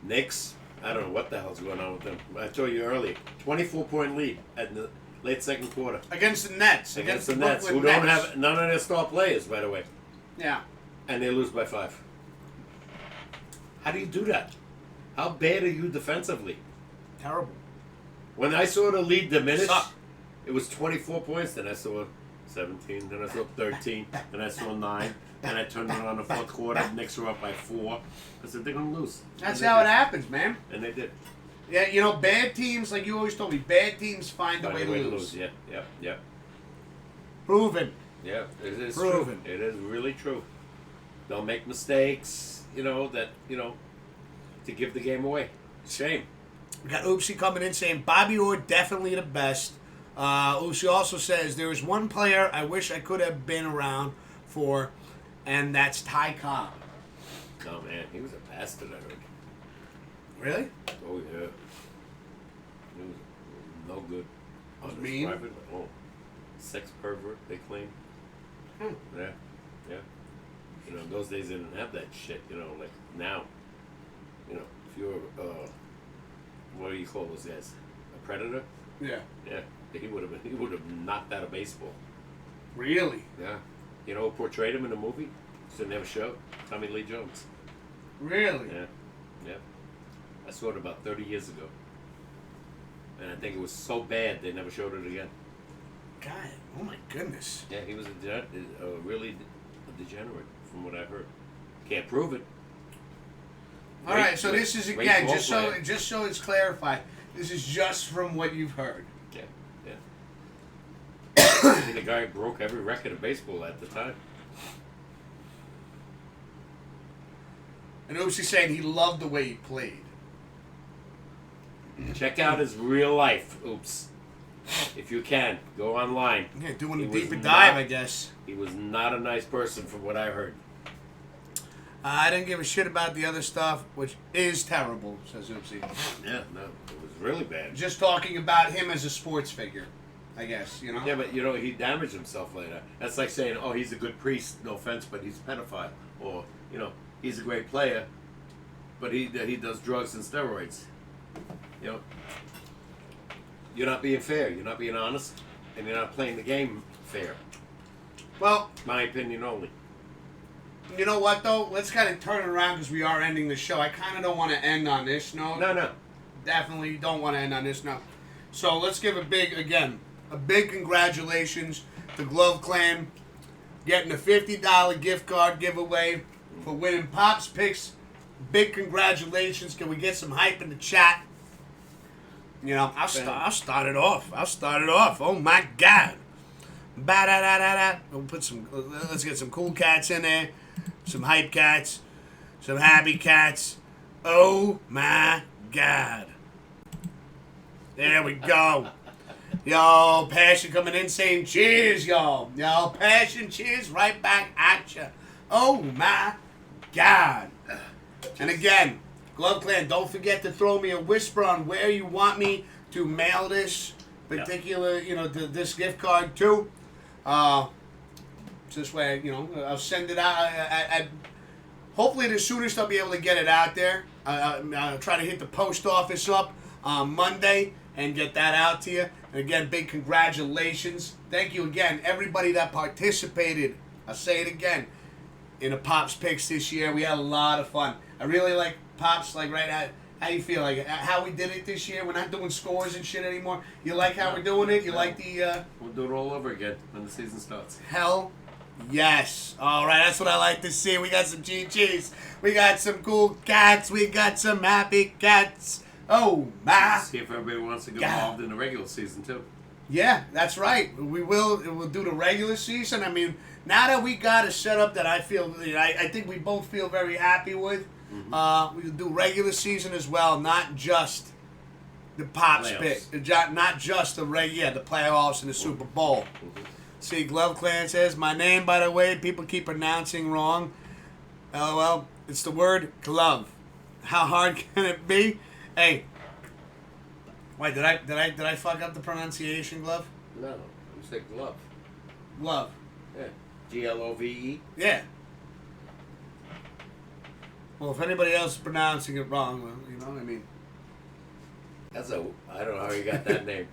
Knicks, I don't know what the hell's going on with them. I told you earlier, 24-point lead at the late second quarter. Against the Nets. Against the Nets, who don't have none of their star players, by the way. Yeah. And they lose by 5. How do you do that? How bad are you defensively? Terrible. When I saw the lead diminish, Suck. it was 24 points. Then I saw 17. Then I saw 13. Then I saw 9. Then I turned it on the fourth quarter. The Knicks were up by 4. I said, they're going to lose. That's how it happens, man. And they did. Yeah, bad teams, like you always told me, bad teams find a way to lose. Yeah. Proven. Yeah, it is Proven. true. It is really true. They'll make mistakes, to give the game away. Shame. We got Oopsie coming in saying Bobby Orr definitely the best. Oopsie also says there is one player I wish I could have been around for, and that's Ty Cobb. Oh man, he was a bastard, I heard. Really? Oh yeah. He was no good. Was On his mean? private, sex pervert, they claim. Yeah. In those days they didn't have that shit, like now. If you're what do you call those guys? A predator? Yeah. Yeah. He would have knocked out a baseball. Really? Yeah. You know who portrayed him in the movie? It's in their show. Tommy Lee Jones. Really? Yeah. I saw it about 30 years ago. And I think it was so bad they never showed it again. God, oh my goodness. Yeah, he was really a degenerate, from what I heard. Can't prove it. All right, so this is again great just so it's clarified. This is just from what you've heard. Yeah. I think the guy broke every record of baseball at the time. And Oopsie saying he loved the way he played. Check out his real life. Oops. If you can, go online. Yeah, doing a He was deeper not- dive, I guess. He was not a nice person from what I heard. I didn't give a shit about the other stuff, which is terrible, says Oopsie. Yeah, no, it was really bad. Just talking about him as a sports figure, I guess, you know? Yeah, but he damaged himself later. That's like saying, oh, he's a good priest, no offense, but he's a pedophile. Or, he's a great player, but he does drugs and steroids. You're not being fair, you're not being honest, and you're not playing the game fair. Well, My opinion only. you know what, though? Let's kind of turn it around because we are ending the show. I kind of don't want to end on this note. No. Definitely don't want to end on this note. So let's give a big congratulations to Glove Clan getting a $50 gift card giveaway for winning Pops Picks. Big congratulations. Can we get some hype in the chat? I'll start it off. Oh my God. Ba-da-da-da-da. Let's get some cool cats in there. Some hype cats. Some happy cats. Oh my God. There we go. Yo, Passion coming in saying cheers, yo. Yo, Passion, cheers right back at ya. Oh my God. And again, Glove Clan, don't forget to throw me a whisper on where you want me to mail this particular, this gift card to. This way, I'll send it out. Hopefully the soonest I'll be able to get it out there. I'll try to hit the post office up on Monday and get that out to you. And again, big congratulations. Thank you again, everybody that participated. I'll say it again. In the Pops Picks this year, we had a lot of fun. I really like Pops, how you feel? Like how we did it this year? We're not doing scores and shit anymore. You like how we're doing it? You like the... We'll do it all over again when the season starts. Hell yes. All right, that's what I like to see. We got some GGs. We got some cool cats. We got some happy cats. Oh, my. See if everybody wants to get God. involved in the regular season, too. Yeah, that's right. We'll do the regular season. I mean, now that we got a setup that I feel, I think we both feel very happy with, we'll do regular season as well, not just the Pops pick, not just the playoffs and the Super Bowl. See, Glove Clan says, my name, by the way, people keep pronouncing wrong. LOL, it's the word glove. How hard can it be? Hey, wait, did I fuck up the pronunciation, Glove? No, you said glove. Glove. Yeah. Glove. Yeah. Well, if anybody else is pronouncing it wrong, well, I mean. I don't know how you got that name,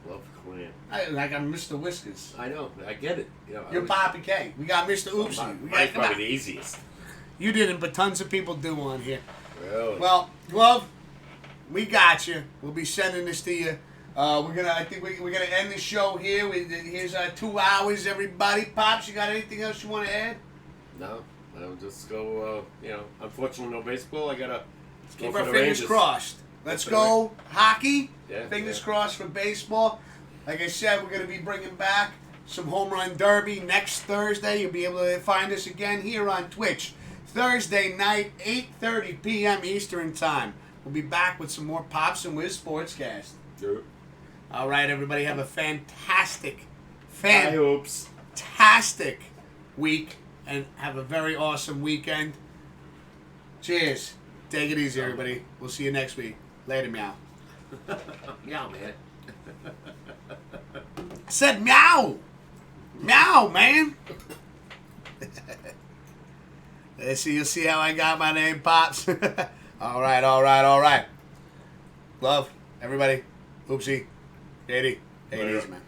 Glove Clan. I'm Mr. Whiskers. I know, I get it. You're Poppy K. We got Mr. Oopsie. Mine's probably the easiest. You didn't, but tons of people do on here. Really? Well, Glove, we got you. We'll be sending this to you. I think we're gonna end the show here. Here's 2 hours, everybody. Pops, you got anything else you want to add? No, I'll just go. Unfortunately, no baseball. I gotta keep our fingers crossed. Let's go hockey. Yeah, fingers crossed for baseball. Like I said, we're gonna be bringing back some home run derby next Thursday. You'll be able to find us again here on Twitch. Thursday night, 8:30 p.m. Eastern Time. We'll be back with some more Pops and Wiz SportsCast. Sure. All right, everybody, have a fantastic week and have a very awesome weekend. Cheers. Take it easy, everybody. We'll see you next week. Later, meow. Meow, man. I said meow. Meow, man. You'll see how I got my name, Pops. All right. Love, everybody. Oopsie. Katie. Take it easy, man.